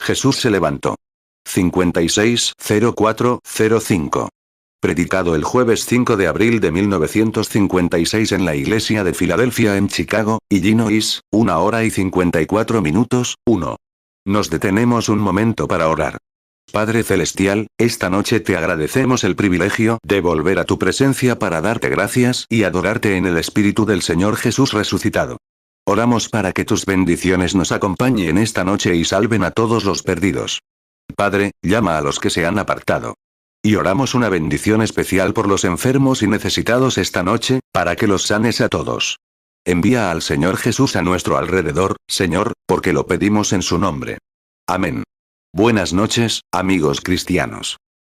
Jesús se levantó. 560405. Predicado el jueves 5 de abril de 1956 en la iglesia de Filadelfia en Chicago, Illinois, 1 hora y 54 minutos, 1. Nos detenemos un momento para orar. Padre Celestial, esta noche te agradecemos el privilegio de volver a tu presencia para darte gracias y adorarte en el Espíritu del Señor Jesús resucitado. Oramos para que tus bendiciones nos acompañen esta noche y salven a todos los perdidos. Padre, llama a los que se han apartado. Y oramos una bendición especial por los enfermos y necesitados esta noche, para que los sanes a todos. Envía al Señor Jesús a nuestro alrededor, Señor, porque lo pedimos en su nombre. Amén. Buenas noches, amigos cristianos.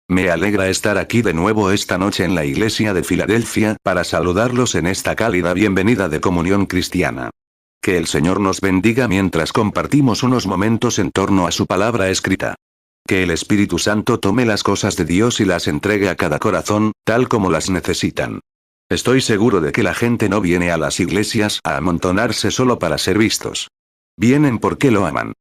Me alegra estar aquí de nuevo esta noche en la iglesia de Filadelfia, para saludarlos en esta cálida bienvenida de comunión cristiana. Que el Señor nos bendiga mientras compartimos unos momentos en torno a su palabra escrita. Que el Espíritu Santo tome las cosas de Dios y las entregue a cada corazón, tal como las necesitan. Estoy seguro de que la gente no viene a las iglesias a amontonarse solo para ser vistos. Vienen porque lo aman.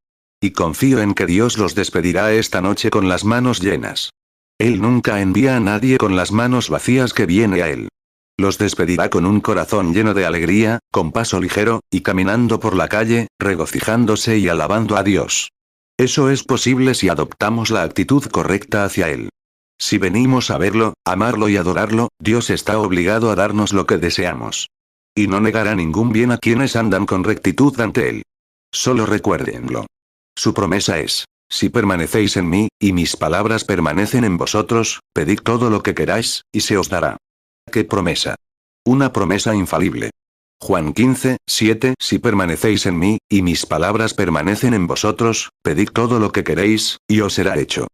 Y confío en que Dios los despedirá esta noche con las manos llenas. Él nunca envía a nadie con las manos vacías que viene a Él. Los despedirá con un corazón lleno de alegría, con paso ligero, y caminando por la calle, regocijándose y alabando a Dios. Eso es posible si adoptamos la actitud correcta hacia Él. Si venimos a verlo, amarlo y adorarlo, Dios está obligado a darnos lo que deseamos. Y no negará ningún bien a quienes andan con rectitud ante Él. Solo recuérdenlo. Su promesa es: si permanecéis en mí, y mis palabras permanecen en vosotros, pedid todo lo que queráis, y se os dará. ¿Qué promesa? Una promesa infalible. Juan 15:7. Si permanecéis en mí, y mis palabras permanecen en vosotros, pedid todo lo que queréis, y os será hecho.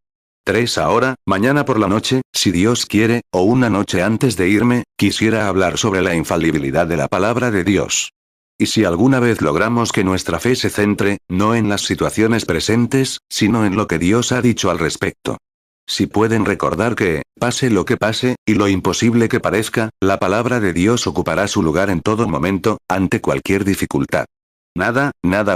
3. Ahora, mañana por la noche, si Dios quiere, o una noche antes de irme, quisiera hablar sobre la infalibilidad de la palabra de Dios. Y si alguna vez logramos que nuestra fe se centre, no en las situaciones presentes, sino en lo que Dios ha dicho al respecto. Si pueden recordar que, pase lo que pase, y lo imposible que parezca, la palabra de Dios ocupará su lugar en todo momento, ante cualquier dificultad. Nada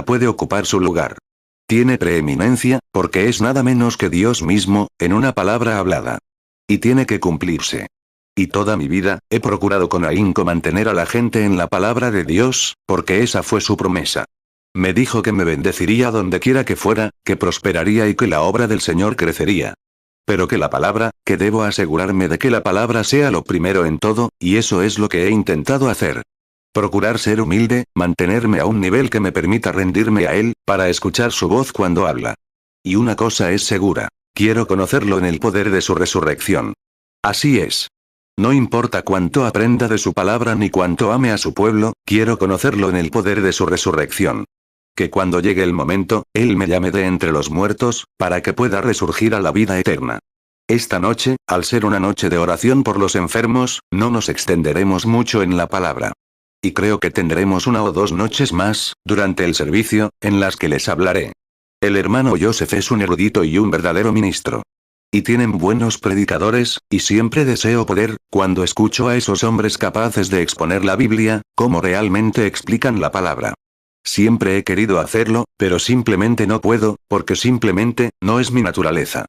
puede ocupar su lugar. Tiene preeminencia, porque es nada menos que Dios mismo, en una palabra hablada. Y tiene que cumplirse. Y toda mi vida, he procurado con ahínco mantener a la gente en la palabra de Dios, porque esa fue su promesa. Me dijo que me bendeciría donde quiera que fuera, que prosperaría y que la obra del Señor crecería. Pero que la palabra, que debo asegurarme de que la palabra sea lo primero en todo, y eso es lo que he intentado hacer. Procurar ser humilde, mantenerme a un nivel que me permita rendirme a Él, para escuchar su voz cuando habla. Y una cosa es segura: quiero conocerlo en el poder de su resurrección. Así es. No importa cuánto aprenda de su palabra ni cuánto ame a su pueblo, quiero conocerlo en el poder de su resurrección. Que cuando llegue el momento, Él me llame de entre los muertos, para que pueda resurgir a la vida eterna. Esta noche, al ser una noche de oración por los enfermos, no nos extenderemos mucho en la palabra. Y creo que tendremos 1 o 2 noches más, durante el servicio, en las que les hablaré. El hermano Joseph es un erudito y un verdadero ministro. Y tienen buenos predicadores, y siempre deseo poder, cuando escucho a esos hombres capaces de exponer la Biblia, cómo realmente explican la palabra. Siempre he querido hacerlo, pero simplemente no puedo, porque simplemente, no es mi naturaleza.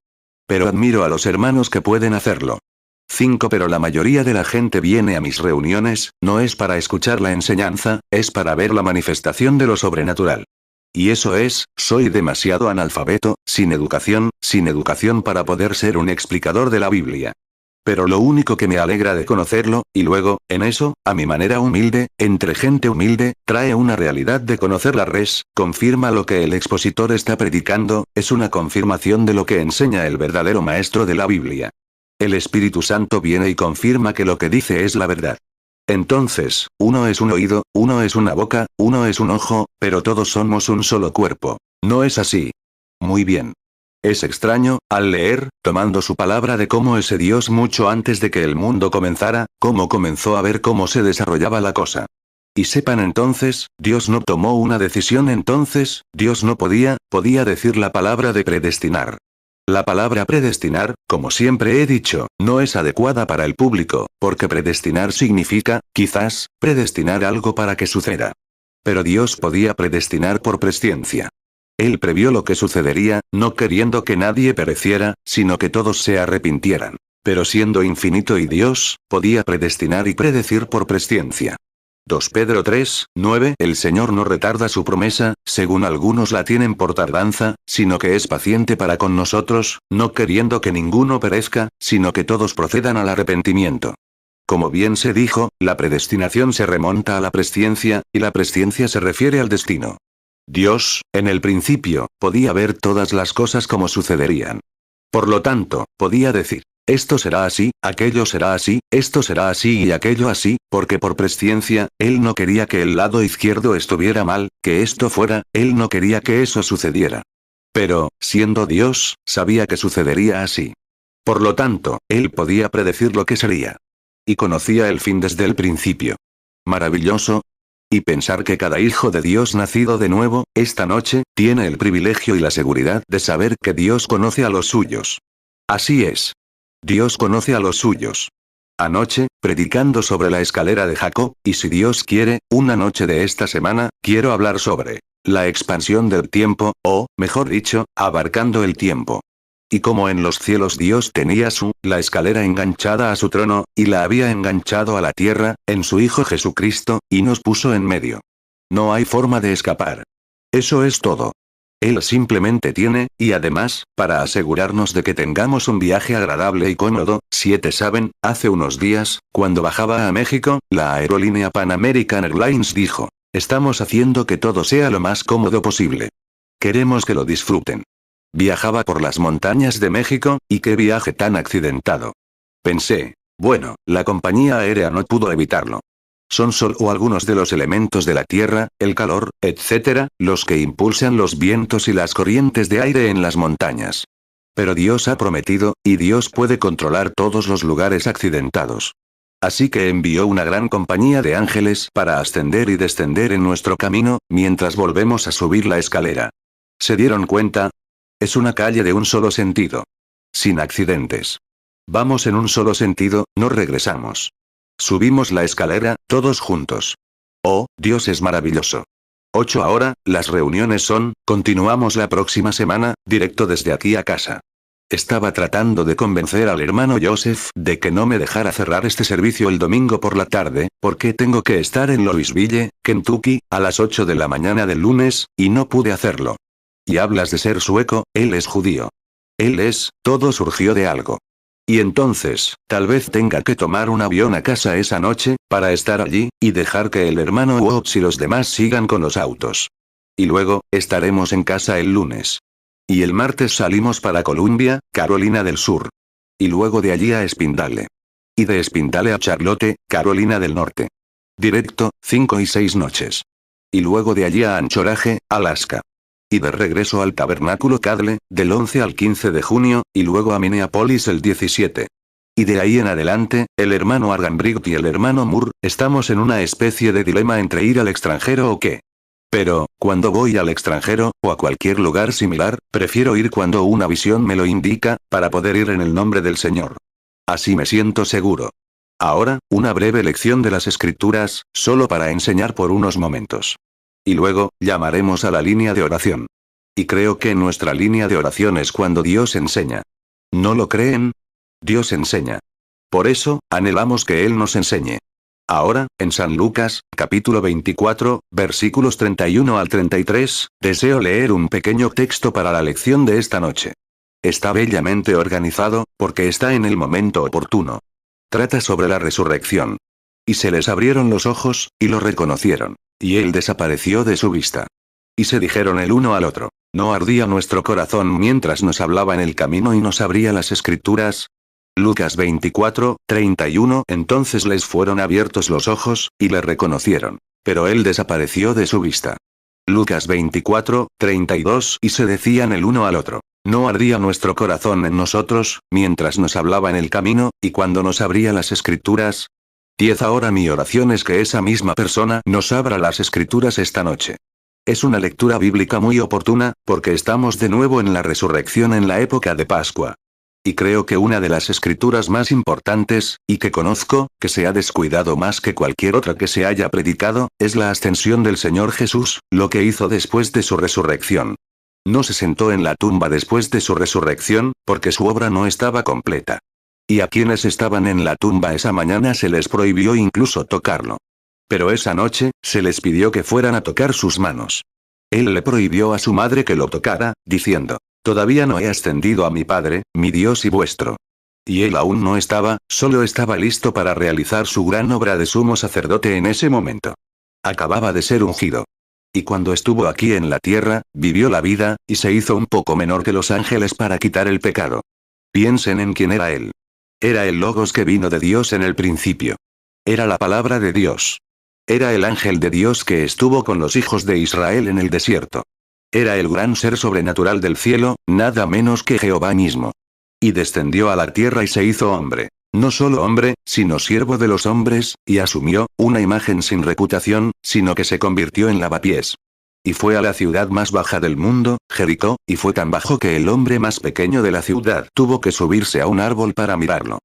Pero admiro a los hermanos que pueden hacerlo. 5. Pero la mayoría de la gente viene a mis reuniones, no es para escuchar la enseñanza, es para ver la manifestación de lo sobrenatural. Y eso es, soy demasiado analfabeto, sin educación para poder ser un explicador de la Biblia. Pero lo único que me alegra de conocerlo, y luego, en eso, a mi manera humilde, entre gente humilde, trae una realidad de conocer la res, confirma lo que el expositor está predicando, es una confirmación de lo que enseña el verdadero maestro de la Biblia. El Espíritu Santo viene y confirma que lo que dice es la verdad. Entonces, uno es un oído, uno es una boca, uno es un ojo, pero todos somos un solo cuerpo. ¿No es así? Muy bien. Es extraño, al leer, tomando su palabra de cómo ese Dios mucho antes de que el mundo comenzara, cómo comenzó a ver cómo se desarrollaba la cosa. Y sepan entonces, Dios no tomó una decisión entonces, Dios no podía decir la palabra de predestinar. La palabra predestinar, como siempre he dicho, no es adecuada para el público, porque predestinar significa, quizás, predestinar algo para que suceda. Pero Dios podía predestinar por presciencia. Él previó lo que sucedería, no queriendo que nadie pereciera, sino que todos se arrepintieran. Pero siendo infinito y Dios, podía predestinar y predecir por presciencia. 2 Pedro 3, 9 El Señor no retarda su promesa, según algunos la tienen por tardanza, sino que es paciente para con nosotros, no queriendo que ninguno perezca, sino que todos procedan al arrepentimiento. Como bien se dijo, la predestinación se remonta a la presciencia, y la presciencia se refiere al destino. Dios, en el principio, podía ver todas las cosas como sucederían. Por lo tanto, podía decir: esto será así, aquello será así, esto será así y aquello así, porque por presciencia, Él no quería que el lado izquierdo estuviera mal, que esto fuera, Él no quería que eso sucediera. Pero, siendo Dios, sabía que sucedería así. Por lo tanto, Él podía predecir lo que sería. Y conocía el fin desde el principio. Maravilloso. Y pensar que cada hijo de Dios nacido de nuevo, esta noche, tiene el privilegio y la seguridad de saber que Dios conoce a los suyos. Así es. Dios conoce a los suyos. Anoche, predicando sobre la escalera de Jacob, y si Dios quiere, una noche de esta semana, quiero hablar sobre la expansión del tiempo, o, mejor dicho, abarcando el tiempo. Y como en los cielos Dios tenía la escalera enganchada a su trono, y la había enganchado a la tierra, en su Hijo Jesucristo, y nos puso en medio. No hay forma de escapar. Eso es todo. Él simplemente tiene, y además, para asegurarnos de que tengamos un viaje agradable y cómodo, saben, hace unos días, cuando bajaba a México, la aerolínea Pan American Airlines dijo: estamos haciendo que todo sea lo más cómodo posible. Queremos que lo disfruten. Viajaba por las montañas de México, y qué viaje tan accidentado. Pensé, bueno, la compañía aérea no pudo evitarlo. Son solo algunos de los elementos de la Tierra, el calor, etc., los que impulsan los vientos y las corrientes de aire en las montañas. Pero Dios ha prometido, y Dios puede controlar todos los lugares accidentados. Así que envió una gran compañía de ángeles para ascender y descender en nuestro camino, mientras volvemos a subir la escalera. ¿Se dieron cuenta? Es una calle de un solo sentido. Sin accidentes. Vamos en un solo sentido, no regresamos. Subimos la escalera, todos juntos. Oh, Dios es maravilloso. 8 ahora, las reuniones son, continuamos la próxima semana, directo desde aquí a casa. Estaba tratando de convencer al hermano Joseph de que no me dejara cerrar este servicio el domingo por la tarde, porque tengo que estar en Louisville, Kentucky, a las 8 de la mañana del lunes, y no pude hacerlo. Y hablas de ser sueco, él es judío. Todo surgió de algo. Y entonces, tal vez tenga que tomar un avión a casa esa noche, para estar allí, y dejar que el hermano Wobbs y los demás sigan con los autos. Y luego, estaremos en casa el lunes. Y el martes salimos para Columbia, Carolina del Sur. Y luego de allí a Spindale. Y de Spindale a Charlotte, Carolina del Norte. Directo, 5 y 6 noches. Y luego de allí a Anchorage, Alaska. Y de regreso al Tabernáculo Cadle, del 11 al 15 de junio, y luego a Minneapolis el 17. Y de ahí en adelante, el hermano Arganbright y el hermano Moore, estamos en una especie de dilema entre ir al extranjero o qué. Pero, cuando voy al extranjero, o a cualquier lugar similar, prefiero ir cuando una visión me lo indica, para poder ir en el nombre del Señor. Así me siento seguro. Ahora, una breve lección de las Escrituras, solo para enseñar por unos momentos. Y luego, llamaremos a la línea de oración. Y creo que en nuestra línea de oración es cuando Dios enseña. ¿No lo creen? Dios enseña. Por eso, anhelamos que Él nos enseñe. Ahora, en San Lucas, capítulo 24, versículos 31 al 33, deseo leer un pequeño texto para la lección de esta noche. Está bellamente organizado, porque está en el momento oportuno. Trata sobre la resurrección. Y se les abrieron los ojos, y lo reconocieron. Y él desapareció de su vista. Y se dijeron el uno al otro: ¿no ardía nuestro corazón mientras nos hablaba en el camino y nos abría las Escrituras? Lucas 24, 31 Entonces les fueron abiertos los ojos, y le reconocieron. Pero él desapareció de su vista. Lucas 24, 32 Y se decían el uno al otro: ¿no ardía nuestro corazón en nosotros, mientras nos hablaba en el camino, y cuando nos abría las Escrituras? 10 Ahora mi oración es que esa misma persona nos abra las Escrituras esta noche. Es una lectura bíblica muy oportuna, porque estamos de nuevo en la resurrección en la época de Pascua. Y creo que una de las escrituras más importantes, y que conozco, que se ha descuidado más que cualquier otra que se haya predicado, es la ascensión del Señor Jesús, lo que hizo después de su resurrección. No se sentó en la tumba después de su resurrección, porque su obra no estaba completa. Y a quienes estaban en la tumba esa mañana se les prohibió incluso tocarlo. Pero esa noche, se les pidió que fueran a tocar sus manos. Él le prohibió a su madre que lo tocara, diciendo: todavía no he ascendido a mi Padre, mi Dios y vuestro. Y él aún no estaba, solo estaba listo para realizar su gran obra de sumo sacerdote en ese momento. Acababa de ser ungido. Y cuando estuvo aquí en la tierra, vivió la vida, y se hizo un poco menor que los ángeles para quitar el pecado. Piensen en quién era él. Era el Logos que vino de Dios en el principio. Era la palabra de Dios. Era el ángel de Dios que estuvo con los hijos de Israel en el desierto. Era el gran ser sobrenatural del cielo, nada menos que Jehová mismo. Y descendió a la tierra y se hizo hombre. No solo hombre, sino siervo de los hombres, y asumió una imagen sin reputación, sino que se convirtió en lavapiés. Y fue a la ciudad más baja del mundo, Jericó, y fue tan bajo que el hombre más pequeño de la ciudad tuvo que subirse a un árbol para mirarlo.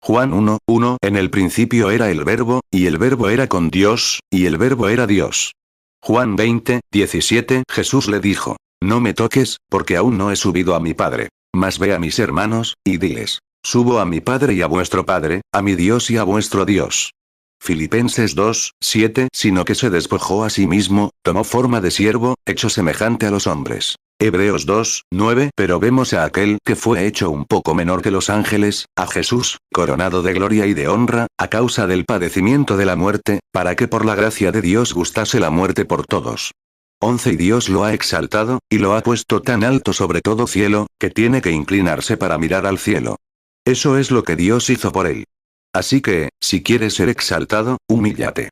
Juan 1:1 En el principio era el Verbo, y el Verbo era con Dios, y el Verbo era Dios. Juan 20:17 Jesús le dijo: no me toques, porque aún no he subido a mi Padre. Mas ve a mis hermanos, y diles: subo a mi Padre y a vuestro Padre, a mi Dios y a vuestro Dios. Filipenses 2:7 Sino que se despojó a sí mismo, tomó forma de siervo, hecho semejante a los hombres. Hebreos 2:9 Pero vemos a aquel que fue hecho un poco menor que los ángeles, a Jesús, coronado de gloria y de honra, a causa del padecimiento de la muerte, para que por la gracia de Dios gustase la muerte por todos. 11 Y Dios lo ha exaltado, y lo ha puesto tan alto sobre todo cielo, que tiene que inclinarse para mirar al cielo. Eso es lo que Dios hizo por él. Así que, si quieres ser exaltado, humíllate.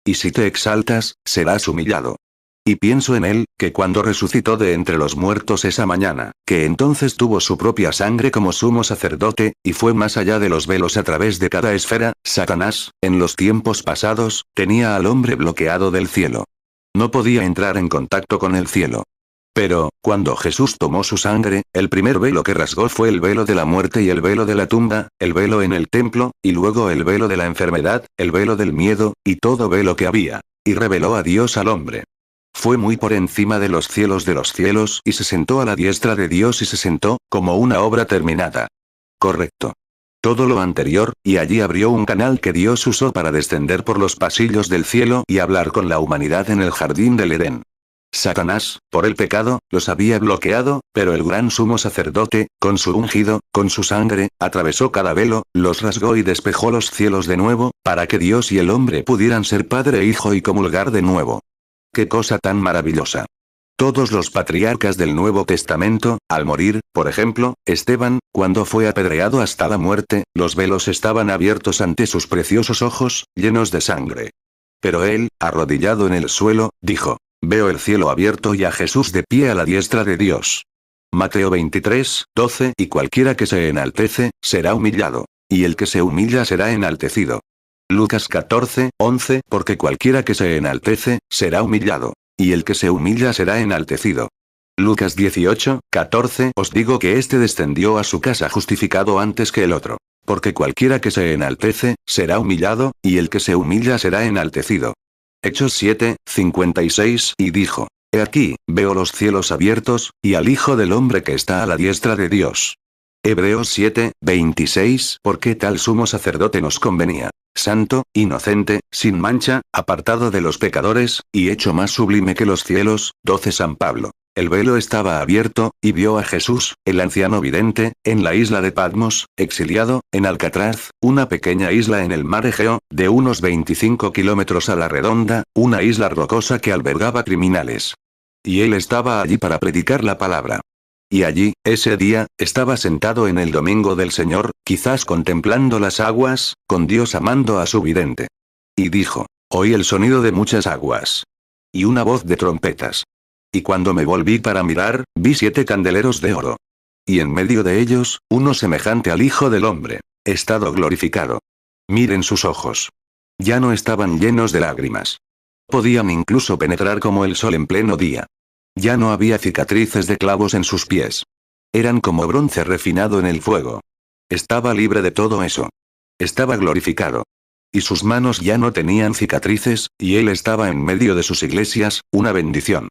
Y si te exaltas, serás humillado. Y pienso en él, que cuando resucitó de entre los muertos esa mañana, que entonces tuvo su propia sangre como sumo sacerdote, y fue más allá de los velos a través de cada esfera, Satanás, en los tiempos pasados, tenía al hombre bloqueado del cielo. No podía entrar en contacto con el cielo. Pero, cuando Jesús tomó su sangre, el primer velo que rasgó fue el velo de la muerte y el velo de la tumba, el velo en el templo, y luego el velo de la enfermedad, el velo del miedo, y todo velo que había. Y reveló a Dios al hombre. Fue muy por encima de los cielos, y se sentó a la diestra de Dios y se sentó, como una obra terminada. Correcto. Todo lo anterior, y allí abrió un canal que Dios usó para descender por los pasillos del cielo y hablar con la humanidad en el jardín del Edén. Satanás, por el pecado, los había bloqueado, pero el gran sumo sacerdote, con su ungido, con su sangre, atravesó cada velo, los rasgó y despejó los cielos de nuevo, para que Dios y el hombre pudieran ser padre e hijo y comulgar de nuevo. ¡Qué cosa tan maravillosa! Todos los patriarcas del Nuevo Testamento, al morir, por ejemplo, Esteban, cuando fue apedreado hasta la muerte, los velos estaban abiertos ante sus preciosos ojos, llenos de sangre. Pero él, arrodillado en el suelo, dijo: veo el cielo abierto y a Jesús de pie a la diestra de Dios. Mateo 23:12 Y cualquiera que se enaltece, será humillado. Y el que se humilla será enaltecido. Lucas 14:11 Porque cualquiera que se enaltece, será humillado. Y el que se humilla será enaltecido. Lucas 18:14 Os digo que éste descendió a su casa justificado antes que el otro. Porque cualquiera que se enaltece, será humillado, y el que se humilla será enaltecido. Hechos 7:56 Y dijo: He aquí, veo los cielos abiertos, y al Hijo del Hombre que está a la diestra de Dios. Hebreos 7:26 Porque tal sumo sacerdote nos convenía, santo, inocente, sin mancha, apartado de los pecadores, y hecho más sublime que los cielos. 12 San Pablo. El velo estaba abierto, y vio a Jesús, el anciano vidente, en la isla de Patmos, exiliado, en Alcatraz, una pequeña isla en el mar Egeo, de unos 25 kilómetros a la redonda, una isla rocosa que albergaba criminales. Y él estaba allí para predicar la palabra. Y allí, ese día, estaba sentado en el domingo del Señor, quizás contemplando las aguas, con Dios amando a su vidente. Y dijo: oí el sonido de muchas aguas. Y una voz de trompetas. Y cuando me volví para mirar, vi 7 candeleros de oro. Y en medio de ellos, uno semejante al Hijo del Hombre, estado glorificado. Miren sus ojos. Ya no estaban llenos de lágrimas. Podían incluso penetrar como el sol en pleno día. Ya no había cicatrices de clavos en sus pies. Eran como bronce refinado en el fuego. Estaba libre de todo eso. Estaba glorificado. Y sus manos ya no tenían cicatrices, y él estaba en medio de sus iglesias, una bendición.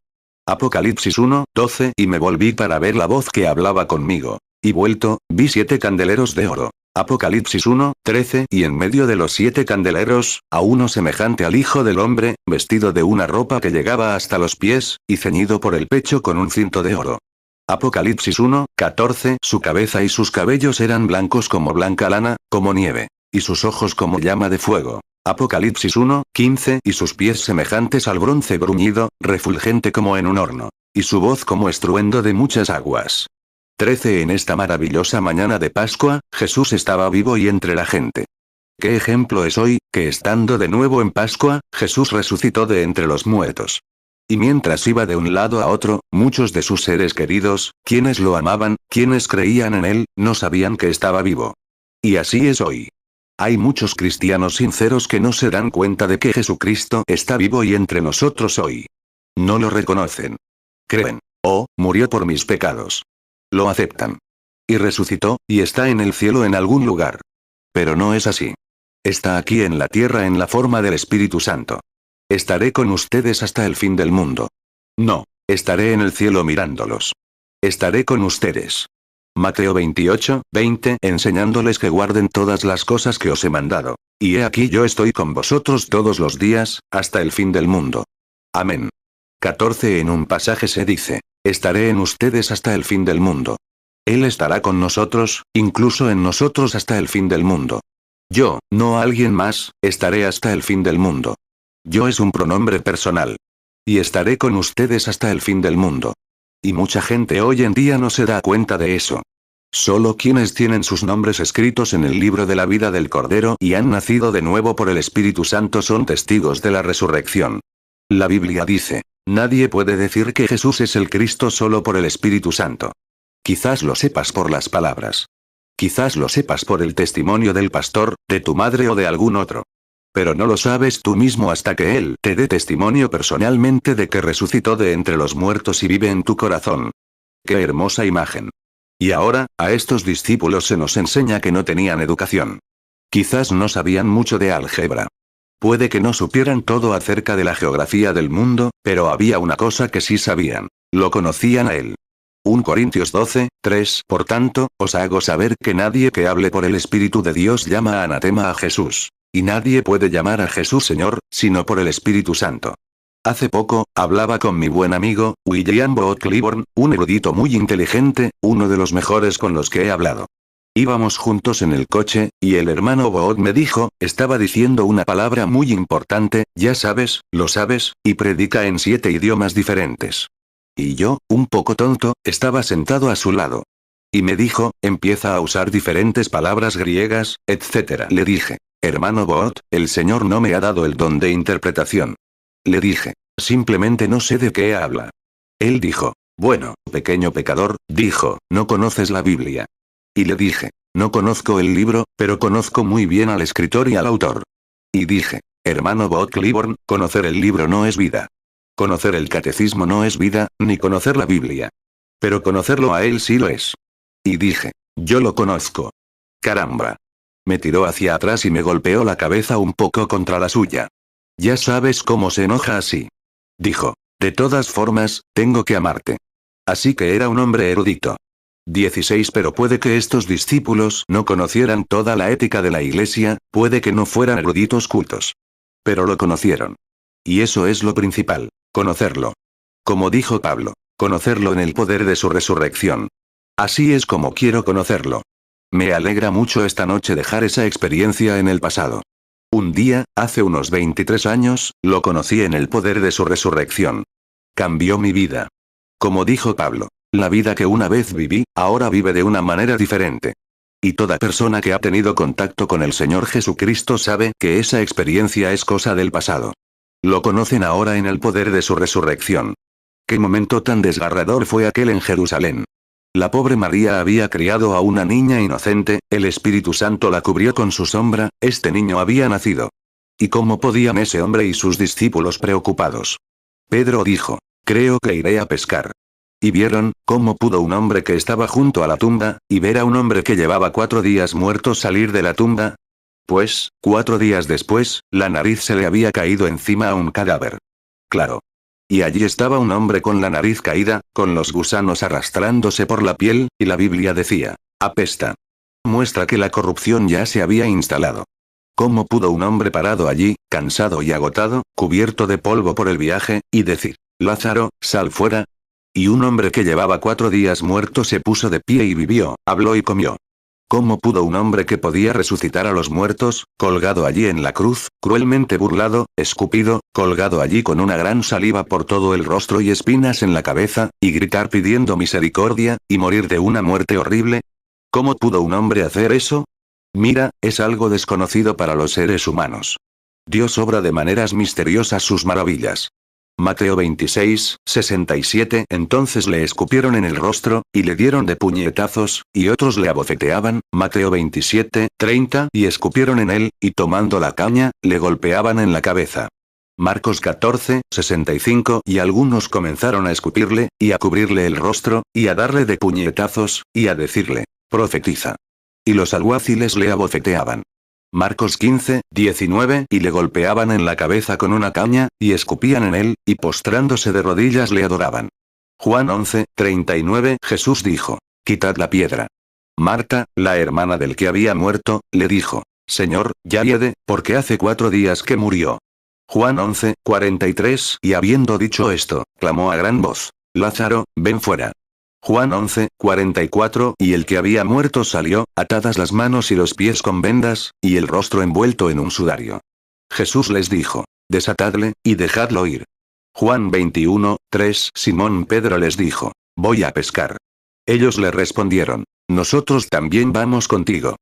Apocalipsis 1:12 Y me volví para ver la voz que hablaba conmigo. Y vuelto, vi 7 candeleros de oro. Apocalipsis 1:13 Y en medio de los 7 candeleros, a uno semejante al Hijo del Hombre, vestido de una ropa que llegaba hasta los pies, y ceñido por el pecho con un cinto de oro. Apocalipsis 1:14 Su cabeza y sus cabellos eran blancos como blanca lana, como nieve. Y sus ojos como llama de fuego. Apocalipsis 1:15 Y sus pies semejantes al bronce bruñido, refulgente como en un horno. Y su voz como estruendo de muchas aguas. 13 En esta maravillosa mañana de Pascua, Jesús estaba vivo y entre la gente. ¿Qué ejemplo es hoy, que estando de nuevo en Pascua, Jesús resucitó de entre los muertos? Y mientras iba de un lado a otro, muchos de sus seres queridos, quienes lo amaban, quienes creían en él, no sabían que estaba vivo. Y así es hoy. Hay muchos cristianos sinceros que no se dan cuenta de que Jesucristo está vivo y entre nosotros hoy. No lo reconocen. Creen. Oh, murió por mis pecados. Lo aceptan. Y resucitó, y está en el cielo en algún lugar. Pero no es así. Está aquí en la tierra en la forma del Espíritu Santo. Estaré con ustedes hasta el fin del mundo. No, estaré en el cielo mirándolos. Estaré con ustedes. Mateo 28:20 Enseñándoles que guarden todas las cosas que os he mandado. Y he aquí yo estoy con vosotros todos los días, hasta el fin del mundo. Amén. 14 En un pasaje se dice, estaré en ustedes hasta el fin del mundo. Él estará con nosotros, incluso en nosotros hasta el fin del mundo. Yo, no alguien más, estaré hasta el fin del mundo. Yo es un pronombre personal. Y estaré con ustedes hasta el fin del mundo. Y mucha gente hoy en día no se da cuenta de eso. Solo quienes tienen sus nombres escritos en el libro de la vida del Cordero y han nacido de nuevo por el Espíritu Santo son testigos de la resurrección. La Biblia dice, nadie puede decir que Jesús es el Cristo solo por el Espíritu Santo. Quizás lo sepas por las palabras. Quizás lo sepas por el testimonio del pastor, de tu madre o de algún otro. Pero no lo sabes tú mismo hasta que Él te dé testimonio personalmente de que resucitó de entre los muertos y vive en tu corazón. ¡Qué hermosa imagen! Y ahora, a estos discípulos se nos enseña que no tenían educación. Quizás no sabían mucho de álgebra. Puede que no supieran todo acerca de la geografía del mundo, pero había una cosa que sí sabían. Lo conocían a Él. 1 Corintios 12:3 Por tanto, os hago saber que nadie que hable por el Espíritu de Dios llama anatema a Jesús. Y nadie puede llamar a Jesús Señor, sino por el Espíritu Santo. Hace poco, hablaba con mi buen amigo, William Booth Cliburn, un erudito muy inteligente, uno de los mejores con los que he hablado. Íbamos juntos en el coche, y el hermano Booth me dijo, estaba diciendo una palabra muy importante, ya sabes, lo sabes, y predica en 7 idiomas diferentes. Y yo, un poco tonto, estaba sentado a su lado. Y me dijo, empieza a usar diferentes palabras griegas, etc. Le dije, hermano Booth, el Señor no me ha dado el don de interpretación. Le dije, simplemente no sé de qué habla. Él dijo, bueno, pequeño pecador, dijo, no conoces la Biblia. Y le dije, no conozco el libro, pero conozco muy bien al escritor y al autor. Y dije, hermano Booth Cliburn, conocer el libro no es vida. Conocer el catecismo no es vida, ni conocer la Biblia. Pero conocerlo a él sí lo es. Y dije, yo lo conozco. Caramba. Me tiró hacia atrás y me golpeó la cabeza un poco contra la suya. Ya sabes cómo se enoja así. Dijo, de todas formas, tengo que amarte. Así que era un hombre erudito. 16 Pero puede que estos discípulos no conocieran toda la ética de la iglesia, puede que no fueran eruditos cultos. Pero lo conocieron. Y eso es lo principal, conocerlo. Como dijo Pablo, conocerlo en el poder de su resurrección. Así es como quiero conocerlo. Me alegra mucho esta noche dejar esa experiencia en el pasado. Un día, hace unos 23 años, lo conocí en el poder de su resurrección. Cambió mi vida. Como dijo Pablo, la vida que una vez viví, ahora vive de una manera diferente. Y toda persona que ha tenido contacto con el Señor Jesucristo sabe que esa experiencia es cosa del pasado. Lo conocen ahora en el poder de su resurrección. Qué momento tan desgarrador fue aquel en Jerusalén. La pobre María había criado a una niña inocente, el Espíritu Santo la cubrió con su sombra, este niño había nacido. ¿Y cómo podían ese hombre y sus discípulos preocupados? Pedro dijo, creo que iré a pescar. Y vieron, cómo pudo un hombre que estaba junto a la tumba, y ver a un hombre que llevaba 4 días muerto salir de la tumba. Pues, 4 días después, la nariz se le había caído encima a un cadáver. Claro. Y allí estaba un hombre con la nariz caída, con los gusanos arrastrándose por la piel, y la Biblia decía, apesta. Muestra que la corrupción ya se había instalado. ¿Cómo pudo un hombre parado allí, cansado y agotado, cubierto de polvo por el viaje, y decir, Lázaro, sal fuera? Y un hombre que llevaba 4 días muerto se puso de pie y vivió, habló y comió. ¿Cómo pudo un hombre que podía resucitar a los muertos, colgado allí en la cruz, cruelmente burlado, escupido, colgado allí con una gran saliva por todo el rostro y espinas en la cabeza, y gritar pidiendo misericordia, y morir de una muerte horrible? ¿Cómo pudo un hombre hacer eso? Mira, es algo desconocido para los seres humanos. Dios obra de maneras misteriosas sus maravillas. Mateo 26, 67. Entonces le escupieron en el rostro, y le dieron de puñetazos, y otros le abofeteaban, Mateo 27, 30. Y escupieron en él, y tomando la caña, le golpeaban en la cabeza. Marcos 14, 65. Y algunos comenzaron a escupirle, y a cubrirle el rostro, y a darle de puñetazos, y a decirle, profetiza. Y los alguaciles le abofeteaban. Marcos 15, 19. Y le golpeaban en la cabeza con una caña, y escupían en él, y postrándose de rodillas le adoraban. Juan 11, 39. Jesús dijo, quitad la piedra. Marta, la hermana del que había muerto, le dijo, Señor, ya hiede, porque hace 4 días que murió. Juan 11, 43. Y habiendo dicho esto, clamó a gran voz, Lázaro, ven fuera. Juan 11, 44. Y el que había muerto salió, atadas las manos y los pies con vendas, y el rostro envuelto en un sudario. Jesús les dijo, desatadle, y dejadlo ir. Juan 21, 3. Simón Pedro les dijo, voy a pescar. Ellos le respondieron, nosotros también vamos contigo.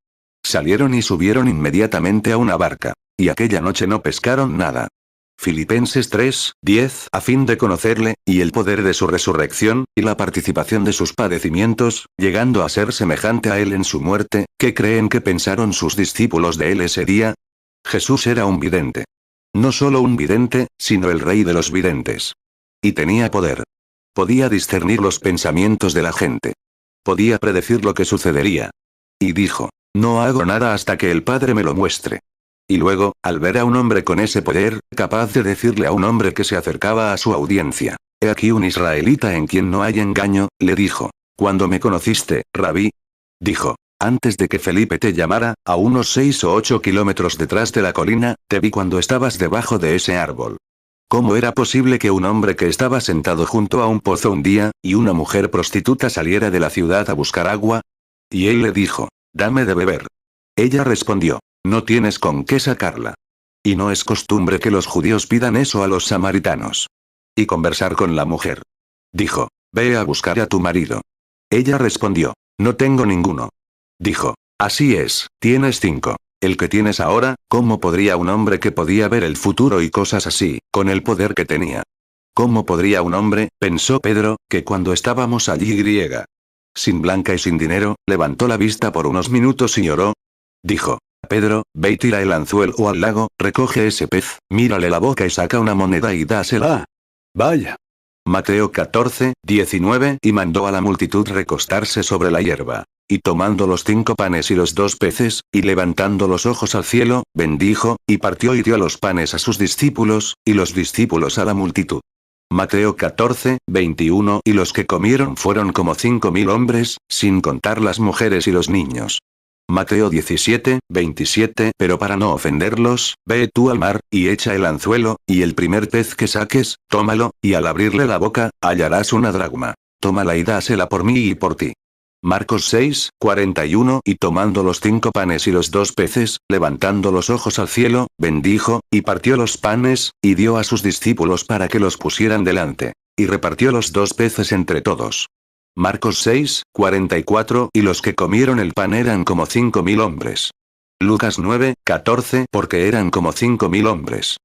Salieron y subieron inmediatamente a una barca, y aquella noche no pescaron nada. Filipenses 3, 10. A fin de conocerle, y el poder de su resurrección, y la participación de sus padecimientos, llegando a ser semejante a él en su muerte, ¿qué creen que pensaron sus discípulos de él ese día? Jesús era un vidente. No solo un vidente, sino el rey de los videntes. Y tenía poder. Podía discernir los pensamientos de la gente. Podía predecir lo que sucedería. Y dijo, no hago nada hasta que el Padre me lo muestre. Y luego, al ver a un hombre con ese poder, capaz de decirle a un hombre que se acercaba a su audiencia, he aquí un israelita en quien no hay engaño, le dijo, ¿cuándo me conociste, Rabí? Dijo, antes de que Felipe te llamara, a unos 6 o 8 kilómetros detrás de la colina, te vi cuando estabas debajo de ese árbol. ¿Cómo era posible que un hombre que estaba sentado junto a un pozo un día, y una mujer prostituta saliera de la ciudad a buscar agua? Y él le dijo, dame de beber. Ella respondió, no tienes con qué sacarla. Y no es costumbre que los judíos pidan eso a los samaritanos. Y conversar con la mujer. Dijo, ve a buscar a tu marido. Ella respondió, no tengo ninguno. Dijo, así es, tienes 5. El que tienes ahora, ¿cómo podría un hombre que podía ver el futuro y cosas así, con el poder que tenía? ¿Cómo podría un hombre, pensó Pedro, que cuando estábamos allí sin blanca y sin dinero, levantó la vista por unos minutos y lloró? Dijo, Pedro, ve y tira el anzuelo al lago, recoge ese pez, mírale la boca y saca una moneda y dásela. Vaya. Mateo 14, 19. Y mandó a la multitud recostarse sobre la hierba. Y tomando los 5 panes y los 2 peces, y levantando los ojos al cielo, bendijo, y partió y dio los panes a sus discípulos, y los discípulos a la multitud. Mateo 14, 21. Y los que comieron fueron como 5.000 hombres, sin contar las mujeres y los niños. Mateo 17, 27. Pero para no ofenderlos, ve tú al mar, y echa el anzuelo, y el primer pez que saques, tómalo, y al abrirle la boca, hallarás una dracma. Tómala y dásela por mí y por ti. Marcos 6, 41. Y tomando los 5 panes y los 2 peces, levantando los ojos al cielo, bendijo, y partió los panes, y dio a sus discípulos para que los pusieran delante. Y repartió los 2 peces entre todos. Marcos 6, 44. Y los que comieron el pan eran como 5.000 hombres. Lucas 9, 14. Porque eran como 5.000 hombres.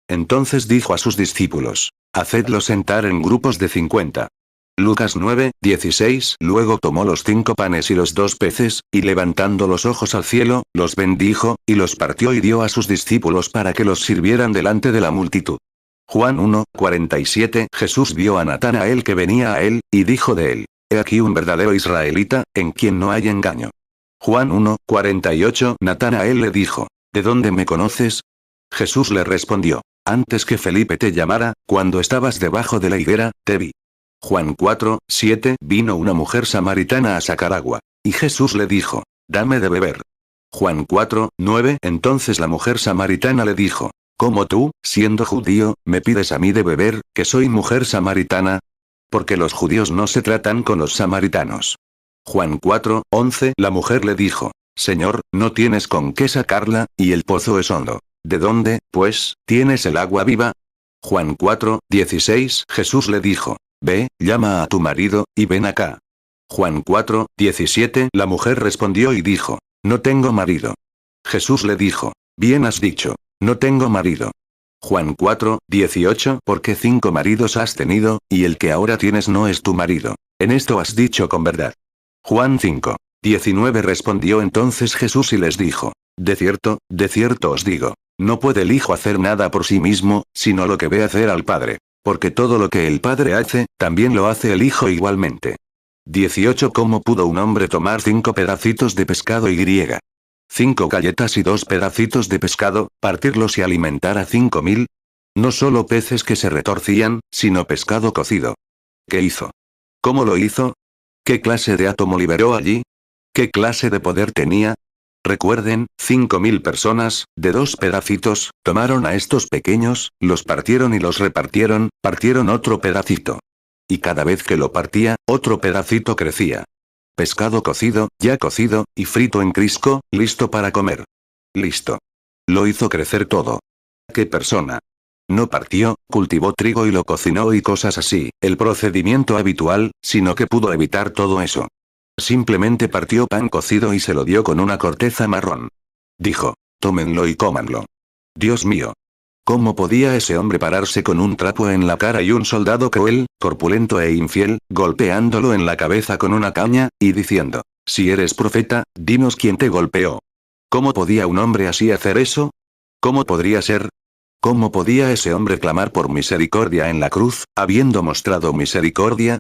Entonces dijo a sus discípulos, hacedlos sentar en grupos de 50. Lucas 9, 16. Luego tomó los 5 panes y los 2 peces, y levantando los ojos al cielo, los bendijo, y los partió y dio a sus discípulos para que los sirvieran delante de la multitud. Juan 1, 47. Jesús vio a Natanael que venía a él, y dijo de él, he aquí un verdadero israelita, en quien no hay engaño. Juan 1, 48. Natanael le dijo, ¿de dónde me conoces? Jesús le respondió, Antes que Felipe te llamara, cuando estabas debajo de la higuera, te vi. Juan 4, 7. Vino una mujer samaritana a sacar agua. Y Jesús le dijo, dame de beber. Juan 4, 9. Entonces la mujer samaritana le dijo, ¿cómo tú, siendo judío, me pides a mí de beber, que soy mujer samaritana? Porque los judíos no se tratan con los samaritanos. Juan 4, 11. La mujer le dijo, Señor, no tienes con qué sacarla, y el pozo es hondo. ¿De dónde, pues, tienes el agua viva? Juan 4, 16. Jesús le dijo, ve, llama a tu marido, y ven acá. Juan 4, 17. La mujer respondió y dijo, no tengo marido. Jesús le dijo, bien has dicho, no tengo marido. Juan 4, 18. Porque 5 maridos has tenido, y el que ahora tienes no es tu marido. En esto has dicho con verdad. Juan 5, 19. Respondió entonces Jesús y les dijo, de cierto os digo, no puede el Hijo hacer nada por sí mismo, sino lo que ve hacer al Padre. Porque todo lo que el Padre hace, también lo hace el Hijo igualmente. 18. ¿Cómo pudo un hombre tomar 5 pedacitos de pescado y 5 galletas y 2 pedacitos de pescado, partirlos y alimentar a 5.000? No solo peces que se retorcían, sino pescado cocido. ¿Qué hizo? ¿Cómo lo hizo? ¿Qué clase de átomo liberó allí? ¿Qué clase de poder tenía? Recuerden, 5.000 personas, de 2 pedacitos, tomaron a estos pequeños, los partieron y los repartieron, partieron otro pedacito. Y cada vez que lo partía, otro pedacito crecía. Pescado cocido, ya cocido, y frito en Crisco, listo para comer. Listo. Lo hizo crecer todo. ¿Qué persona? No partió, cultivó trigo y lo cocinó y cosas así, el procedimiento habitual, sino que pudo evitar todo eso. Simplemente partió pan cocido y se lo dio con una corteza marrón. Dijo, tómenlo y cómanlo. Dios mío. ¿Cómo podía ese hombre pararse con un trapo en la cara y un soldado cruel, corpulento e infiel, golpeándolo en la cabeza con una caña, y diciendo, si eres profeta, dinos quién te golpeó? ¿Cómo podía un hombre así hacer eso? ¿Cómo podría ser? ¿Cómo podía ese hombre clamar por misericordia en la cruz, habiendo mostrado misericordia?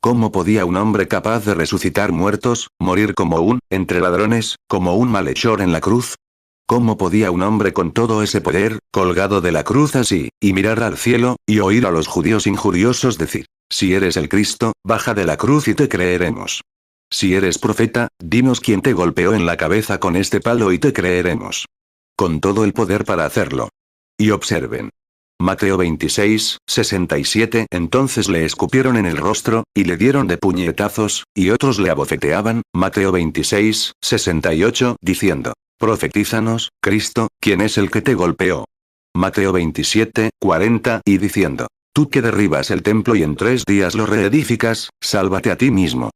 ¿Cómo podía un hombre capaz de resucitar muertos, morir como entre ladrones, como un malhechor en la cruz? ¿Cómo podía un hombre con todo ese poder, colgado de la cruz así, y mirar al cielo, y oír a los judíos injuriosos decir, si eres el Cristo, baja de la cruz y te creeremos? Si eres profeta, dinos quién te golpeó en la cabeza con este palo y te creeremos. Con todo el poder para hacerlo. Y observen. Mateo 26, 67. Entonces le escupieron en el rostro, y le dieron de puñetazos, y otros le abofeteaban, Mateo 26, 68, diciendo, profetízanos, Cristo, ¿quién es el que te golpeó? Mateo 27, 40, y diciendo, tú que derribas el templo y en 3 días lo reedificas, sálvate a ti mismo.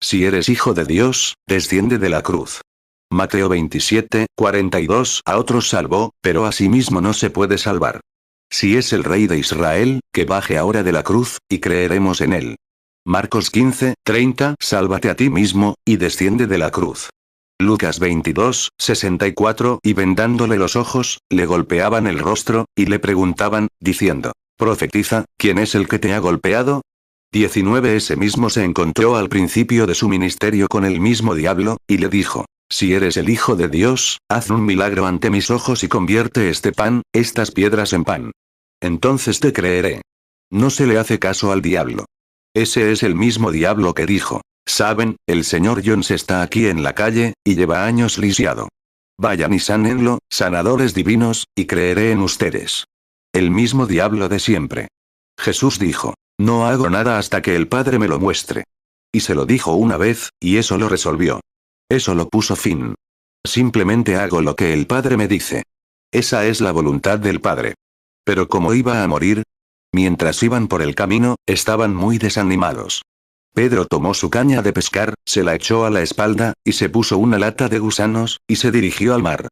Si eres hijo de Dios, desciende de la cruz. Mateo 27, 42. A otros salvó, pero a sí mismo no se puede salvar. Si es el Rey de Israel, que baje ahora de la cruz, y creeremos en él. Marcos 15, 30. Sálvate a ti mismo, y desciende de la cruz. Lucas 22, 64. Y vendándole los ojos, le golpeaban el rostro, y le preguntaban, diciendo, profetiza, ¿quién es el que te ha golpeado? 19. Ese mismo se encontró al principio de su ministerio con el mismo diablo, y le dijo, si eres el Hijo de Dios, haz un milagro ante mis ojos y convierte estas piedras en pan. Entonces te creeré. No se le hace caso al diablo. Ese es el mismo diablo que dijo, saben, el señor Jones está aquí en la calle, y lleva años lisiado. Vayan y sánenlo, sanadores divinos, y creeré en ustedes. El mismo diablo de siempre. Jesús dijo, no hago nada hasta que el Padre me lo muestre. Y se lo dijo una vez, y eso lo resolvió. Eso lo puso fin. Simplemente hago lo que el Padre me dice. Esa es la voluntad del Padre. Pero como iba a morir, mientras iban por el camino, estaban muy desanimados. Pedro tomó su caña de pescar, se la echó a la espalda, y se puso una lata de gusanos, y se dirigió al mar.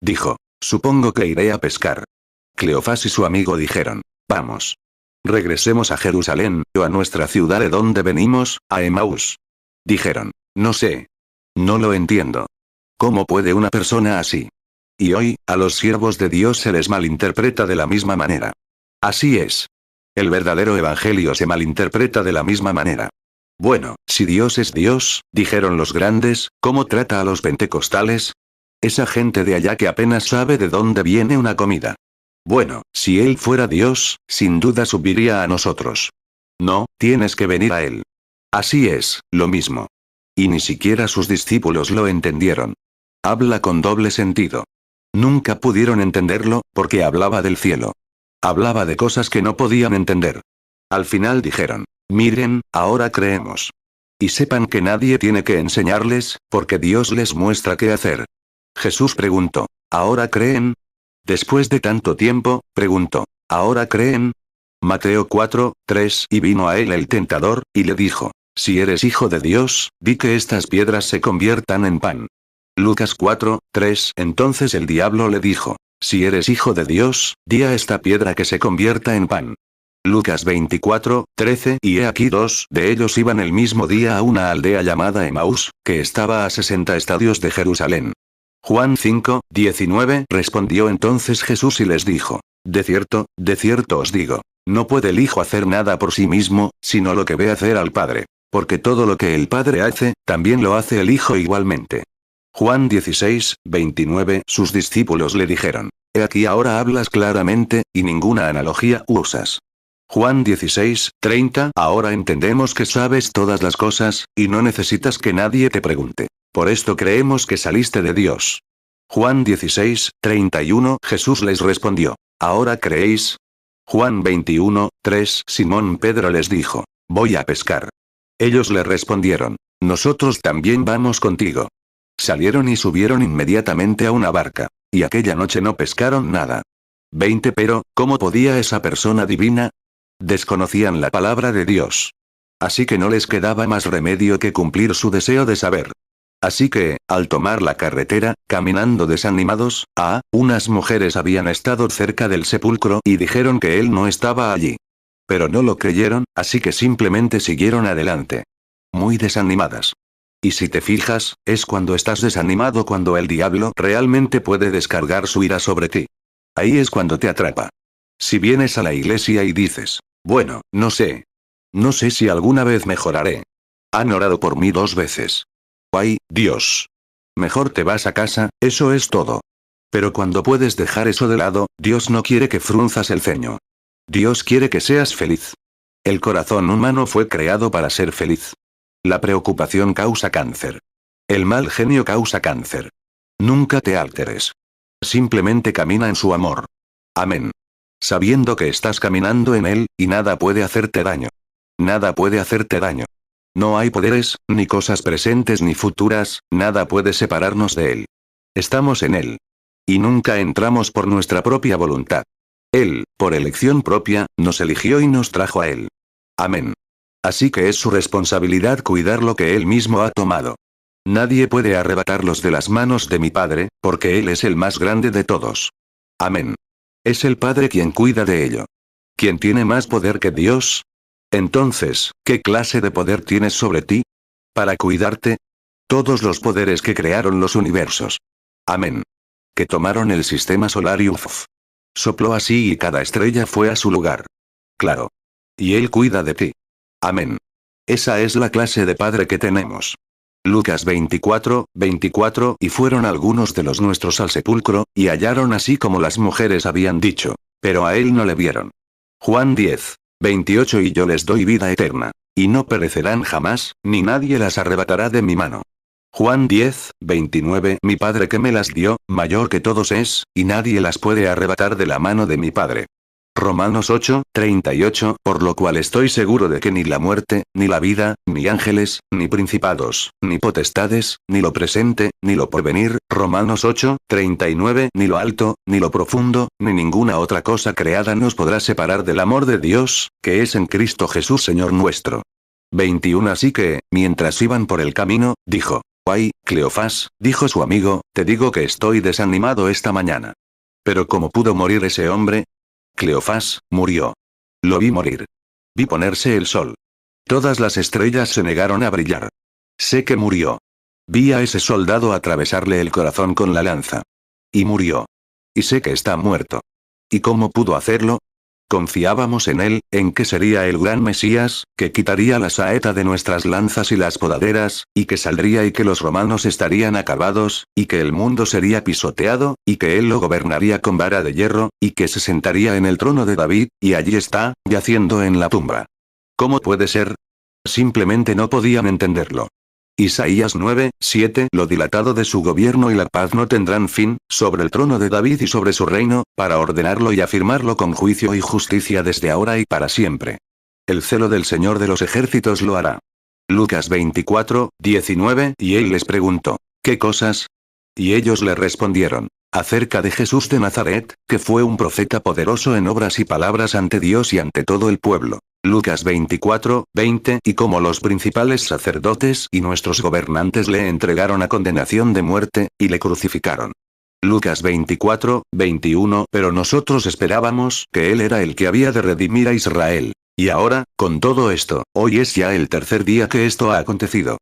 Dijo, supongo que iré a pescar. Cleofás y su amigo dijeron, vamos. Regresemos a Jerusalén, o a nuestra ciudad de donde venimos, a Emaús. Dijeron, no sé. No lo entiendo. ¿Cómo puede una persona así? Y hoy, a los siervos de Dios se les malinterpreta de la misma manera. Así es. El verdadero evangelio se malinterpreta de la misma manera. Bueno, si Dios es Dios, dijeron los grandes, ¿cómo trata a los pentecostales? Esa gente de allá que apenas sabe de dónde viene una comida. Bueno, si él fuera Dios, sin duda subiría a nosotros. No, tienes que venir a él. Así es, lo mismo. Y ni siquiera sus discípulos lo entendieron. Habla con doble sentido. Nunca pudieron entenderlo, porque hablaba del cielo. Hablaba de cosas que no podían entender. Al final dijeron, miren, ahora creemos. Y sepan que nadie tiene que enseñarles, porque Dios les muestra qué hacer. Jesús preguntó, ¿ahora creen? Después de tanto tiempo, preguntó, ¿ahora creen? Mateo 4:3 Y vino a él el tentador, y le dijo, si eres hijo de Dios, di que estas piedras se conviertan en pan. Lucas 4:3 Entonces el diablo le dijo, si eres hijo de Dios, di a esta piedra que se convierta en pan. Lucas 24:13 Y he aquí dos de ellos iban el mismo día a una aldea llamada Emaús, que estaba a 60 estadios de Jerusalén. Juan 5:19 Respondió entonces Jesús y les dijo, de cierto os digo, no puede el Hijo hacer nada por sí mismo, sino lo que ve hacer al Padre. Porque todo lo que el Padre hace, también lo hace el Hijo igualmente. Juan 16:29 Sus discípulos le dijeron, he aquí ahora hablas claramente, y ninguna analogía usas. Juan 16:30 Ahora entendemos que sabes todas las cosas, y no necesitas que nadie te pregunte. Por esto creemos que saliste de Dios. Juan 16:31 Jesús les respondió, ¿ahora creéis? Juan 21:3 Simón Pedro les dijo, voy a pescar. Ellos le respondieron, nosotros también vamos contigo. Salieron y subieron inmediatamente a una barca. Y aquella noche no pescaron nada. 20 Pero, ¿cómo podía esa persona divina? Desconocían la palabra de Dios. Así que no les quedaba más remedio que cumplir su deseo de saber. Así que, al tomar la carretera, caminando desanimados, unas mujeres habían estado cerca del sepulcro y dijeron que él no estaba allí. Pero no lo creyeron, así que simplemente siguieron adelante. Muy desanimadas. Y si te fijas, es cuando estás desanimado cuando el diablo realmente puede descargar su ira sobre ti. Ahí es cuando te atrapa. Si vienes a la iglesia y dices, bueno, no sé si alguna vez mejoraré. Han orado por mí 2 veces. Ay, Dios. Mejor te vas a casa, eso es todo. Pero cuando puedes dejar eso de lado, Dios no quiere que frunzas el ceño. Dios quiere que seas feliz. El corazón humano fue creado para ser feliz. La preocupación causa cáncer. El mal genio causa cáncer. Nunca te alteres. Simplemente camina en su amor. Amén. Sabiendo que estás caminando en él, y nada puede hacerte daño. Nada puede hacerte daño. No hay poderes, ni cosas presentes ni futuras, nada puede separarnos de él. Estamos en él. Y nunca entramos por nuestra propia voluntad. Él, por elección propia, nos eligió y nos trajo a él. Amén. Así que es su responsabilidad cuidar lo que él mismo ha tomado. Nadie puede arrebatarlos de las manos de mi Padre, porque él es el más grande de todos. Amén. Es el Padre quien cuida de ello. ¿Quién tiene más poder que Dios? Entonces, ¿qué clase de poder tienes sobre ti? ¿Para cuidarte? Todos los poderes que crearon los universos. Amén. Que tomaron el sistema solar y sopló así y cada estrella fue a su lugar. Claro. Y él cuida de ti. Amén. Esa es la clase de Padre que tenemos. Lucas 24:24 Y fueron algunos de los nuestros al sepulcro, y hallaron así como las mujeres habían dicho. Pero a él no le vieron. Juan 10:28 Y yo les doy vida eterna. Y no perecerán jamás, ni nadie las arrebatará de mi mano. Juan 10:29 Mi Padre que me las dio, mayor que todos es, y nadie las puede arrebatar de la mano de mi Padre. Romanos 8:38 Por lo cual estoy seguro de que ni la muerte, ni la vida, ni ángeles, ni principados, ni potestades, ni lo presente, ni lo porvenir, Romanos 8:39 Ni lo alto, ni lo profundo, ni ninguna otra cosa creada nos podrá separar del amor de Dios, que es en Cristo Jesús Señor nuestro. 21 Así que, mientras iban por el camino, dijo, ay, Cleofás, dijo su amigo, te digo que estoy desanimado esta mañana. Pero ¿cómo pudo morir ese hombre? Cleofás, murió. Lo vi morir. Vi ponerse el sol. Todas las estrellas se negaron a brillar. Sé que murió. Vi a ese soldado atravesarle el corazón con la lanza. Y murió. Y sé que está muerto. ¿Y cómo pudo hacerlo? Confiábamos en él, en que sería el gran Mesías, que quitaría la saeta de nuestras lanzas y las podaderas, y que saldría y que los romanos estarían acabados, y que el mundo sería pisoteado, y que él lo gobernaría con vara de hierro, y que se sentaría en el trono de David, y allí está, yaciendo en la tumba. ¿Cómo puede ser? Simplemente no podían entenderlo. Isaías 9:7 Lo dilatado de su gobierno y la paz no tendrán fin, sobre el trono de David y sobre su reino, para ordenarlo y afirmarlo con juicio y justicia desde ahora y para siempre. El celo del Señor de los ejércitos lo hará. Lucas 24:19 Y él les preguntó, ¿qué cosas? Y ellos le respondieron, acerca de Jesús de Nazaret, que fue un profeta poderoso en obras y palabras ante Dios y ante todo el pueblo. Lucas 24:20 Y como los principales sacerdotes y nuestros gobernantes le entregaron a condenación de muerte, y le crucificaron. Lucas 24:21 Pero nosotros esperábamos que él era el que había de redimir a Israel. Y ahora, con todo esto, hoy es ya el tercer día que esto ha acontecido.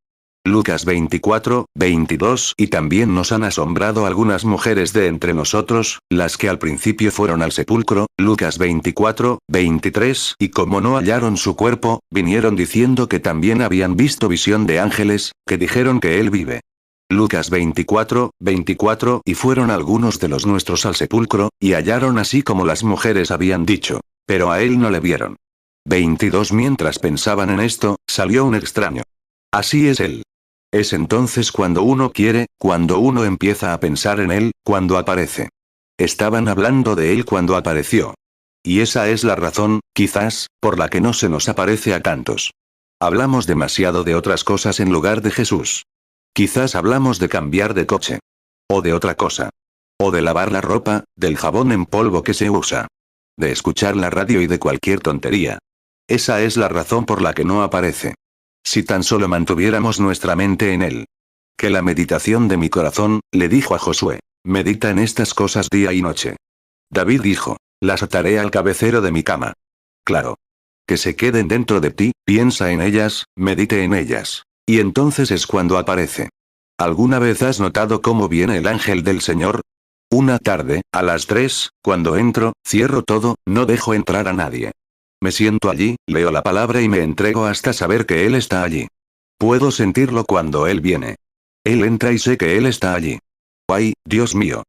Lucas 24:22 Y también nos han asombrado algunas mujeres de entre nosotros, las que al principio fueron al sepulcro, Lucas 24:23 Y como no hallaron su cuerpo, vinieron diciendo que también habían visto visión de ángeles, que dijeron que él vive. Lucas 24:24 Y fueron algunos de los nuestros al sepulcro, y hallaron así como las mujeres habían dicho. Pero a él no le vieron. 22 Mientras pensaban en esto, salió un extraño. Así es él. Es entonces cuando uno quiere, cuando uno empieza a pensar en él, cuando aparece. Estaban hablando de él cuando apareció. Y esa es la razón, quizás, por la que no se nos aparece a tantos. Hablamos demasiado de otras cosas en lugar de Jesús. Quizás hablamos de cambiar de coche. O de otra cosa. O de lavar la ropa, del jabón en polvo que se usa. De escuchar la radio y de cualquier tontería. Esa es la razón por la que no aparece. Si tan solo mantuviéramos nuestra mente en él. Que la meditación de mi corazón, le dijo a Josué, medita en estas cosas día y noche. David dijo, las ataré al cabecero de mi cama. Claro. Que se queden dentro de ti, piensa en ellas, medite en ellas. Y entonces es cuando aparece. ¿Alguna vez has notado cómo viene el ángel del Señor? Una tarde, a las 3, cuando entro, cierro todo, no dejo entrar a nadie. Me siento allí, leo la palabra y me entrego hasta saber que Él está allí. Puedo sentirlo cuando Él viene. Él entra y sé que Él está allí. ¡Ay, Dios mío!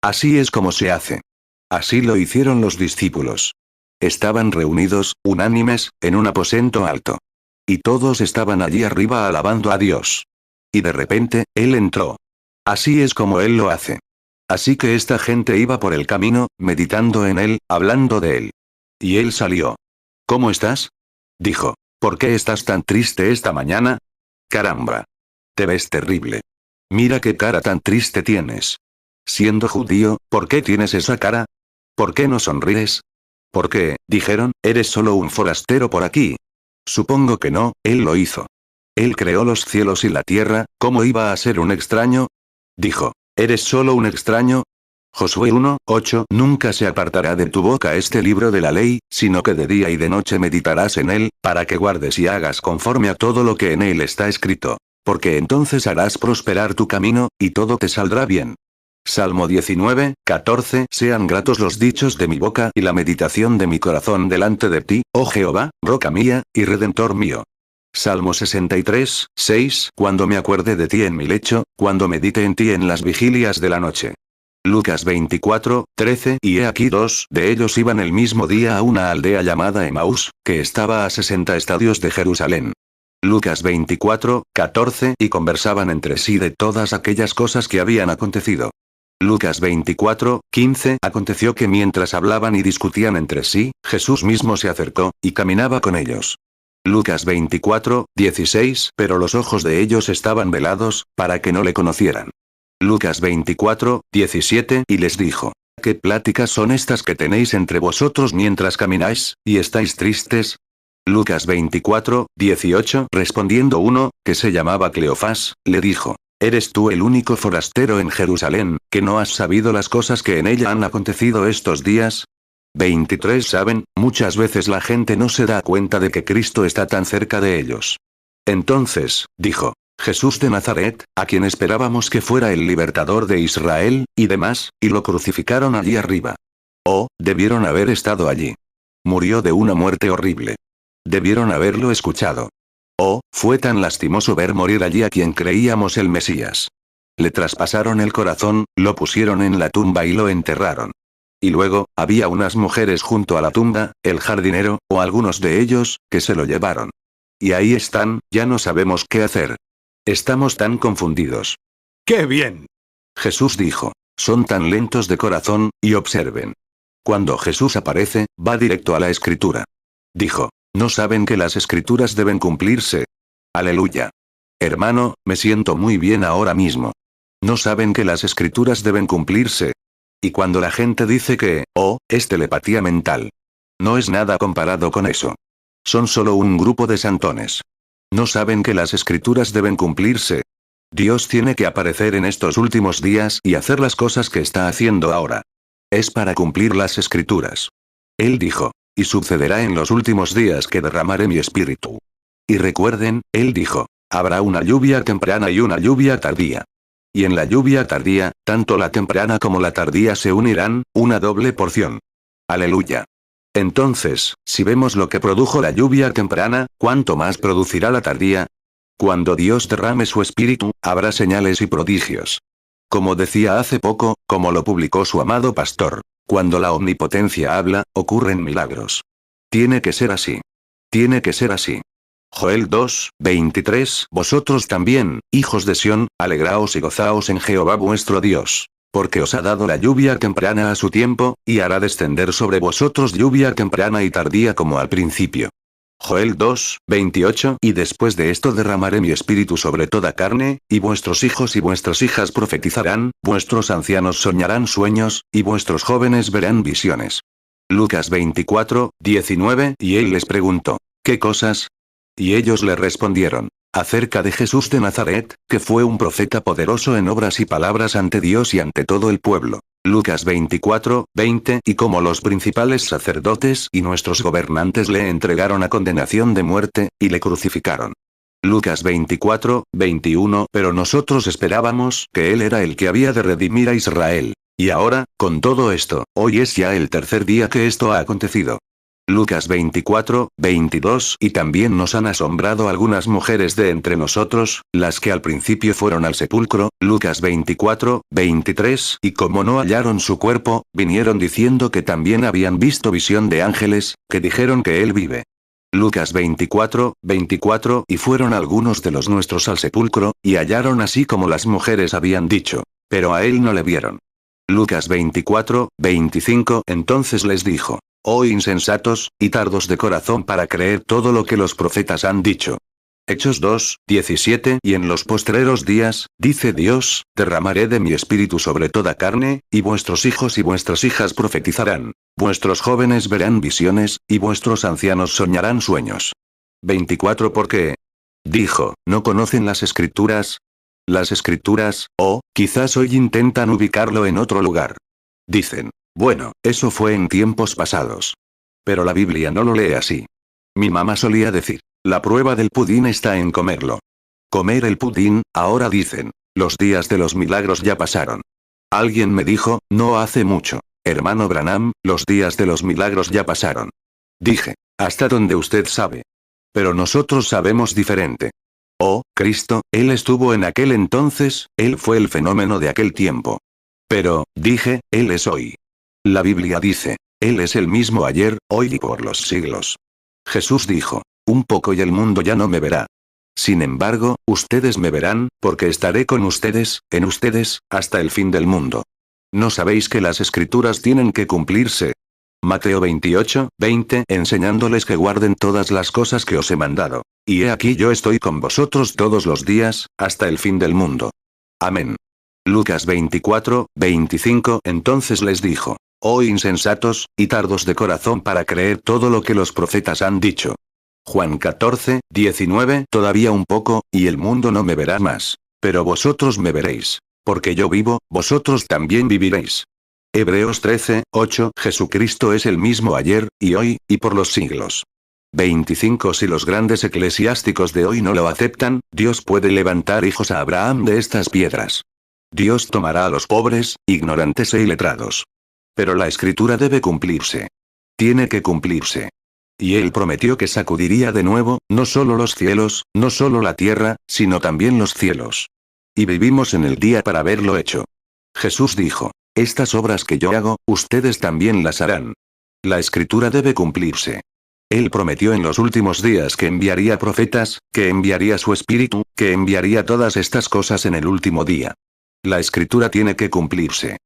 Así es como se hace. Así lo hicieron los discípulos. Estaban reunidos, unánimes, en un aposento alto. Y todos estaban allí arriba alabando a Dios. Y de repente, Él entró. Así es como Él lo hace. Así que esta gente iba por el camino, meditando en Él, hablando de Él. Y Él salió. ¿Cómo estás? Dijo. ¿Por qué estás tan triste esta mañana? Caramba. Te ves terrible. Mira qué cara tan triste tienes. Siendo judío, ¿por qué tienes esa cara? ¿Por qué no sonríes? ¿Por qué, dijeron, eres solo un forastero por aquí? Supongo que no, Él lo hizo. Él creó los cielos y la tierra, ¿cómo iba a ser un extraño? Dijo, ¿eres solo un extraño? Josué 1:8 Nunca se apartará de tu boca este libro de la ley, sino que de día y de noche meditarás en él, para que guardes y hagas conforme a todo lo que en él está escrito. Porque entonces harás prosperar tu camino, y todo te saldrá bien. Salmo 19:14 Sean gratos los dichos de mi boca y la meditación de mi corazón delante de ti, oh Jehová, roca mía, y redentor mío. Salmo 63:6 Cuando me acuerde de ti en mi lecho, cuando medite en ti en las vigilias de la noche. Lucas 24:13 Y he aquí dos de ellos iban el mismo día a una aldea llamada Emaús, que estaba a 60 estadios de Jerusalén. Lucas 24:14 Y conversaban entre sí de todas aquellas cosas que habían acontecido. Lucas 24:15 Aconteció que mientras hablaban y discutían entre sí, Jesús mismo se acercó, y caminaba con ellos. Lucas 24:16 Pero los ojos de ellos estaban velados, para que no le conocieran. Lucas 24:17 Y les dijo, ¿qué pláticas son estas que tenéis entre vosotros mientras camináis, y estáis tristes? Lucas 24:18 Respondiendo uno, que se llamaba Cleofás, le dijo, ¿eres tú el único forastero en Jerusalén, que no has sabido las cosas que en ella han acontecido estos días? 23 Saben, muchas veces la gente no se da cuenta de que Cristo está tan cerca de ellos. Entonces, dijo, Jesús de Nazaret, a quien esperábamos que fuera el libertador de Israel, y demás, y lo crucificaron allí arriba. Oh, debieron haber estado allí. Murió de una muerte horrible. Debieron haberlo escuchado. Oh, fue tan lastimoso ver morir allí a quien creíamos el Mesías. Le traspasaron el corazón, lo pusieron en la tumba y lo enterraron. Y luego, había unas mujeres junto a la tumba, el jardinero, o algunos de ellos, que se lo llevaron. Y ahí están, ya no sabemos qué hacer. Estamos tan confundidos. ¡Qué bien! Jesús dijo. Son tan lentos de corazón, y observen. Cuando Jesús aparece, va directo a la Escritura. Dijo. ¿No saben que las Escrituras deben cumplirse? Aleluya. Hermano, me siento muy bien ahora mismo. ¿No saben que las Escrituras deben cumplirse? Y cuando la gente dice que, oh, es telepatía mental. No es nada comparado con eso. Son solo un grupo de santones. ¿No saben que las Escrituras deben cumplirse? Dios tiene que aparecer en estos últimos días y hacer las cosas que está haciendo ahora. Es para cumplir las Escrituras. Él dijo. Y sucederá en los últimos días que derramaré mi espíritu. Y recuerden, él dijo. Habrá una lluvia temprana y una lluvia tardía. Y en la lluvia tardía, tanto la temprana como la tardía se unirán, una doble porción. Aleluya. Entonces, si vemos lo que produjo la lluvia temprana, ¿cuánto más producirá la tardía? Cuando Dios derrame su espíritu, habrá señales y prodigios. Como decía hace poco, como lo publicó su amado pastor. Cuando la omnipotencia habla, ocurren milagros. Tiene que ser así. Tiene que ser así. Joel 2, 23. Vosotros también, hijos de Sión, alegraos y gozaos en Jehová vuestro Dios. Porque os ha dado la lluvia temprana a su tiempo, y hará descender sobre vosotros lluvia temprana y tardía como al principio. Joel 2, 28. Y después de esto derramaré mi espíritu sobre toda carne, y vuestros hijos y vuestras hijas profetizarán, vuestros ancianos soñarán sueños, y vuestros jóvenes verán visiones. Lucas 24, 19. Y él les preguntó, ¿qué cosas? Y ellos le respondieron, acerca de Jesús de Nazaret, que fue un profeta poderoso en obras y palabras ante Dios y ante todo el pueblo. Lucas 24, 20. Y como los principales sacerdotes y nuestros gobernantes le entregaron a condenación de muerte, y le crucificaron. Lucas 24, 21. Pero nosotros esperábamos que él era el que había de redimir a Israel. Y ahora, con todo esto, hoy es ya el tercer día que esto ha acontecido. Lucas 24, 22. Y también nos han asombrado algunas mujeres de entre nosotros, las que al principio fueron al sepulcro. Lucas 24, 23. Y como no hallaron su cuerpo, vinieron diciendo que también habían visto visión de ángeles, que dijeron que él vive. Lucas 24, 24. Y fueron algunos de los nuestros al sepulcro, y hallaron así como las mujeres habían dicho. Pero a él no le vieron. Lucas 24, 25. Entonces les dijo. Oh insensatos, y tardos de corazón para creer todo lo que los profetas han dicho. Hechos 2, 17. Y en los postreros días, dice Dios, derramaré de mi espíritu sobre toda carne, y vuestros hijos y vuestras hijas profetizarán. Vuestros jóvenes verán visiones, y vuestros ancianos soñarán sueños. 24. ¿Por qué? Dijo, ¿no conocen las Escrituras? Las Escrituras, quizás hoy intentan ubicarlo en otro lugar. Dicen. Bueno, eso fue en tiempos pasados. Pero la Biblia no lo lee así. Mi mamá solía decir, la prueba del pudín está en comerlo. Comer el pudín, ahora dicen, los días de los milagros ya pasaron. Alguien me dijo, no hace mucho, hermano Branham, los días de los milagros ya pasaron. Dije, hasta donde usted sabe. Pero nosotros sabemos diferente. Oh, Cristo, Él estuvo en aquel entonces, Él fue el fenómeno de aquel tiempo. Pero, dije, Él es hoy. La Biblia dice, Él es el mismo ayer, hoy y por los siglos. Jesús dijo, un poco y el mundo ya no me verá. Sin embargo, ustedes me verán, porque estaré con ustedes, en ustedes, hasta el fin del mundo. ¿No sabéis que las Escrituras tienen que cumplirse? Mateo 28, 20, enseñándoles que guarden todas las cosas que os he mandado. Y he aquí yo estoy con vosotros todos los días, hasta el fin del mundo. Amén. Lucas 24, 25. Entonces les dijo, oh insensatos, y tardos de corazón para creer todo lo que los profetas han dicho. Juan 14, 19. Todavía un poco, y el mundo no me verá más. Pero vosotros me veréis. Porque yo vivo, vosotros también viviréis. Hebreos 13, 8. Jesucristo es el mismo ayer, y hoy, y por los siglos. 25. Si los grandes eclesiásticos de hoy no lo aceptan, Dios puede levantar hijos a Abraham de estas piedras. Dios tomará a los pobres, ignorantes e iletrados. Pero la Escritura debe cumplirse. tiene que cumplirse. Y él prometió que sacudiría de nuevo, no solo los cielos, no solo la tierra, sino también los cielos. Y vivimos en el día para verlo hecho. Jesús dijo, estas obras que yo hago, ustedes también las harán. La escritura debe cumplirse. Él prometió en los últimos días que enviaría profetas, que enviaría su espíritu, que enviaría todas estas cosas en el último día. La escritura tiene que cumplirse.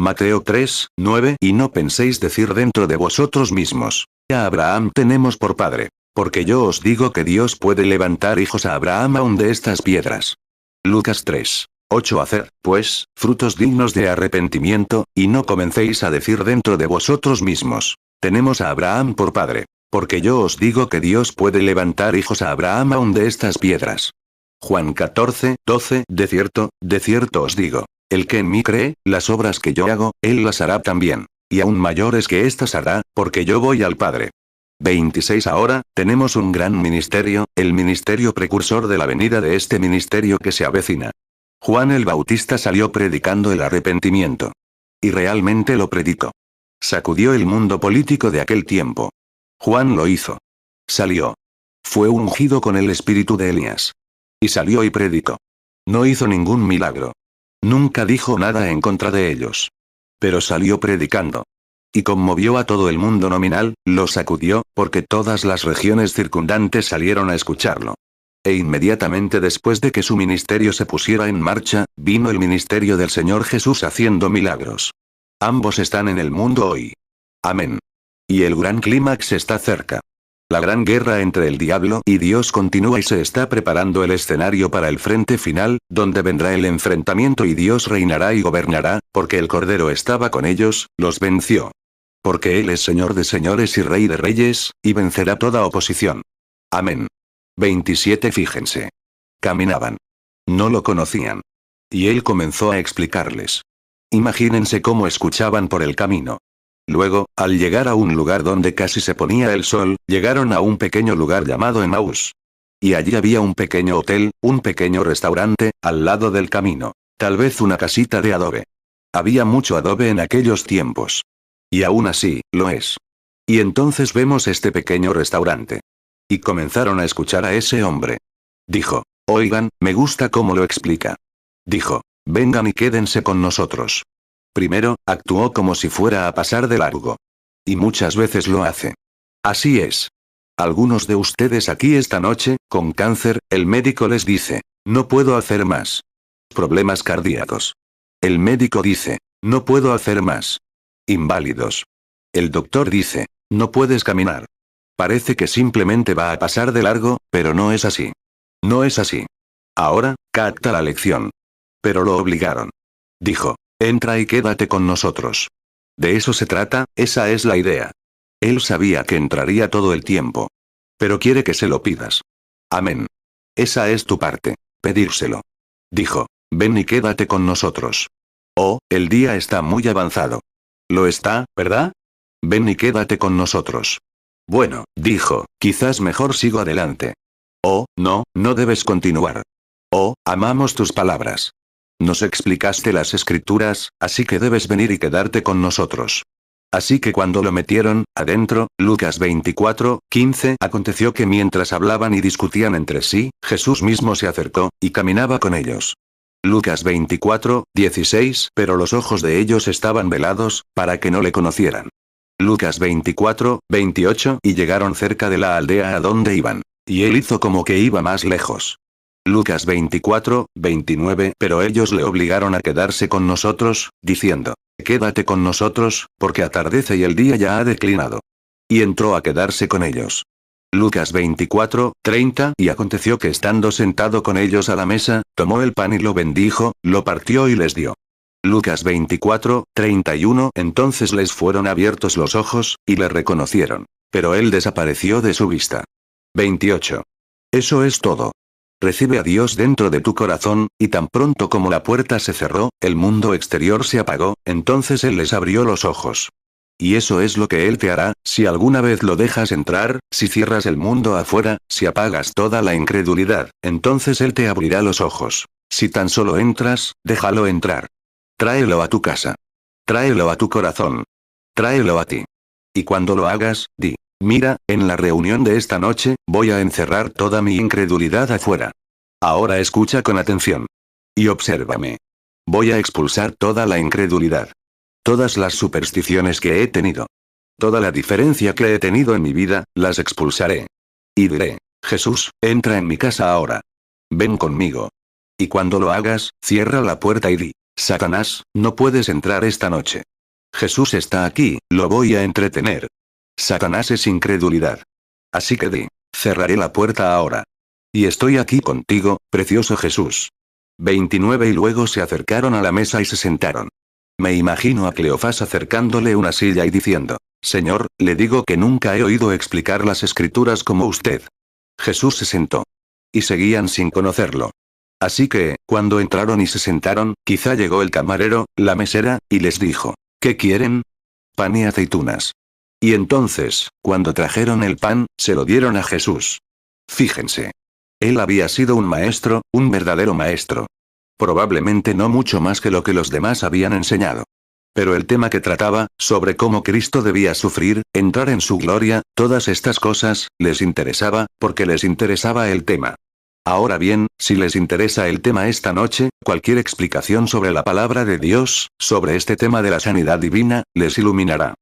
Mateo 3, 9. Y no penséis decir dentro de vosotros mismos, a Abraham tenemos por padre. Porque yo os digo que Dios puede levantar hijos a Abraham aún de estas piedras. Lucas 3, 8. Haced, pues, frutos dignos de arrepentimiento, y no comencéis a decir dentro de vosotros mismos, tenemos a Abraham por padre. Porque yo os digo que Dios puede levantar hijos a Abraham aún de estas piedras. Juan 14, 12. De cierto os digo, el que en mí cree, las obras que yo hago, él las hará también. Y aún mayores que éstas hará, porque yo voy al Padre. 26. Ahora, tenemos un gran ministerio, el ministerio precursor de la venida de este ministerio que se avecina. Juan el Bautista salió predicando el arrepentimiento. Y realmente lo predicó. Sacudió el mundo político de aquel tiempo. Juan lo hizo. Salió. Fue ungido con el espíritu de Elías. Y salió y predicó. No hizo ningún milagro. Nunca dijo nada en contra de ellos. Pero salió predicando. Y conmovió a todo el mundo nominal, lo sacudió, porque todas las regiones circundantes salieron a escucharlo. E inmediatamente después de que su ministerio se pusiera en marcha, vino el ministerio del Señor Jesús haciendo milagros. Ambos están en el mundo hoy. Amén. Y el gran clímax está cerca. La gran guerra entre el diablo y Dios continúa y se está preparando el escenario para el frente final, donde vendrá el enfrentamiento y Dios reinará y gobernará, porque el Cordero estaba con ellos, los venció. Porque Él es Señor de señores y Rey de reyes, y vencerá toda oposición. Amén. 27. Fíjense. Caminaban. No lo conocían. Y Él comenzó a explicarles. Imagínense cómo escuchaban por el camino. Luego, al llegar a un lugar donde casi se ponía el sol, llegaron a un pequeño lugar llamado Emaús. Y allí había un pequeño hotel, un pequeño restaurante, al lado del camino. Tal vez una casita de adobe. Había mucho adobe en aquellos tiempos. Y aún así, lo es. Y entonces vemos este pequeño restaurante. Y comenzaron a escuchar a ese hombre. Dijo, oigan, me gusta cómo lo explica. Dijo, vengan y quédense con nosotros. Primero, actuó como si fuera a pasar de largo. Y muchas veces lo hace. Así es. Algunos de ustedes aquí esta noche, con cáncer, el médico les dice, no puedo hacer más. Problemas cardíacos. El médico dice, no puedo hacer más. Inválidos. El doctor dice, no puedes caminar. Parece que simplemente va a pasar de largo, pero no es así. No es así. Ahora, capta la lección. Pero lo obligaron. Dijo, entra y quédate con nosotros. De eso se trata, esa es la idea. Él sabía que entraría todo el tiempo. Pero quiere que se lo pidas. Amén. Esa es tu parte, pedírselo. Dijo, ven y quédate con nosotros. Oh, el día está muy avanzado. Lo está, ¿verdad? Ven y quédate con nosotros. Bueno, dijo, quizás mejor sigo adelante. Oh, no, no debes continuar. Oh, amamos tus palabras. Nos explicaste las escrituras, así que debes venir y quedarte con nosotros. Así que cuando lo metieron, adentro, Lucas 24, 15, aconteció que mientras hablaban y discutían entre sí, Jesús mismo se acercó, y caminaba con ellos. Lucas 24, 16, pero los ojos de ellos estaban velados, para que no le conocieran. Lucas 24, 28, y llegaron cerca de la aldea a donde iban. Y él hizo como que iba más lejos. Lucas 24, 29, pero ellos le obligaron a quedarse con nosotros, diciendo, quédate con nosotros, porque atardece y el día ya ha declinado. Y entró a quedarse con ellos. Lucas 24, 30, y aconteció que estando sentado con ellos a la mesa, tomó el pan y lo bendijo, lo partió y les dio. Lucas 24, 31, entonces les fueron abiertos los ojos, y le reconocieron. Pero él desapareció de su vista. 28. Eso es todo. Recibe a Dios dentro de tu corazón, y tan pronto como la puerta se cerró, el mundo exterior se apagó, entonces Él les abrió los ojos. Y eso es lo que Él te hará, si alguna vez lo dejas entrar, si cierras el mundo afuera, si apagas toda la incredulidad, entonces Él te abrirá los ojos. Si tan solo entras, déjalo entrar. Tráelo a tu casa. Tráelo a tu corazón. Tráelo a ti. Y cuando lo hagas, di: mira, en la reunión de esta noche, voy a encerrar toda mi incredulidad afuera. Ahora escucha con atención. Y obsérvame. Voy a expulsar toda la incredulidad. Todas las supersticiones que he tenido. Toda la diferencia que he tenido en mi vida, las expulsaré. Y diré: Jesús, entra en mi casa ahora. Ven conmigo. Y cuando lo hagas, cierra la puerta y di: Satanás, no puedes entrar esta noche. Jesús está aquí, lo voy a entretener. Satanás es incredulidad. Así que di: cerraré la puerta ahora. Y estoy aquí contigo, precioso Jesús. 29. Y luego se acercaron a la mesa y se sentaron. Me imagino a Cleofás acercándole una silla y diciendo: Señor, le digo que nunca he oído explicar las escrituras como usted. Jesús se sentó. Y seguían sin conocerlo. Así que, cuando entraron y se sentaron, quizá llegó el camarero, la mesera, y les dijo: ¿qué quieren? Pan y aceitunas. Y entonces, cuando trajeron el pan, se lo dieron a Jesús. Fíjense. Él había sido un maestro, un verdadero maestro. Probablemente no mucho más que lo que los demás habían enseñado. Pero el tema que trataba, sobre cómo Cristo debía sufrir, entrar en su gloria, todas estas cosas, les interesaba, porque les interesaba el tema. Ahora bien, si les interesa el tema esta noche, cualquier explicación sobre la palabra de Dios, sobre este tema de la sanidad divina, les iluminará.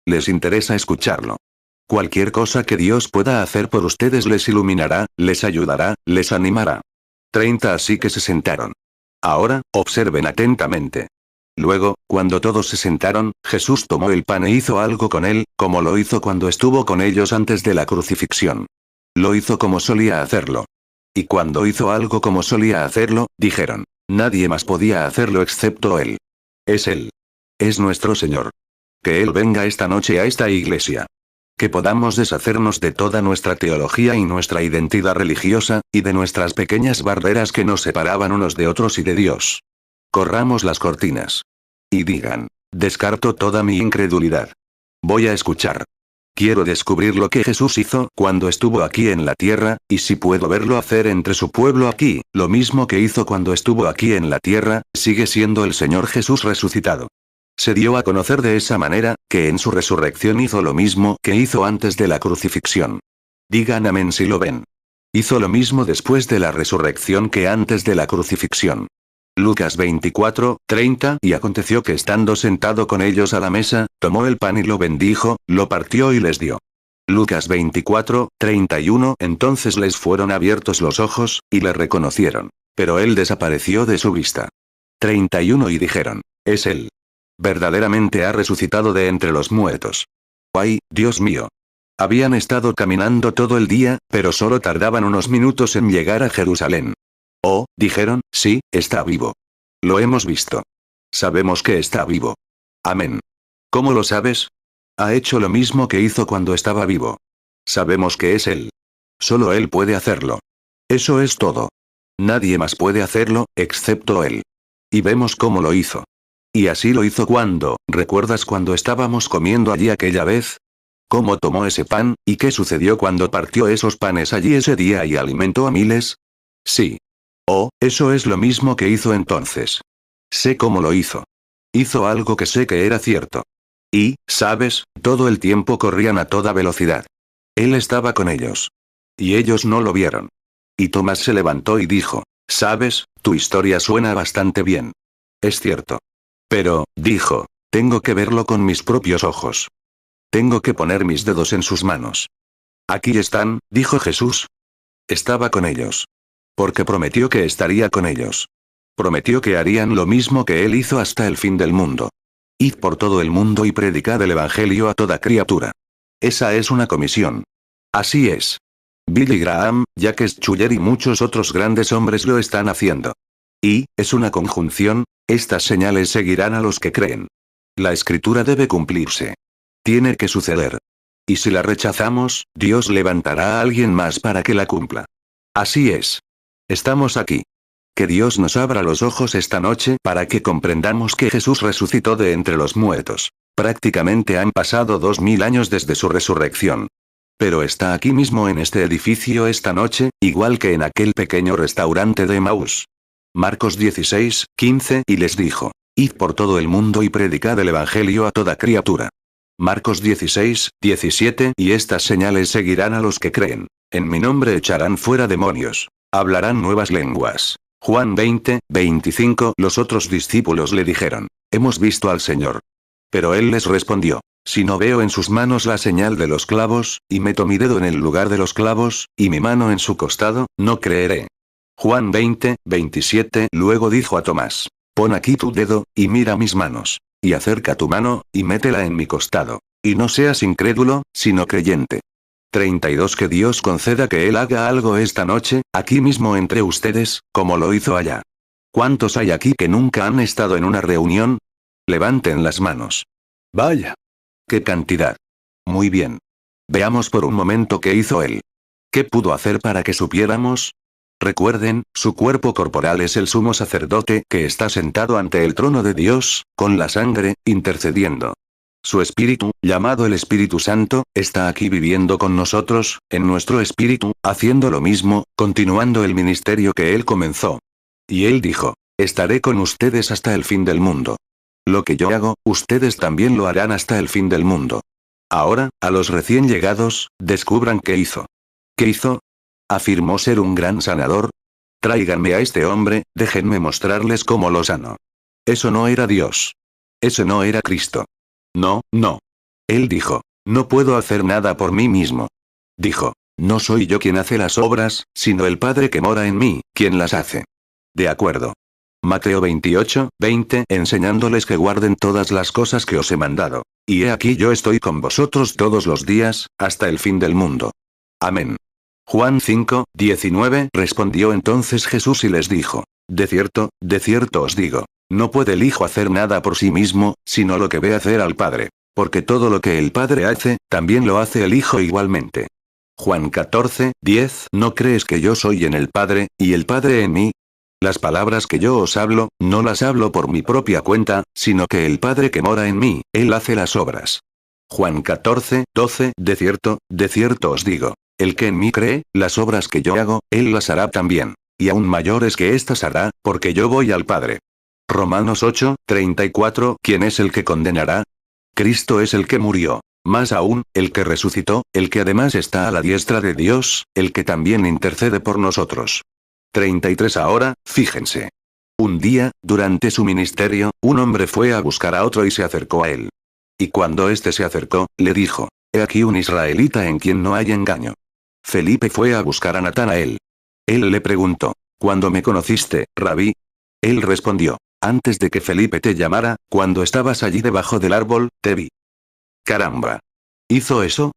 Les interesa escucharlo. Cualquier cosa que Dios pueda hacer por ustedes les iluminará, les ayudará, les animará. 30. Así que se sentaron. Ahora, observen atentamente. Luego, cuando todos se sentaron, Jesús tomó el pan e hizo algo con él, como lo hizo cuando estuvo con ellos antes de la crucifixión. Lo hizo como solía hacerlo. Y cuando hizo algo como solía hacerlo, dijeron: nadie más podía hacerlo excepto Él. Es Él. Es nuestro Señor. Que Él venga esta noche a esta iglesia. Que podamos deshacernos de toda nuestra teología y nuestra identidad religiosa, y de nuestras pequeñas barreras que nos separaban unos de otros y de Dios. Corramos las cortinas. Y digan: descarto toda mi incredulidad. Voy a escuchar. Quiero descubrir lo que Jesús hizo cuando estuvo aquí en la tierra, y si puedo verlo hacer entre su pueblo aquí, lo mismo que hizo cuando estuvo aquí en la tierra, sigue siendo el Señor Jesús resucitado. Se dio a conocer de esa manera, que en su resurrección hizo lo mismo que hizo antes de la crucifixión. Digan amén si lo ven. Hizo lo mismo después de la resurrección que antes de la crucifixión. Lucas 24, 30. Y aconteció que estando sentado con ellos a la mesa, tomó el pan y lo bendijo, lo partió y les dio. Lucas 24, 31. Entonces les fueron abiertos los ojos, y le reconocieron. Pero él desapareció de su vista. 31. Y dijeron: es él. Verdaderamente ha resucitado de entre los muertos. ¡Ay, Dios mío! Habían estado caminando todo el día, pero solo tardaban unos minutos en llegar a Jerusalén. Oh, dijeron, sí, está vivo. Lo hemos visto. Sabemos que está vivo. Amén. ¿Cómo lo sabes? Ha hecho lo mismo que hizo cuando estaba vivo. Sabemos que es Él. Solo Él puede hacerlo. Eso es todo. Nadie más puede hacerlo, excepto Él. Y vemos cómo lo hizo. Y así lo hizo cuando, ¿recuerdas cuando estábamos comiendo allí aquella vez? ¿Cómo tomó ese pan, y qué sucedió cuando partió esos panes allí ese día y alimentó a miles? Sí. Oh, eso es lo mismo que hizo entonces. Sé cómo lo hizo. Hizo algo que sé que era cierto. Y, ¿sabes? Todo el tiempo corrían a toda velocidad. Él estaba con ellos. Y ellos no lo vieron. Y Tomás se levantó y dijo: ¿sabes? Tu historia suena bastante bien. Es cierto. Pero, dijo, tengo que verlo con mis propios ojos. Tengo que poner mis dedos en sus manos. Aquí están, dijo Jesús. Estaba con ellos. Porque prometió que estaría con ellos. Prometió que harían lo mismo que él hizo hasta el fin del mundo. Id por todo el mundo y predicad el evangelio a toda criatura. Esa es una comisión. Así es. Billy Graham, Jacques Schuller y muchos otros grandes hombres lo están haciendo. Y, es una conjunción, estas señales seguirán a los que creen. La escritura debe cumplirse. Tiene que suceder. Y si la rechazamos, Dios levantará a alguien más para que la cumpla. Así es. Estamos aquí. Que Dios nos abra los ojos esta noche para que comprendamos que Jesús resucitó de entre los muertos. Prácticamente han pasado 2000 años desde su resurrección. Pero está aquí mismo en este edificio esta noche, igual que en aquel pequeño restaurante de Emmaús. Marcos 16, 15. Y les dijo: id por todo el mundo y predicad el evangelio a toda criatura. Marcos 16, 17 Y estas señales seguirán a los que creen. En mi nombre echarán fuera demonios. Hablarán nuevas lenguas. Juan 20, 25 Los otros discípulos le dijeron, hemos visto al Señor. Pero él les respondió, si no veo en sus manos la señal de los clavos, y meto mi dedo en el lugar de los clavos, y mi mano en su costado, no creeré. Juan 20, 27 Luego dijo a Tomás, pon aquí tu dedo, y mira mis manos. Y acerca tu mano, y métela en mi costado. Y no seas incrédulo, sino creyente. 32 Que Dios conceda que Él haga algo esta noche, aquí mismo entre ustedes, como lo hizo allá. ¿Cuántos hay aquí que nunca han estado en una reunión? Levanten las manos. Vaya. ¡Qué cantidad! Muy bien. Veamos por un momento qué hizo Él. ¿Qué pudo hacer para que supiéramos? Recuerden, su cuerpo corporal es el sumo sacerdote que está sentado ante el trono de Dios, con la sangre, intercediendo. Su espíritu, llamado el Espíritu Santo, está aquí viviendo con nosotros, en nuestro espíritu, haciendo lo mismo, continuando el ministerio que Él comenzó. Y Él dijo, estaré con ustedes hasta el fin del mundo. Lo que yo hago, ustedes también lo harán hasta el fin del mundo. Ahora, a los recién llegados, descubran qué hizo. ¿Qué hizo? ¿Afirmó ser un gran sanador? Tráiganme a este hombre, déjenme mostrarles cómo lo sano. Eso no era Dios. Eso no era Cristo. No, no. Él dijo, no puedo hacer nada por mí mismo. Dijo, no soy yo quien hace las obras, sino el Padre que mora en mí, quien las hace. De acuerdo. Mateo 28, 20 Enseñándoles que guarden todas las cosas que os he mandado. Y he aquí yo estoy con vosotros todos los días, hasta el fin del mundo. Amén. Juan 5, 19 Respondió entonces Jesús y les dijo, de cierto os digo, no puede el Hijo hacer nada por sí mismo, sino lo que ve hacer al Padre. Porque todo lo que el Padre hace, también lo hace el Hijo igualmente. Juan 14, 10 ¿No crees que yo soy en el Padre, y el Padre en mí? Las palabras que yo os hablo, no las hablo por mi propia cuenta, sino que el Padre que mora en mí, Él hace las obras. Juan 14, 12 De cierto os digo, el que en mí cree, las obras que yo hago, Él las hará también. Y aún mayores que éstas hará, porque yo voy al Padre. Romanos 8, 34 ¿Quién es el que condenará? Cristo es el que murió. Más aún, el que resucitó, el que además está a la diestra de Dios, el que también intercede por nosotros. 33 Ahora, fíjense. Un día, durante su ministerio, un hombre fue a buscar a otro y se acercó a él. Y cuando éste se acercó, le dijo, he aquí un israelita en quien no hay engaño. Felipe fue a buscar a Natanael. Él le preguntó, ¿cuándo me conociste, Rabí? Él respondió, antes de que Felipe te llamara, cuando estabas allí debajo del árbol, te vi. Caramba. ¿Hizo eso?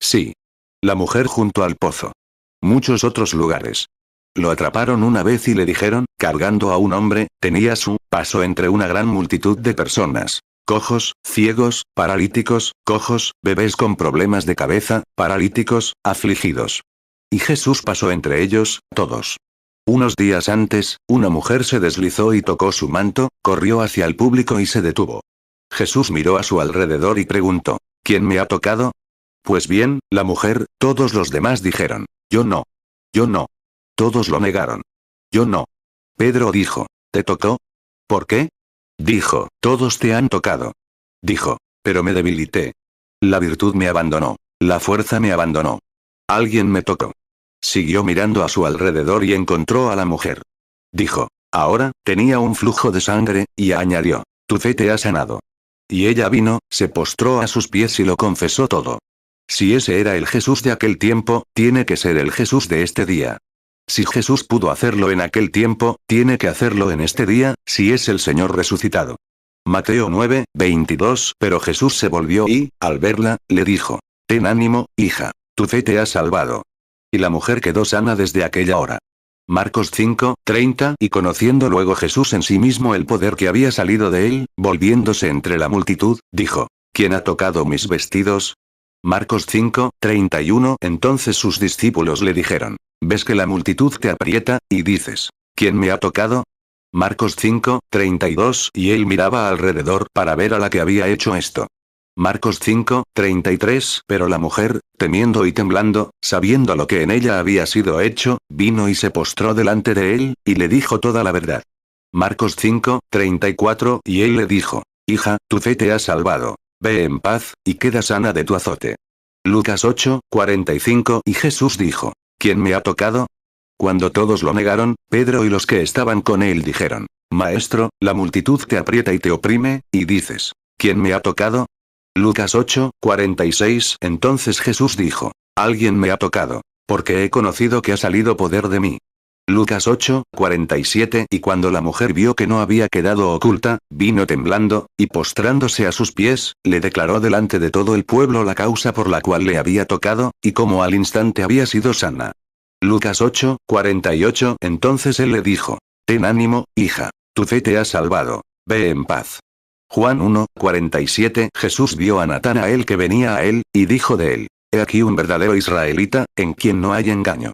Sí. La mujer junto al pozo. Muchos otros lugares. Lo atraparon una vez y le dijeron, cargando a un hombre, tenía su paso entre una gran multitud de personas. Cojos, ciegos, paralíticos, cojos, bebés con problemas de cabeza, paralíticos, afligidos. Y Jesús pasó entre ellos, todos. Unos días antes, una mujer se deslizó y tocó su manto, corrió hacia el público y se detuvo. Jesús miró a su alrededor y preguntó, ¿quién me ha tocado? Pues bien, la mujer, todos los demás dijeron, yo no. Yo no. Todos lo negaron. Yo no. Pedro dijo, ¿te tocó? ¿Por qué? Dijo, todos te han tocado. Dijo, pero me debilité. La virtud me abandonó. La fuerza me abandonó. Alguien me tocó. Siguió mirando a su alrededor y encontró a la mujer. Dijo, ahora, tenía un flujo de sangre, y añadió, tu fe te ha sanado. Y ella vino, se postró a sus pies y lo confesó todo. Si ese era el Jesús de aquel tiempo, tiene que ser el Jesús de este día. Si Jesús pudo hacerlo en aquel tiempo, tiene que hacerlo en este día, si es el Señor resucitado. Mateo 9, 22 Pero Jesús se volvió y, al verla, le dijo, ten ánimo, hija, tu fe te ha salvado. Y la mujer quedó sana desde aquella hora. Marcos 5, 30 Y conociendo luego Jesús en sí mismo el poder que había salido de él, volviéndose entre la multitud, dijo, ¿quién ha tocado mis vestidos? Marcos 5, 31 Entonces sus discípulos le dijeron, ves que la multitud te aprieta, y dices, ¿quién me ha tocado? Marcos 5, 32 Y él miraba alrededor para ver a la que había hecho esto. Marcos 5, 33 Pero la mujer, temiendo y temblando, sabiendo lo que en ella había sido hecho, vino y se postró delante de él, y le dijo toda la verdad. Marcos 5, 34 Y él le dijo, hija, tu fe te ha salvado. Ve en paz, y queda sana de tu azote. Lucas 8:45 Y Jesús dijo, ¿quién me ha tocado? Cuando todos lo negaron, Pedro y los que estaban con él dijeron, Maestro, la multitud te aprieta y te oprime, y dices, ¿quién me ha tocado? Lucas 8:46 Entonces Jesús dijo, alguien me ha tocado, porque he conocido que ha salido poder de mí. Lucas 8:47 Y cuando la mujer vio que no había quedado oculta, vino temblando, y postrándose a sus pies, le declaró delante de todo el pueblo la causa por la cual le había tocado, y cómo al instante había sido sana. Lucas 8:48 Entonces él le dijo, ten ánimo, hija, tu fe te ha salvado, ve en paz. Juan 1:47 Jesús vio a Natanael que venía a él, y dijo de él, he aquí un verdadero israelita, en quien no hay engaño.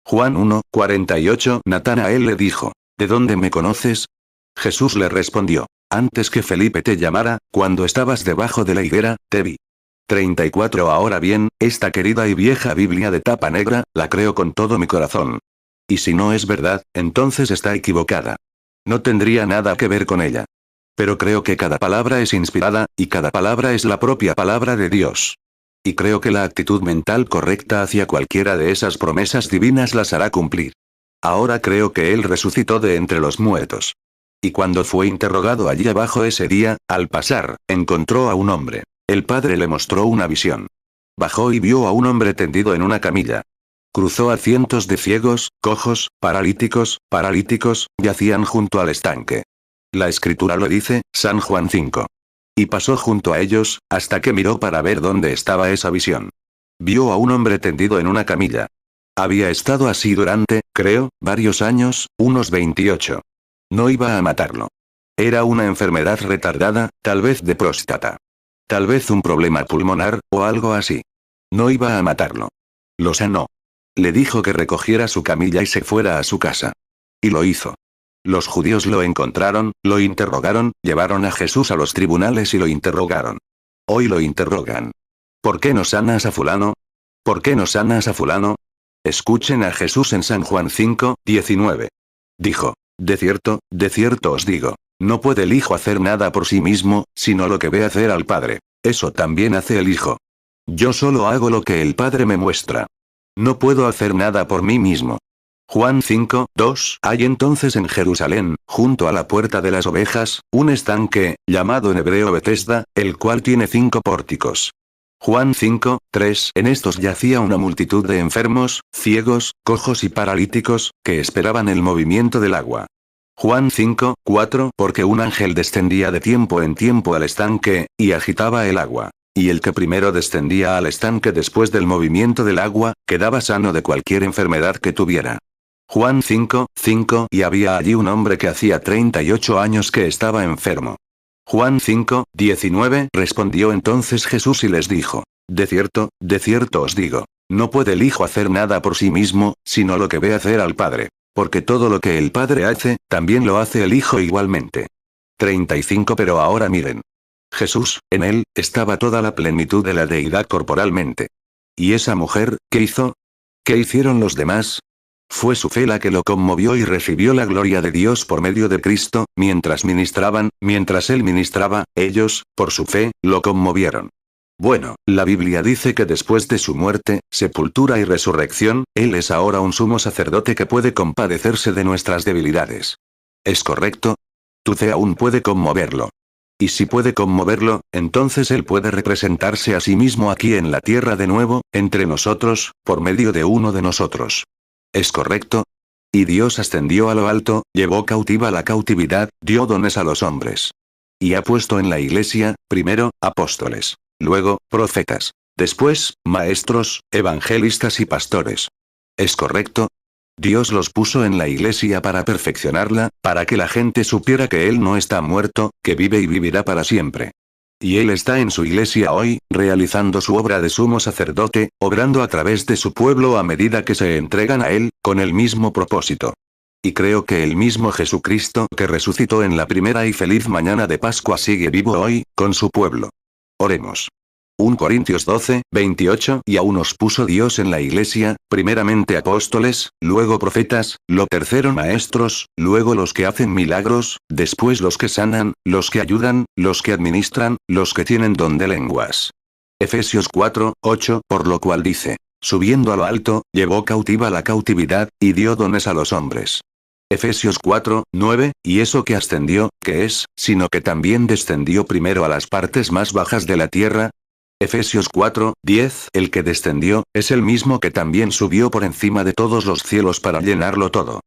Juan 1:48 Natanael le dijo, ¿de dónde me conoces? Jesús le respondió, antes que Felipe te llamara, cuando estabas debajo de la higuera, te vi. 34 Ahora bien, esta querida y vieja Biblia de tapa negra, la creo con todo mi corazón. Y si no es verdad, entonces está equivocada. No tendría nada que ver con ella. Pero creo que cada palabra es inspirada, y cada palabra es la propia palabra de Dios. Y creo que la actitud mental correcta hacia cualquiera de esas promesas divinas las hará cumplir. Ahora creo que Él resucitó de entre los muertos. Y cuando fue interrogado allí abajo ese día, al pasar, encontró a un hombre. El Padre le mostró una visión. Bajó y vio a un hombre tendido en una camilla. Cruzó a cientos de ciegos, cojos, paralíticos, yacían junto al estanque. La escritura lo dice, San Juan 5. Y pasó junto a ellos, hasta que miró para ver dónde estaba esa visión. Vio a un hombre tendido en una camilla. Había estado así durante, creo, varios años, unos 28. No iba a matarlo. Era una enfermedad retardada, tal vez de próstata. Tal vez un problema pulmonar, o algo así. No iba a matarlo. Lo sanó. Le dijo que recogiera su camilla y se fuera a su casa. Y lo hizo. Los judíos lo encontraron, lo interrogaron, llevaron a Jesús a los tribunales y lo interrogaron. Hoy lo interrogan. ¿Por qué no sanas a fulano? ¿Por qué no sanas a fulano? Escuchen a Jesús en San Juan 5:19. Dijo, de cierto os digo, no puede el Hijo hacer nada por sí mismo, sino lo que ve hacer al Padre. Eso también hace el Hijo. Yo solo hago lo que el Padre me muestra. No puedo hacer nada por mí mismo. Juan 5:2 Hay entonces en Jerusalén, junto a la puerta de las ovejas, un estanque, llamado en hebreo Betesda, el cual tiene 5 pórticos. Juan 5:3 En estos yacía una multitud de enfermos, ciegos, cojos y paralíticos, que esperaban el movimiento del agua. Juan 5:4 Porque un ángel descendía de tiempo en tiempo al estanque, y agitaba el agua. Y el que primero descendía al estanque después del movimiento del agua, quedaba sano de cualquier enfermedad que tuviera. Juan 5:5 Y había allí un hombre que hacía 38 años que estaba enfermo. Juan 5:19 Respondió entonces Jesús y les dijo, de cierto os digo, no puede el Hijo hacer nada por sí mismo, sino lo que ve hacer al Padre, porque todo lo que el Padre hace, también lo hace el Hijo igualmente. 35 Pero ahora miren. Jesús, en él, estaba toda la plenitud de la deidad corporalmente. ¿Y esa mujer, qué hizo? ¿Qué hicieron los demás? Fue su fe la que lo conmovió y recibió la gloria de Dios por medio de Cristo, mientras él ministraba, ellos, por su fe, lo conmovieron. Bueno, la Biblia dice que después de su muerte, sepultura y resurrección, Él es ahora un sumo sacerdote que puede compadecerse de nuestras debilidades. ¿Es correcto? Tu fe aún puede conmoverlo. Y si puede conmoverlo, entonces Él puede representarse a sí mismo aquí en la tierra de nuevo, entre nosotros, por medio de uno de nosotros. ¿Es correcto? Y Dios ascendió a lo alto, llevó cautiva la cautividad, dio dones a los hombres. Y ha puesto en la iglesia, primero, apóstoles. Luego, profetas. Después, maestros, evangelistas y pastores. ¿Es correcto? Dios los puso en la iglesia para perfeccionarla, para que la gente supiera que Él no está muerto, que vive y vivirá para siempre. Y Él está en su iglesia hoy, realizando su obra de sumo sacerdote, obrando a través de su pueblo a medida que se entregan a Él, con el mismo propósito. Y creo que el mismo Jesucristo que resucitó en la primera y feliz mañana de Pascua sigue vivo hoy, con su pueblo. Oremos. 1 Corintios 12, 28 Y aún os puso Dios en la iglesia, primeramente apóstoles, luego profetas, lo tercero maestros, luego los que hacen milagros, después los que sanan, los que ayudan, los que administran, los que tienen don de lenguas. Efesios 4, 8 Por lo cual dice, subiendo a lo alto, llevó cautiva la cautividad, y dio dones a los hombres. Efesios 4, 9 Y eso que ascendió, ¿qué es, sino que también descendió primero a las partes más bajas de la tierra? Efesios 4, 10 El que descendió, es el mismo que también subió por encima de todos los cielos para llenarlo todo.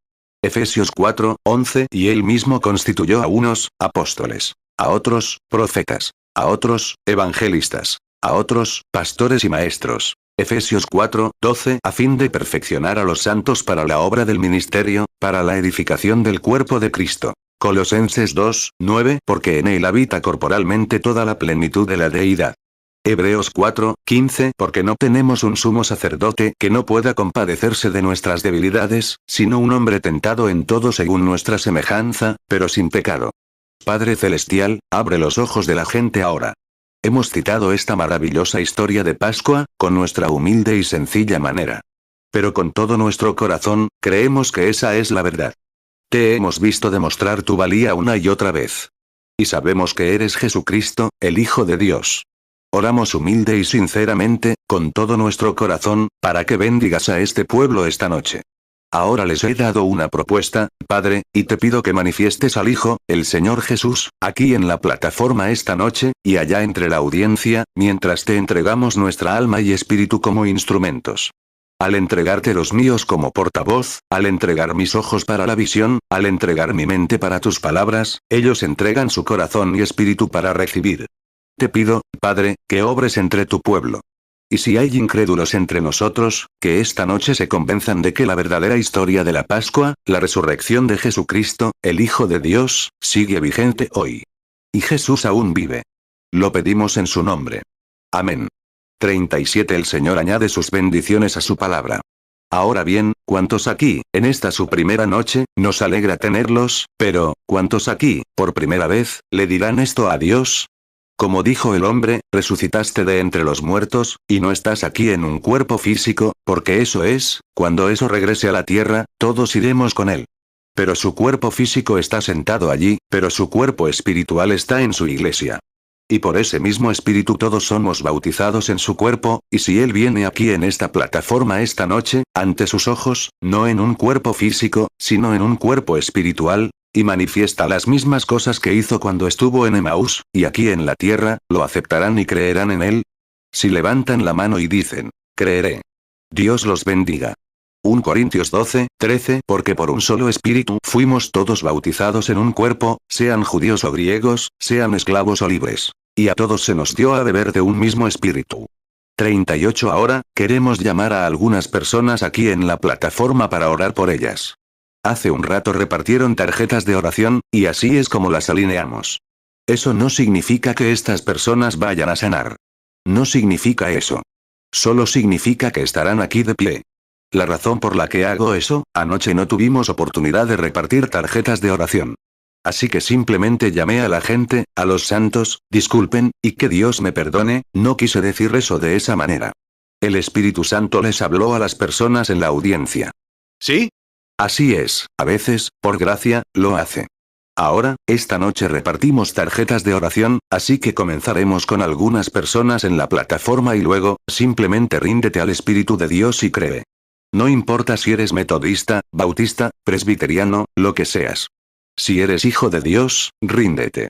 Efesios 4, 11 Y él mismo constituyó a unos, apóstoles, a otros, profetas, a otros, evangelistas, a otros, pastores y maestros. Efesios 4, 12 A fin de perfeccionar a los santos para la obra del ministerio, para la edificación del cuerpo de Cristo. Colosenses 2, 9 Porque en él habita corporalmente toda la plenitud de la deidad. Hebreos 4, 15 Porque no tenemos un sumo sacerdote que no pueda compadecerse de nuestras debilidades, sino un hombre tentado en todo según nuestra semejanza, pero sin pecado. Padre Celestial, abre los ojos de la gente ahora. Hemos citado esta maravillosa historia de Pascua, con nuestra humilde y sencilla manera. Pero con todo nuestro corazón, creemos que esa es la verdad. Te hemos visto demostrar tu valía una y otra vez. Y sabemos que eres Jesucristo, el Hijo de Dios. Oramos humilde y sinceramente, con todo nuestro corazón, para que bendigas a este pueblo esta noche. Ahora les he dado una propuesta, Padre, y te pido que manifiestes al Hijo, el Señor Jesús, aquí en la plataforma esta noche, y allá entre la audiencia, mientras te entregamos nuestra alma y espíritu como instrumentos. Al entregarte los míos como portavoz, al entregar mis ojos para la visión, al entregar mi mente para tus palabras, ellos entregan su corazón y espíritu para recibir. Te pido, Padre, que obres entre tu pueblo. Y si hay incrédulos entre nosotros, que esta noche se convenzan de que la verdadera historia de la Pascua, la resurrección de Jesucristo, el Hijo de Dios, sigue vigente hoy. Y Jesús aún vive. Lo pedimos en su nombre. Amén. 37 El Señor añade sus bendiciones a su palabra. Ahora bien, ¿cuántos aquí, en esta su primera noche, nos alegra tenerlos, pero, ¿cuántos aquí, por primera vez, le dirán esto a Dios? Como dijo el hombre, resucitaste de entre los muertos, y no estás aquí en un cuerpo físico, porque eso es, cuando eso regrese a la tierra, todos iremos con él. Pero su cuerpo físico está sentado allí, pero su cuerpo espiritual está en su iglesia. Y por ese mismo espíritu todos somos bautizados en su cuerpo, y si él viene aquí en esta plataforma esta noche, ante sus ojos, no en un cuerpo físico, sino en un cuerpo espiritual, y manifiesta las mismas cosas que hizo cuando estuvo en Emaús, y aquí en la tierra, ¿lo aceptarán y creerán en él? Si levantan la mano y dicen, creeré. Dios los bendiga. 1 Corintios 12, 13 Porque por un solo espíritu fuimos todos bautizados en un cuerpo, sean judíos o griegos, sean esclavos o libres. Y a todos se nos dio a beber de un mismo espíritu. 38 Ahora, queremos llamar a algunas personas aquí en la plataforma para orar por ellas. Hace un rato repartieron tarjetas de oración, y así es como las alineamos. Eso no significa que estas personas vayan a sanar. No significa eso. Solo significa que estarán aquí de pie. La razón por la que hago eso, anoche no tuvimos oportunidad de repartir tarjetas de oración. Así que simplemente llamé a la gente, a los santos, disculpen, y que Dios me perdone, no quise decir eso de esa manera. El Espíritu Santo les habló a las personas en la audiencia. ¿Sí? Así es, a veces, por gracia, lo hace. Ahora, esta noche repartimos tarjetas de oración, así que comenzaremos con algunas personas en la plataforma y luego, simplemente ríndete al Espíritu de Dios y cree. No importa si eres metodista, bautista, presbiteriano, lo que seas. Si eres hijo de Dios, ríndete.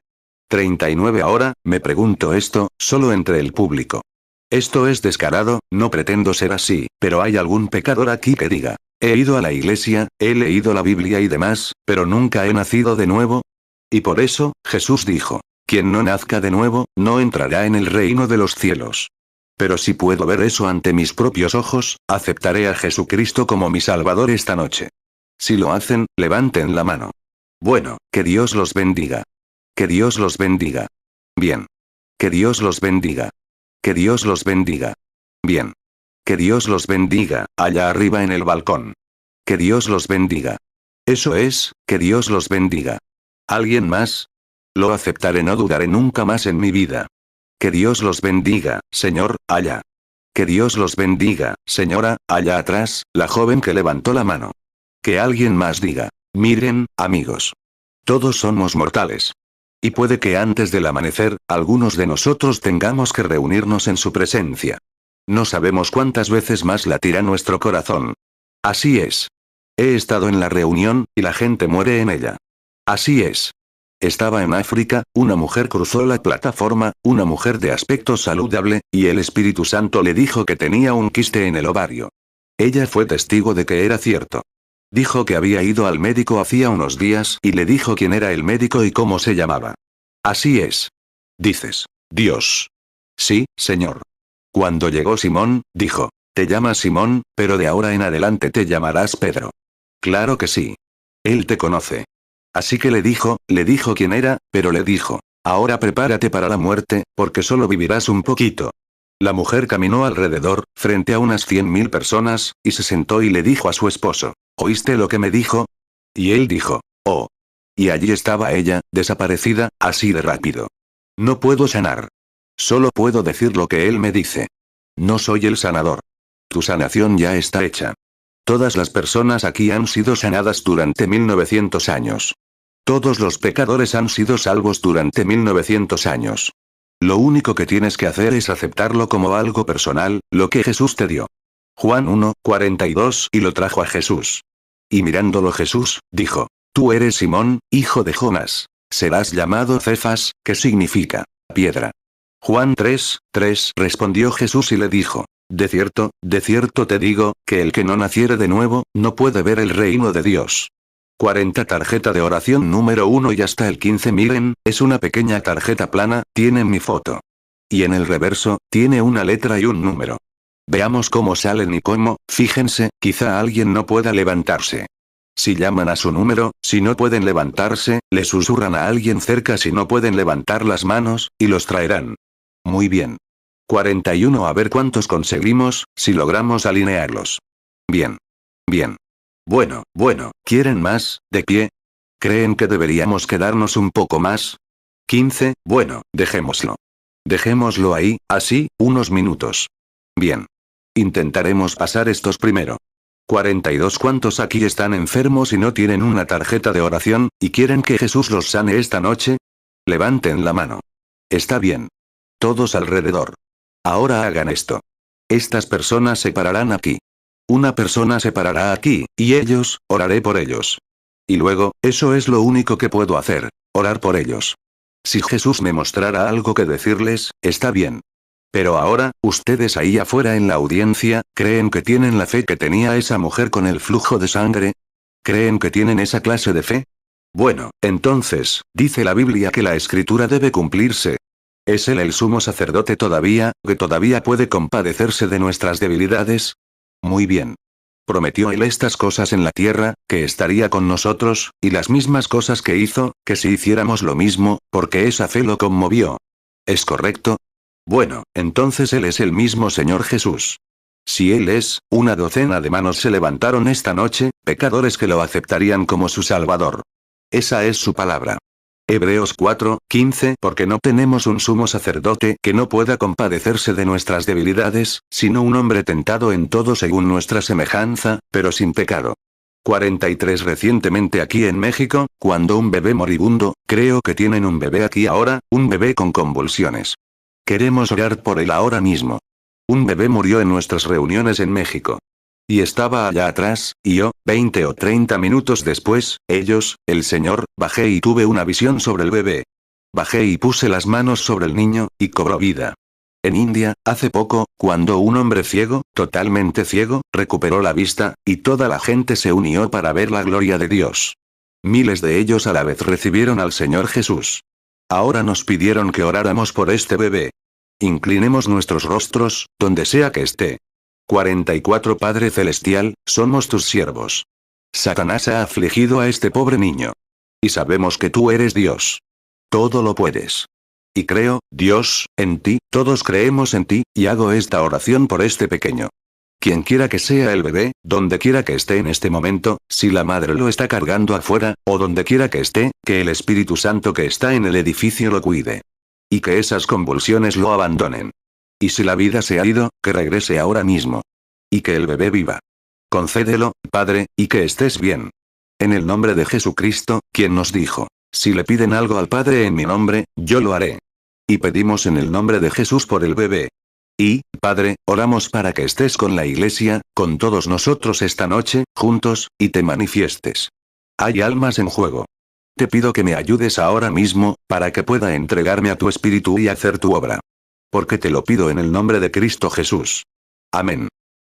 39 Ahora, me pregunto esto, solo entre el público. Esto es descarado, no pretendo ser así, pero ¿hay algún pecador aquí que diga, he ido a la iglesia, he leído la Biblia y demás, pero nunca he nacido de nuevo? Y por eso, Jesús dijo, quien no nazca de nuevo, no entrará en el reino de los cielos. Pero si puedo ver eso ante mis propios ojos, aceptaré a Jesucristo como mi Salvador esta noche. Si lo hacen, levanten la mano. Bueno, que Dios los bendiga. Que Dios los bendiga. Bien. Que Dios los bendiga. Que Dios los bendiga. Bien. Que Dios los bendiga, allá arriba en el balcón. Que Dios los bendiga. Eso es, que Dios los bendiga. ¿Alguien más? Lo aceptaré, no dudaré nunca más en mi vida. Que Dios los bendiga, señor, allá. Que Dios los bendiga, señora, allá atrás, la joven que levantó la mano. Que alguien más diga. Miren, amigos. Todos somos mortales. Y puede que antes del amanecer, algunos de nosotros tengamos que reunirnos en su presencia. No sabemos cuántas veces más latirá nuestro corazón. Así es. He estado en la reunión, y la gente muere en ella. Así es. Estaba en África, una mujer cruzó la plataforma, una mujer de aspecto saludable, y el Espíritu Santo le dijo que tenía un quiste en el ovario. Ella fue testigo de que era cierto. Dijo que había ido al médico hacía unos días y le dijo quién era el médico y cómo se llamaba. Así es. Dices, Dios. Sí, señor. Cuando llegó Simón, dijo, te llamas Simón, pero de ahora en adelante te llamarás Pedro. Claro que sí. Él te conoce. Así que le dijo quién era, pero le dijo, ahora prepárate para la muerte, porque solo vivirás un poquito. La mujer caminó alrededor, frente a unas 100.000 personas, y se sentó y le dijo a su esposo, ¿oíste lo que me dijo? Y él dijo, oh. Y allí estaba ella, desaparecida, así de rápido. No puedo sanar. Solo puedo decir lo que él me dice. No soy el sanador. Tu sanación ya está hecha. Todas las personas aquí han sido sanadas durante 1900 años. Todos los pecadores han sido salvos durante 1900 años. Lo único que tienes que hacer es aceptarlo como algo personal, lo que Jesús te dio. Juan 1:42 y lo trajo a Jesús. Y mirándolo Jesús, dijo, tú eres Simón, hijo de Jonás. Serás llamado Cefas, que significa piedra. Juan 3:3 respondió Jesús y le dijo, de cierto te digo, que el que no naciere de nuevo, no puede ver el reino de Dios. 40 tarjeta de oración número 1 y hasta el 15. Miren, es una pequeña tarjeta plana, tiene mi foto. Y en el reverso, tiene una letra y un número. Veamos cómo salen y cómo, fíjense, quizá alguien no pueda levantarse. Si llaman a su número, si no pueden levantarse, le susurran a alguien cerca si no pueden levantar las manos, y los traerán. Muy bien. 41 a ver cuántos conseguimos, si logramos alinearlos. Bien. Bien. Bueno, ¿quieren más, de pie? ¿Creen que deberíamos quedarnos un poco más? 15, bueno, dejémoslo. Dejémoslo ahí, así, unos minutos. Bien. Intentaremos pasar estos primero. 42 ¿Cuántos aquí están enfermos y no tienen una tarjeta de oración, y quieren que Jesús los sane esta noche? Levanten la mano. Está bien. Todos alrededor. Ahora hagan esto. Estas personas se pararán aquí. Una persona se parará aquí, y ellos, oraré por ellos. Y luego, eso es lo único que puedo hacer, orar por ellos. Si Jesús me mostrara algo que decirles, está bien. Pero ahora, ustedes ahí afuera en la audiencia, ¿creen que tienen la fe que tenía esa mujer con el flujo de sangre? ¿Creen que tienen esa clase de fe? Bueno, entonces, dice la Biblia que la escritura debe cumplirse. ¿Es él el sumo sacerdote todavía, que todavía puede compadecerse de nuestras debilidades? Muy bien. Prometió él estas cosas en la tierra, que estaría con nosotros, y las mismas cosas que hizo, que si hiciéramos lo mismo, porque esa fe lo conmovió. ¿Es correcto? Bueno, entonces él es el mismo Señor Jesús. Si él es, una docena de manos se levantaron esta noche, pecadores que lo aceptarían como su Salvador. Esa es su palabra. Hebreos 4:15 Porque no tenemos un sumo sacerdote que no pueda compadecerse de nuestras debilidades, sino un hombre tentado en todo según nuestra semejanza, pero sin pecado. 43 Recientemente aquí en México, cuando un bebé moribundo, creo que tienen un bebé aquí ahora, un bebé con convulsiones. Queremos orar por él ahora mismo. Un bebé murió en nuestras reuniones en México. Y estaba allá atrás, y yo, 20 o 30 minutos después, ellos, el Señor, bajé y tuve una visión sobre el bebé. Bajé y puse las manos sobre el niño, y cobró vida. En India, hace poco, cuando un hombre ciego, totalmente ciego, recuperó la vista, y toda la gente se unió para ver la gloria de Dios. Miles de ellos a la vez recibieron al Señor Jesús. Ahora nos pidieron que oráramos por este bebé. Inclinemos nuestros rostros, donde sea que esté. 44 Padre Celestial, somos tus siervos. Satanás ha afligido a este pobre niño. Y sabemos que tú eres Dios. Todo lo puedes. Y creo, Dios, en ti, todos creemos en ti, y hago esta oración por este pequeño. Quien quiera que sea el bebé, donde quiera que esté en este momento, si la madre lo está cargando afuera, o donde quiera que esté, que el Espíritu Santo que está en el edificio lo cuide. Y que esas convulsiones lo abandonen. Y si la vida se ha ido, que regrese ahora mismo. Y que el bebé viva. Concédelo, Padre, y que estés bien. En el nombre de Jesucristo, quien nos dijo, si le piden algo al Padre en mi nombre, yo lo haré. Y pedimos en el nombre de Jesús por el bebé. Y, Padre, oramos para que estés con la Iglesia, con todos nosotros esta noche, juntos, y te manifiestes. Hay almas en juego. Te pido que me ayudes ahora mismo, para que pueda entregarme a tu espíritu y hacer tu obra. Porque te lo pido en el nombre de Cristo Jesús. Amén.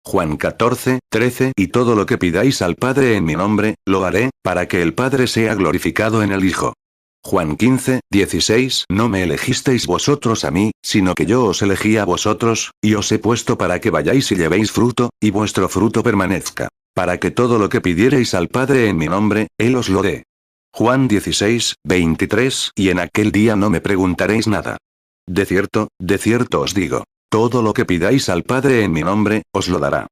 Juan 14, 13 Y todo lo que pidáis al Padre en mi nombre, lo haré, para que el Padre sea glorificado en el Hijo. Juan 15, 16 No me elegisteis vosotros a mí, sino que yo os elegí a vosotros, y os he puesto para que vayáis y llevéis fruto, y vuestro fruto permanezca. Para que todo lo que pidiereis al Padre en mi nombre, Él os lo dé. Juan 16, 23 Y en aquel día no me preguntaréis nada. De cierto os digo, todo lo que pidáis al Padre en mi nombre, os lo dará.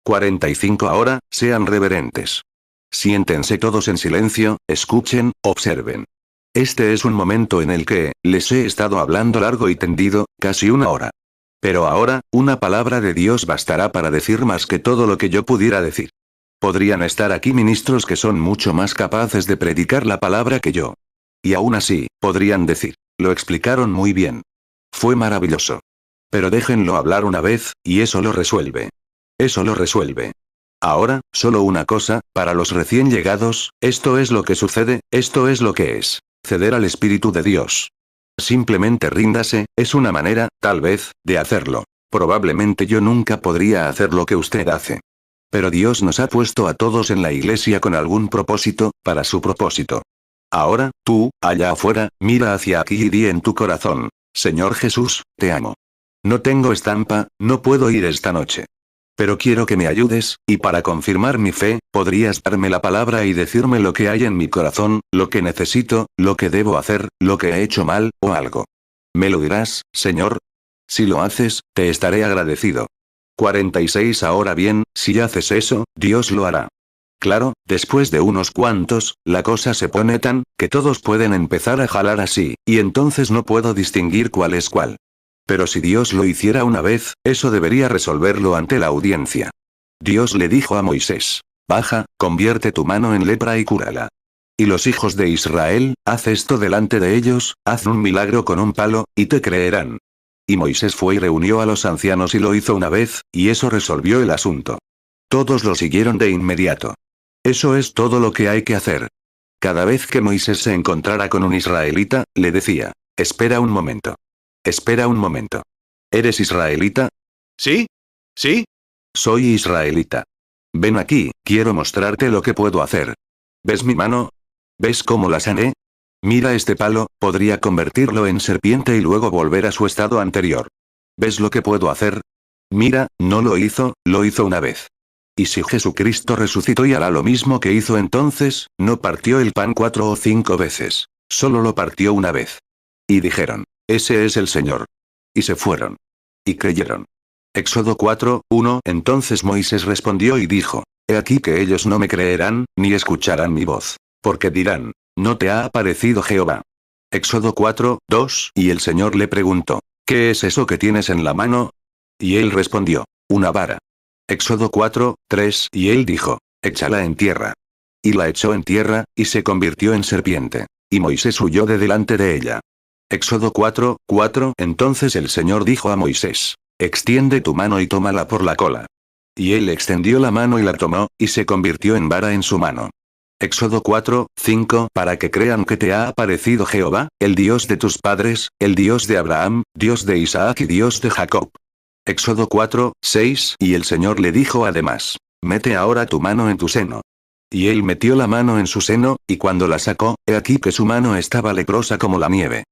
45 Ahora, sean reverentes. Siéntense todos en silencio, escuchen, observen. Este es un momento en el que, les he estado hablando largo y tendido, casi una hora. Pero ahora, una palabra de Dios bastará para decir más que todo lo que yo pudiera decir. Podrían estar aquí ministros que son mucho más capaces de predicar la palabra que yo. Y aún así, podrían decir, lo explicaron muy bien. Fue maravilloso. Pero déjenlo hablar una vez, y eso lo resuelve. Eso lo resuelve. Ahora, solo una cosa, para los recién llegados, esto es lo que sucede, esto es lo que es. Ceder al Espíritu de Dios. Simplemente ríndase, es una manera, tal vez, de hacerlo. Probablemente yo nunca podría hacer lo que usted hace. Pero Dios nos ha puesto a todos en la iglesia con algún propósito, para su propósito. Ahora, tú, allá afuera, mira hacia aquí y di en tu corazón, Señor Jesús, te amo. No tengo estampa, no puedo ir esta noche. Pero quiero que me ayudes, y para confirmar mi fe, podrías darme la palabra y decirme lo que hay en mi corazón, lo que necesito, lo que debo hacer, lo que he hecho mal, o algo. ¿Me lo dirás, Señor? Si lo haces, te estaré agradecido. 46 Ahora bien, si haces eso, Dios lo hará. Claro, después de unos cuantos, la cosa se pone tan, que todos pueden empezar a jalar así, y entonces no puedo distinguir cuál es cuál. Pero si Dios lo hiciera una vez, eso debería resolverlo ante la audiencia. Dios le dijo a Moisés, baja, convierte tu mano en lepra y cúrala. Y los hijos de Israel, haz esto delante de ellos, haz un milagro con un palo, y te creerán. Y Moisés fue y reunió a los ancianos y lo hizo una vez, y eso resolvió el asunto. Todos lo siguieron de inmediato. Eso es todo lo que hay que hacer. Cada vez que Moisés se encontrara con un israelita, le decía, espera un momento. Espera un momento. ¿Eres israelita? ¿Sí? ¿Sí? Soy israelita. Ven aquí, quiero mostrarte lo que puedo hacer. ¿Ves mi mano? ¿Ves cómo la sané? Mira este palo, podría convertirlo en serpiente y luego volver a su estado anterior. ¿Ves lo que puedo hacer? Mira, no lo hizo una vez. Y si Jesucristo resucitó y hará lo mismo que hizo entonces, no partió el pan 4 o 5 veces, solo lo partió una vez. Y dijeron, ese es el Señor. Y se fueron. Y creyeron. Éxodo 4, 1 Entonces Moisés respondió y dijo, he aquí que ellos no me creerán, ni escucharán mi voz. Porque dirán, ¿no te ha aparecido Jehová? Éxodo 4, 2 Y el Señor le preguntó, ¿qué es eso que tienes en la mano? Y él respondió, una vara. Éxodo 4, 3 Y él dijo, échala en tierra. Y la echó en tierra, y se convirtió en serpiente. Y Moisés huyó de delante de ella. Éxodo 4, 4 Entonces el Señor dijo a Moisés, extiende tu mano y tómala por la cola. Y él extendió la mano y la tomó, y se convirtió en vara en su mano. Éxodo 4, 5 Para que crean que te ha aparecido Jehová, el Dios de tus padres, el Dios de Abraham, Dios de Isaac y Dios de Jacob. Éxodo 4, 6 Y el Señor le dijo además, mete ahora tu mano en tu seno. Y él metió la mano en su seno, y cuando la sacó, he aquí que su mano estaba leprosa como la nieve.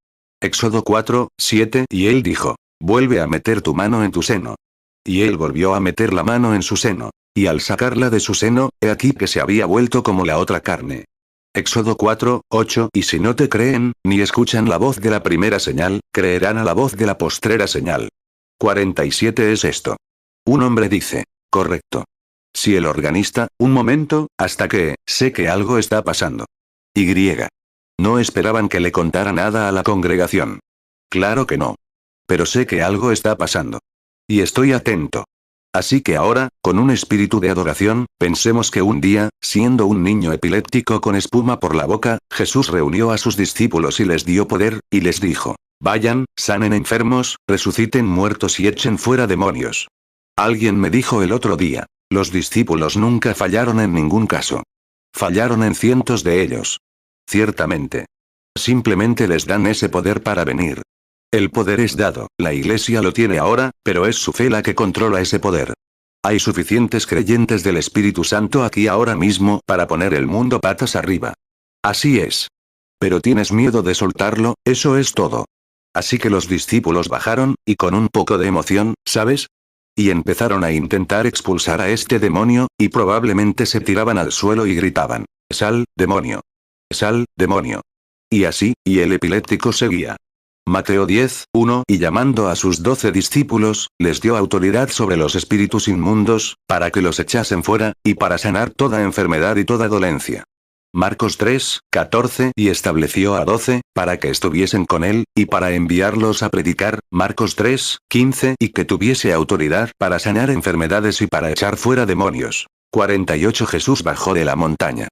Éxodo 4, 7 Y él dijo, vuelve a meter tu mano en tu seno. Y él volvió a meter la mano en su seno. Y al sacarla de su seno, he aquí que se había vuelto como la otra carne. Éxodo 4, 8 Y si no te creen, ni escuchan la voz de la primera señal, creerán a la voz de la postrera señal. 47 Es esto. Un hombre dice, correcto. Si el organista, un momento, hasta que, sé que algo está pasando. Y. No esperaban que le contara nada a la congregación. Claro que no. Pero sé que algo está pasando. Y estoy atento. Así que ahora, con un espíritu de adoración, pensemos que un día, siendo un niño epiléptico con espuma por la boca, Jesús reunió a sus discípulos y les dio poder, y les dijo: vayan, sanen enfermos, resuciten muertos y echen fuera demonios. Alguien me dijo el otro día: los discípulos nunca fallaron en ningún caso. Fallaron en cientos de ellos. Ciertamente. Simplemente les dan ese poder para venir. El poder es dado, la Iglesia lo tiene ahora, pero es su fe la que controla ese poder. Hay suficientes creyentes del Espíritu Santo aquí ahora mismo para poner el mundo patas arriba. Así es. Pero tienes miedo de soltarlo, eso es todo. Así que los discípulos bajaron, y con un poco de emoción, ¿sabes? Y empezaron a intentar expulsar a este demonio, y probablemente se tiraban al suelo y gritaban: sal, demonio. Sal, demonio. Y así, y el epiléptico seguía. Mateo 10:1 Y llamando a sus 12 discípulos, les dio autoridad sobre los espíritus inmundos, para que los echasen fuera, y para sanar toda enfermedad y toda dolencia. Marcos 3:14 Y estableció a 12, para que estuviesen con él, y para enviarlos a predicar, Marcos 3:15 Y que tuviese autoridad para sanar enfermedades y para echar fuera demonios. 48 Jesús bajó de la montaña.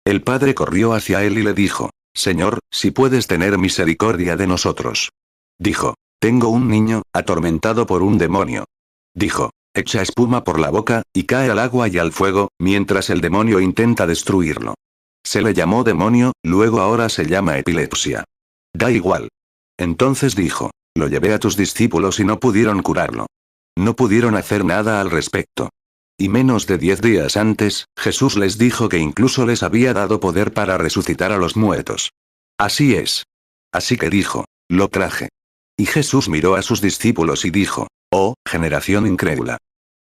El Padre corrió hacia él y le dijo: Señor, si puedes tener misericordia de nosotros. Dijo: tengo un niño, atormentado por un demonio. Dijo: echa espuma por la boca, y cae al agua y al fuego, mientras el demonio intenta destruirlo. Se le llamó demonio, luego ahora se llama epilepsia. Da igual. Entonces dijo: lo llevé a tus discípulos y no pudieron curarlo. No pudieron hacer nada al respecto. Y menos de 10 días antes, Jesús les dijo que incluso les había dado poder para resucitar a los muertos. Así es. Así que dijo: lo traje. Y Jesús miró a sus discípulos y dijo: oh, generación incrédula.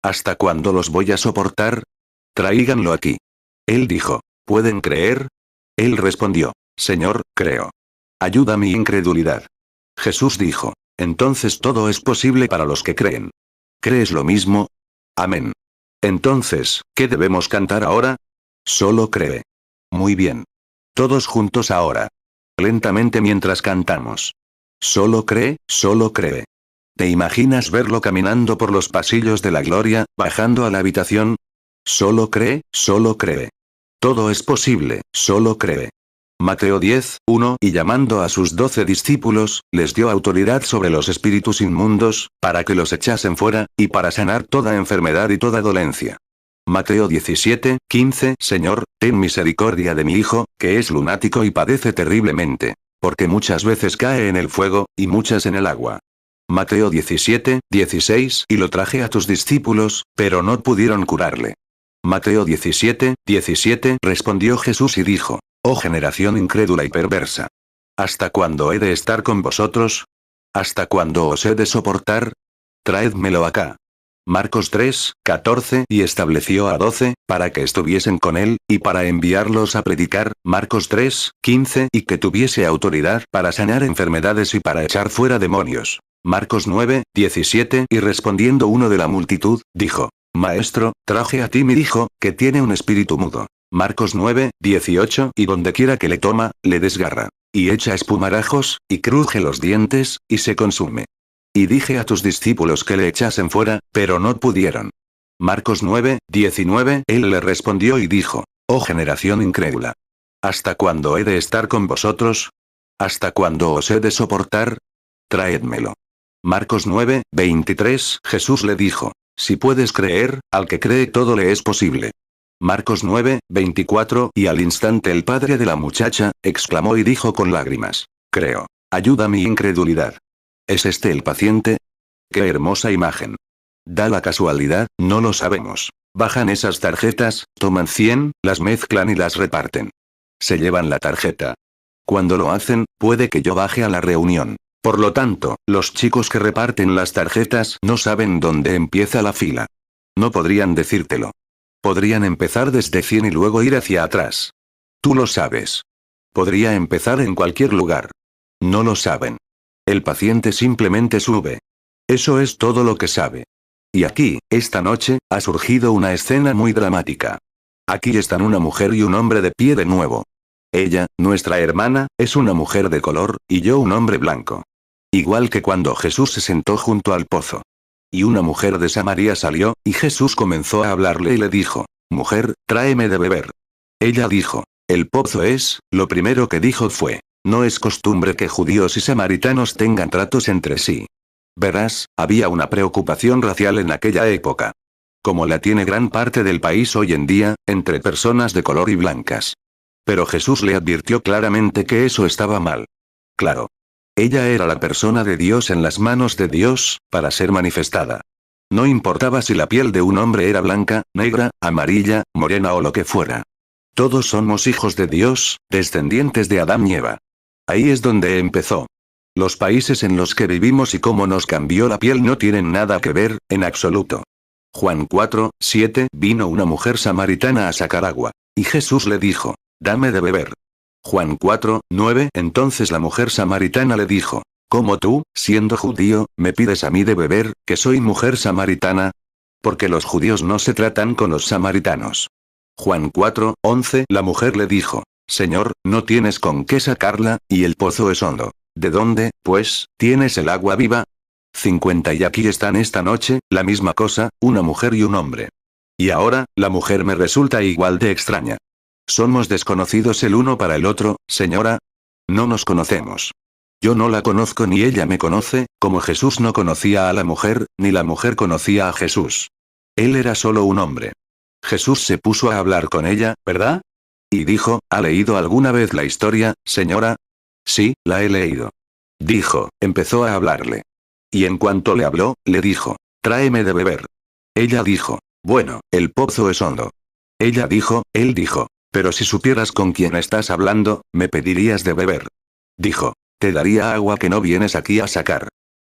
¿Hasta cuándo los voy a soportar? Tráiganlo aquí. Él dijo: ¿pueden creer? Él respondió: Señor, creo. Ayuda mi incredulidad. Jesús dijo: entonces todo es posible para los que creen. ¿Crees lo mismo? Amén. Entonces, ¿qué debemos cantar ahora? Solo cree. Muy bien. Todos juntos ahora. Lentamente mientras cantamos. Solo cree, solo cree. ¿Te imaginas verlo caminando por los pasillos de la gloria, bajando a la habitación? Solo cree, solo cree. Todo es posible, solo cree. Mateo 10:1 Y llamando a sus 12 discípulos, les dio autoridad sobre los espíritus inmundos, para que los echasen fuera, y para sanar toda enfermedad y toda dolencia. Mateo 17:15 Señor, ten misericordia de mi hijo, que es lunático y padece terriblemente. Porque muchas veces cae en el fuego, y muchas en el agua. Mateo 17:16 Y lo traje a tus discípulos, pero no pudieron curarle. Mateo 17:17 Respondió Jesús y dijo: oh generación incrédula y perversa. ¿Hasta cuándo he de estar con vosotros? ¿Hasta cuándo os he de soportar? Traédmelo acá. Marcos 3:14 Y estableció a 12, para que estuviesen con él, y para enviarlos a predicar, Marcos 3:15 Y que tuviese autoridad para sanar enfermedades y para echar fuera demonios. Marcos 9:17 Y respondiendo uno de la multitud, dijo: Maestro, traje a ti mi hijo, que tiene un espíritu mudo. Marcos 9:18 Y dondequiera que le toma, le desgarra. Y echa espumarajos, y cruje los dientes, y se consume. Y dije a tus discípulos que le echasen fuera, pero no pudieron. Marcos 9:19 Él le respondió y dijo: oh generación incrédula. ¿Hasta cuándo he de estar con vosotros? ¿Hasta cuándo os he de soportar? Traédmelo. Marcos 9:23 Jesús le dijo: si puedes creer, al que cree todo le es posible. Marcos 9:24 Y al instante el padre de la muchacha, exclamó y dijo con lágrimas: creo. Ayuda mi incredulidad. ¿Es este el paciente? ¡Qué hermosa imagen! Da la casualidad, no lo sabemos. Bajan esas tarjetas, toman 100, las mezclan y las reparten. Se llevan la tarjeta. Cuando lo hacen, puede que yo baje a la reunión. Por lo tanto, los chicos que reparten las tarjetas no saben dónde empieza la fila. No podrían decírtelo. Podrían empezar desde 100 y luego ir hacia atrás. Tú lo sabes. Podría empezar en cualquier lugar. No lo saben. El paciente simplemente sube. Eso es todo lo que sabe. Y aquí, esta noche, ha surgido una escena muy dramática. Aquí están una mujer y un hombre de pie de nuevo. Ella, nuestra hermana, es una mujer de color, y yo un hombre blanco. Igual que cuando Jesús se sentó junto al pozo. Y una mujer de Samaria salió, y Jesús comenzó a hablarle y le dijo: Mujer, tráeme de beber. Ella dijo: El pozo es. Lo primero que dijo fue: No es costumbre que judíos y samaritanos tengan tratos entre sí. Verás, había una preocupación racial en aquella época. Como la tiene gran parte del país hoy en día, entre personas de color y blancas. Pero Jesús le advirtió claramente que eso estaba mal. Claro. Ella era la persona de Dios en las manos de Dios, para ser manifestada. No importaba si la piel de un hombre era blanca, negra, amarilla, morena o lo que fuera. Todos somos hijos de Dios, descendientes de Adán y Eva. Ahí es donde empezó. Los países en los que vivimos y cómo nos cambió la piel no tienen nada que ver, en absoluto. Juan 4, 7. Vino una mujer samaritana a sacar agua. Y Jesús le dijo: Dame de beber. Juan 4, 9. Entonces la mujer samaritana le dijo: ¿Cómo tú, siendo judío, me pides a mí de beber, que soy mujer samaritana? Porque los judíos no se tratan con los samaritanos. Juan 4, 11. La mujer le dijo: Señor, no tienes con qué sacarla, y el pozo es hondo. ¿De dónde, pues, tienes el agua viva? 50. Y aquí están esta noche, la misma cosa, una mujer y un hombre. Y ahora, la mujer me resulta igual de extraña. ¿Somos desconocidos el uno para el otro, señora? No nos conocemos. Yo no la conozco ni ella me conoce, como Jesús no conocía a la mujer, ni la mujer conocía a Jesús. Él era solo un hombre. Jesús se puso a hablar con ella, ¿verdad? Y dijo: ¿Ha leído alguna vez la historia, señora? Sí, la he leído. Dijo, empezó a hablarle. Y en cuanto le habló, le dijo: Tráeme de beber. Ella dijo: Bueno, el pozo es hondo. Él dijo: Pero si supieras con quién estás hablando, me pedirías de beber. Dijo: Te daría agua que no vienes aquí a sacar.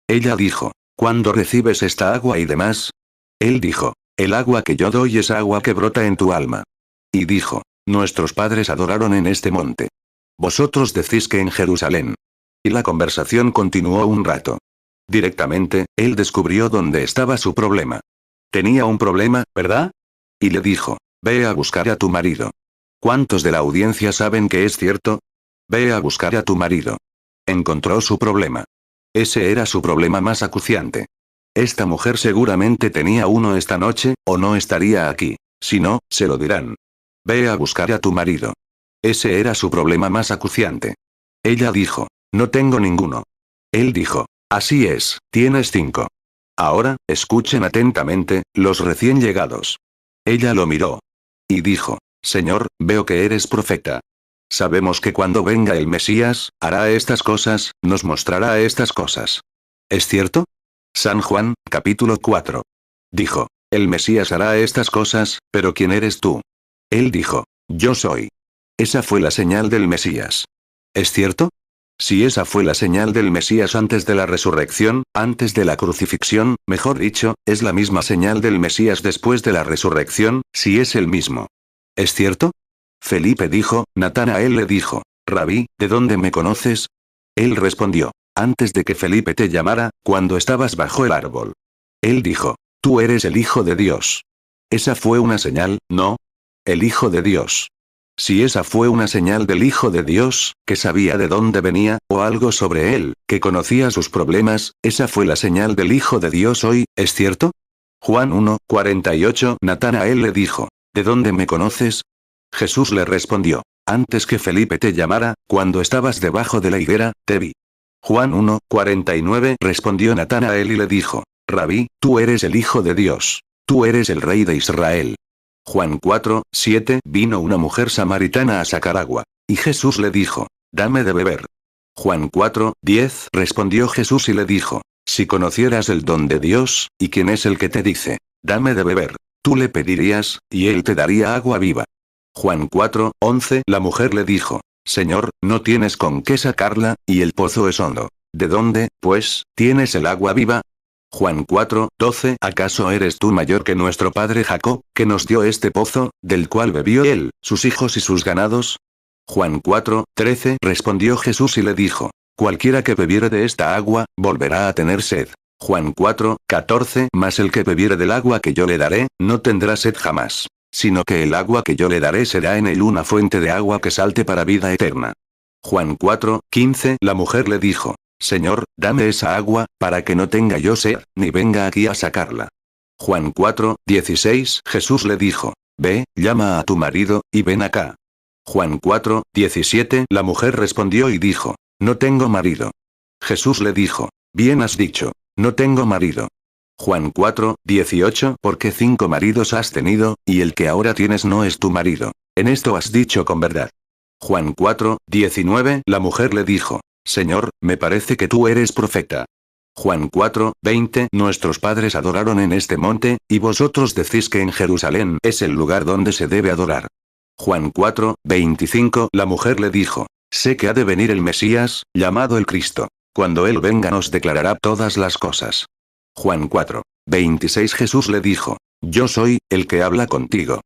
Ella dijo: ¿Cuándo recibes esta agua y demás? Él dijo: El agua que yo doy es agua que brota en tu alma. Y dijo: Nuestros padres adoraron en este monte. Vosotros decís que en Jerusalén. Y la conversación continuó un rato. Directamente, él descubrió dónde estaba su problema. Tenía un problema, ¿verdad? Y le dijo: Ve a buscar a tu marido. ¿Cuántos de la audiencia saben que es cierto? Ve a buscar a tu marido. Encontró su problema. Ese era su problema más acuciante. Esta mujer seguramente tenía uno esta noche, o no estaría aquí. Si no, se lo dirán. Ve a buscar a tu marido. Ese era su problema más acuciante. Ella dijo: No tengo ninguno. Él dijo: Así es, tienes 5. Ahora, escuchen atentamente, los recién llegados. Ella lo miró. Y dijo: Señor, veo que eres profeta. Sabemos que cuando venga el Mesías, hará estas cosas, nos mostrará estas cosas. ¿Es cierto? San Juan, capítulo 4. Dijo: El Mesías hará estas cosas, pero ¿quién eres tú? Él dijo: Yo soy. Esa fue la señal del Mesías. ¿Es cierto? Si esa fue la señal del Mesías antes de la resurrección, antes de la crucifixión, mejor dicho, es la misma señal del Mesías después de la resurrección, si es el mismo. ¿Es cierto? Felipe dijo: Natanael le dijo: Rabí, ¿de dónde me conoces? Él respondió: Antes de que Felipe te llamara, cuando estabas bajo el árbol. Él dijo: Tú eres el Hijo de Dios. Esa fue una señal, ¿no? El Hijo de Dios. Si esa fue una señal del Hijo de Dios, que sabía de dónde venía, o algo sobre él, que conocía sus problemas, esa fue la señal del Hijo de Dios hoy, ¿es cierto? Juan 1, 48. Natanael le dijo: ¿De dónde me conoces? Jesús le respondió: Antes que Felipe te llamara, cuando estabas debajo de la higuera, te vi. Juan 1, 49. Respondió Natanael y le dijo: Rabí, tú eres el Hijo de Dios. Tú eres el Rey de Israel. Juan 4, 7. Vino una mujer samaritana a sacar agua. Y Jesús le dijo: Dame de beber. Juan 4, 10. Respondió Jesús y le dijo: Si conocieras el don de Dios, y quién es el que te dice: Dame de beber, tú le pedirías, y él te daría agua viva. Juan 4, 11. La mujer le dijo: Señor, no tienes con qué sacarla, y el pozo es hondo. ¿De dónde, pues, tienes el agua viva? Juan 4, 12. ¿Acaso eres tú mayor que nuestro padre Jacob, que nos dio este pozo, del cual bebió él, sus hijos y sus ganados? Juan 4, 13. Respondió Jesús y le dijo: Cualquiera que bebiere de esta agua, volverá a tener sed. Juan 4, 14. Mas el que bebiere del agua que yo le daré, no tendrá sed jamás, sino que el agua que yo le daré será en él una fuente de agua que salte para vida eterna. Juan 4, 15. La mujer le dijo: Señor, dame esa agua, para que no tenga yo sed, ni venga aquí a sacarla. Juan 4:16 Jesús le dijo, ve, llama a tu marido, y ven acá. Juan 4:17 La mujer respondió y dijo, no tengo marido. Jesús le dijo, bien has dicho, no tengo marido. Juan 4:18 Porque 5 maridos has tenido, y el que ahora tienes no es tu marido. En esto has dicho con verdad. Juan 4:19 La mujer le dijo, Señor, me parece que tú eres profeta. Juan 4:20 Nuestros padres adoraron en este monte, y vosotros decís que en Jerusalén es el lugar donde se debe adorar. Juan 4:25 La mujer le dijo, sé que ha de venir el Mesías, llamado el Cristo. Cuando él venga nos declarará todas las cosas. Juan 4:26 Jesús le dijo, yo soy, el que habla contigo.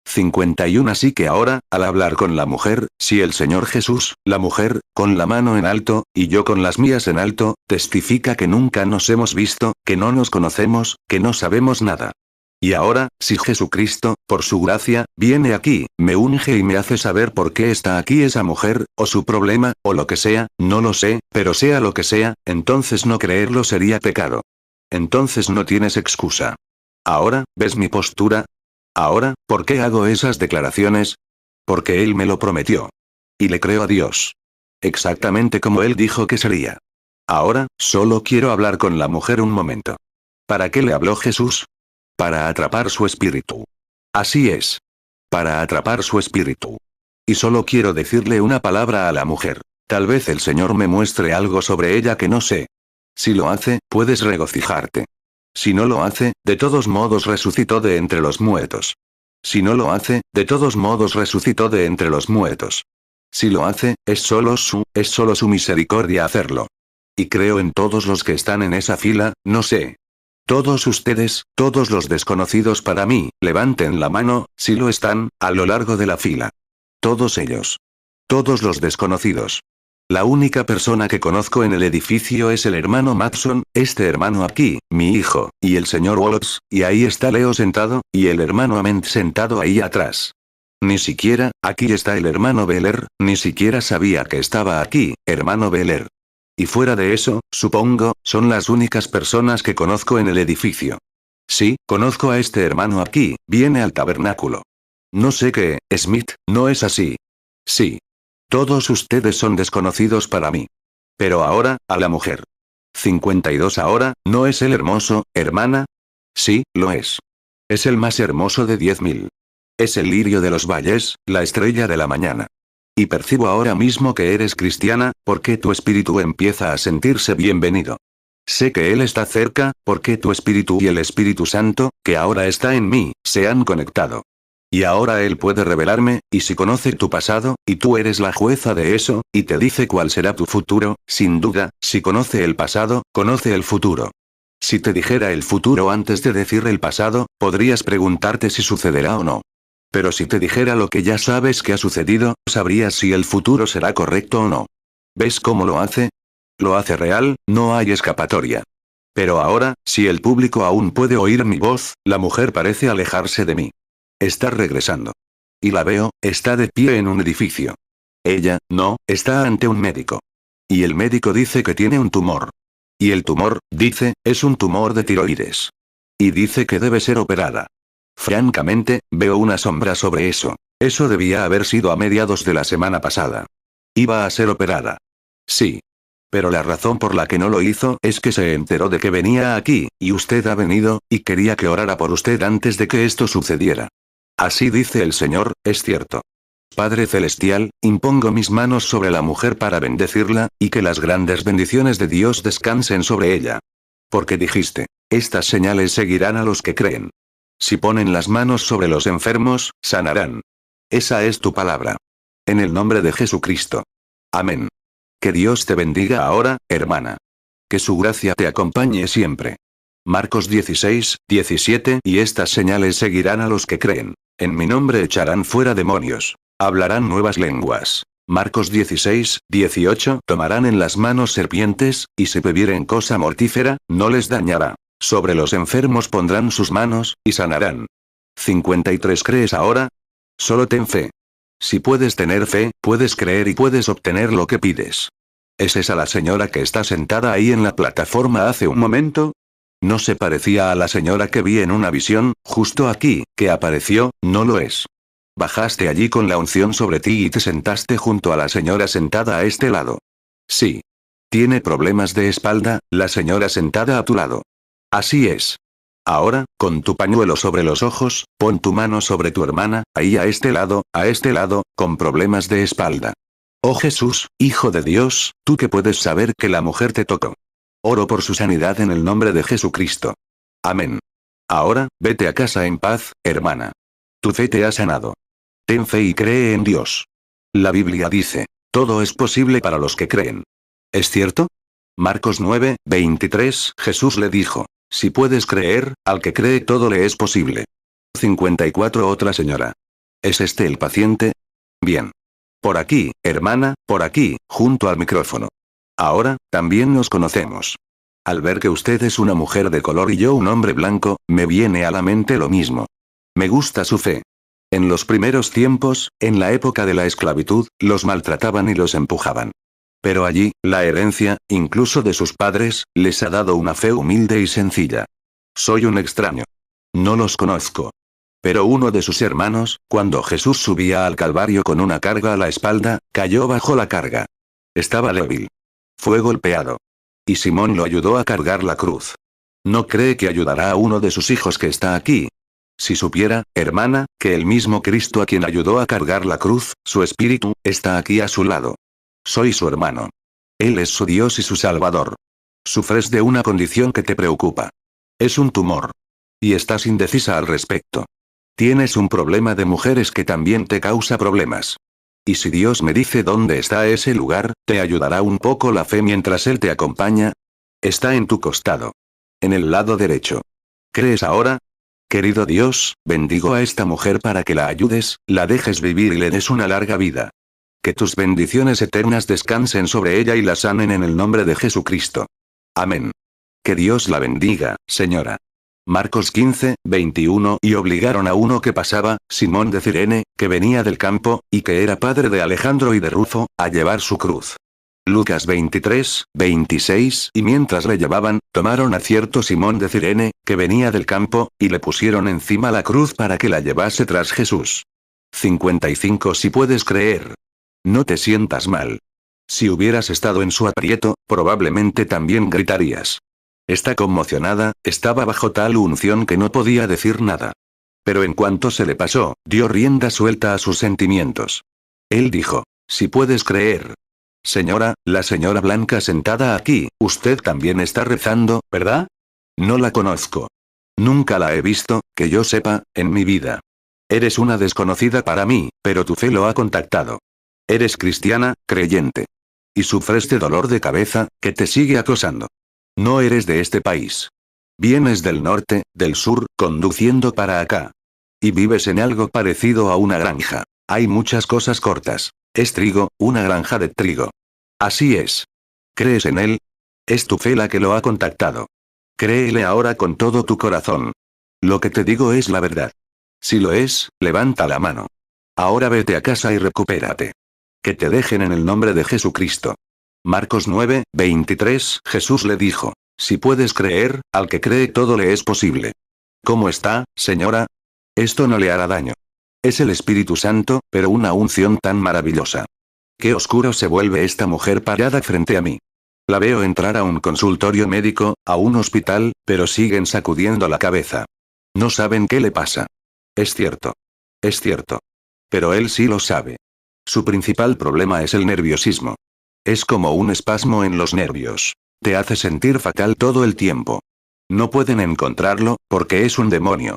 51 Así que ahora, al hablar con la mujer, si el Señor Jesús, la mujer, con la mano en alto, y yo con las mías en alto, testifica que nunca nos hemos visto, que no nos conocemos, que no sabemos nada. Y ahora, si Jesucristo, por su gracia, viene aquí, me unge y me hace saber por qué está aquí esa mujer, o su problema, o lo que sea, no lo sé, pero sea lo que sea, entonces no creerlo sería pecado. Entonces no tienes excusa. Ahora, ¿ves mi postura? Ahora, ¿por qué hago esas declaraciones? Porque Él me lo prometió. Y le creo a Dios. Exactamente como Él dijo que sería. Ahora, solo quiero hablar con la mujer un momento. ¿Para qué le habló Jesús? Para atrapar su espíritu. Así es. Para atrapar su espíritu. Y solo quiero decirle una palabra a la mujer. Tal vez el Señor me muestre algo sobre ella que no sé. Si lo hace, puedes regocijarte. Si no lo hace, de todos modos resucitó de entre los muertos. Si no lo hace, de todos modos resucitó de entre los muertos. Si lo hace, es solo su misericordia hacerlo. Y creo en todos los que están en esa fila, no sé. Todos ustedes, todos los desconocidos para mí, levanten la mano, si lo están, a lo largo de la fila. Todos ellos. Todos los desconocidos. La única persona que conozco en el edificio es el hermano Matson, este hermano aquí, mi hijo, y el señor Watts, y ahí está Leo sentado, y el hermano Ament sentado ahí atrás. Ni siquiera, aquí está el hermano Beller, ni siquiera sabía que estaba aquí, hermano Beller. Y fuera de eso, supongo, son las únicas personas que conozco en el edificio. Sí, conozco a este hermano aquí, viene al tabernáculo. No sé qué, Smith, no es así. Sí. Todos ustedes son desconocidos para mí. Pero ahora, a la mujer. 52 Ahora, ¿no es él hermoso, hermana? Sí, lo es. Es el más hermoso de 10.000. Es el lirio de los valles, la estrella de la mañana. Y percibo ahora mismo que eres cristiana, porque tu espíritu empieza a sentirse bienvenido. Sé que Él está cerca, porque tu espíritu y el Espíritu Santo, que ahora está en mí, se han conectado. Y ahora Él puede revelarme, y si conoce tu pasado, y tú eres la jueza de eso, y te dice cuál será tu futuro, sin duda, si conoce el pasado, conoce el futuro. Si te dijera el futuro antes de decir el pasado, podrías preguntarte si sucederá o no. Pero si te dijera lo que ya sabes que ha sucedido, sabrías si el futuro será correcto o no. ¿Ves cómo lo hace? Lo hace real, no hay escapatoria. Pero ahora, si el público aún puede oír mi voz, la mujer parece alejarse de mí. Está regresando. Y la veo, está de pie en un edificio. Ella, no, está ante un médico. Y el médico dice que tiene un tumor. Y el tumor, dice, es un tumor de tiroides. Y dice que debe ser operada. Francamente, veo una sombra sobre eso. Eso debía haber sido a mediados de la semana pasada. Iba a ser operada. Sí. Pero la razón por la que no lo hizo es que se enteró de que venía aquí, y usted ha venido, y quería que orara por usted antes de que esto sucediera. Así dice el Señor, es cierto. Padre Celestial, impongo mis manos sobre la mujer para bendecirla, y que las grandes bendiciones de Dios descansen sobre ella. Porque dijiste, estas señales seguirán a los que creen. Si ponen las manos sobre los enfermos, sanarán. Esa es tu palabra. En el nombre de Jesucristo. Amén. Que Dios te bendiga ahora, hermana. Que su gracia te acompañe siempre. Marcos 16:17 Y estas señales seguirán a los que creen. En mi nombre echarán fuera demonios. Hablarán nuevas lenguas. Marcos 16:18 Tomarán en las manos serpientes, y si bebieren cosa mortífera, no les dañará. Sobre los enfermos pondrán sus manos, y sanarán. 53 ¿Crees ahora? Solo ten fe. Si puedes tener fe, puedes creer y puedes obtener lo que pides. ¿Es esa la señora que está sentada ahí en la plataforma hace un momento? No se parecía a la señora que vi en una visión, justo aquí, que apareció, no lo es. Bajaste allí con la unción sobre ti y te sentaste junto a la señora sentada a este lado. Sí. Tiene problemas de espalda, la señora sentada a tu lado. Así es. Ahora, con tu pañuelo sobre los ojos, pon tu mano sobre tu hermana, ahí a este lado, con problemas de espalda. Oh Jesús, Hijo de Dios, tú que puedes saber que la mujer te tocó. Oro por su sanidad en el nombre de Jesucristo. Amén. Ahora, vete a casa en paz, hermana. Tu fe te ha sanado. Ten fe y cree en Dios. La Biblia dice, todo es posible para los que creen. ¿Es cierto? Marcos 9, 23, Jesús le dijo, si puedes creer, al que cree todo le es posible. 54 Otra señora. ¿Es este el paciente? Bien. Por aquí, hermana, por aquí, junto al micrófono. Ahora, también nos conocemos. Al ver que usted es una mujer de color y yo un hombre blanco, me viene a la mente lo mismo. Me gusta su fe. En los primeros tiempos, en la época de la esclavitud, los maltrataban y los empujaban. Pero allí, la herencia, incluso de sus padres, les ha dado una fe humilde y sencilla. Soy un extraño. No los conozco. Pero uno de sus hermanos, cuando Jesús subía al Calvario con una carga a la espalda, cayó bajo la carga. Estaba débil. Fue golpeado. Y Simón lo ayudó a cargar la cruz. ¿No cree que ayudará a uno de sus hijos que está aquí? Si supiera, hermana, que el mismo Cristo a quien ayudó a cargar la cruz, su espíritu, está aquí a su lado. Soy su hermano. Él es su Dios y su Salvador. Sufres de una condición que te preocupa. Es un tumor. Y estás indecisa al respecto. Tienes un problema de mujeres que también te causa problemas. Y si Dios me dice dónde está ese lugar, ¿te ayudará un poco la fe mientras Él te acompaña? Está en tu costado. En el lado derecho. ¿Crees ahora? Querido Dios, bendigo a esta mujer para que la ayudes, la dejes vivir y le des una larga vida. Que tus bendiciones eternas descansen sobre ella y la sanen en el nombre de Jesucristo. Amén. Que Dios la bendiga, señora. Marcos 15, 21 Y obligaron a uno que pasaba, Simón de Cirene, que venía del campo, y que era padre de Alejandro y de Rufo, a llevar su cruz. Lucas 23, 26 Y mientras le llevaban, tomaron a cierto Simón de Cirene, que venía del campo, y le pusieron encima la cruz para que la llevase tras Jesús. 55 Si puedes creer. No te sientas mal. Si hubieras estado en su aprieto, probablemente también gritarías. Está conmocionada, estaba bajo tal unción que no podía decir nada. Pero en cuanto se le pasó, dio rienda suelta a sus sentimientos. Él dijo, si puedes creer. Señora, la señora blanca sentada aquí, usted también está rezando, ¿verdad? No la conozco. Nunca la he visto, que yo sepa, en mi vida. Eres una desconocida para mí, pero tu fe lo ha contactado. Eres cristiana, creyente. Y sufres de dolor de cabeza, que te sigue acosando. No eres de este país. Vienes del norte, del sur, conduciendo para acá. Y vives en algo parecido a una granja. Hay muchas cosas cortas. Es trigo, una granja de trigo. Así es. ¿Crees en él? Es tu fe la que lo ha contactado. Créele ahora con todo tu corazón. Lo que te digo es la verdad. Si lo es, levanta la mano. Ahora vete a casa y recupérate. Que te dejen en el nombre de Jesucristo. Marcos 9, 23 Jesús le dijo, si puedes creer, al que cree todo le es posible. ¿Cómo está, señora? Esto no le hará daño. Es el Espíritu Santo, pero una unción tan maravillosa. Qué oscuro se vuelve esta mujer parada frente a mí. La veo entrar a un consultorio médico, a un hospital, pero siguen sacudiendo la cabeza. No saben qué le pasa. Es cierto. Es cierto. Pero él sí lo sabe. Su principal problema es el nerviosismo. Es como un espasmo en los nervios. Te hace sentir fatal todo el tiempo. No pueden encontrarlo, porque es un demonio.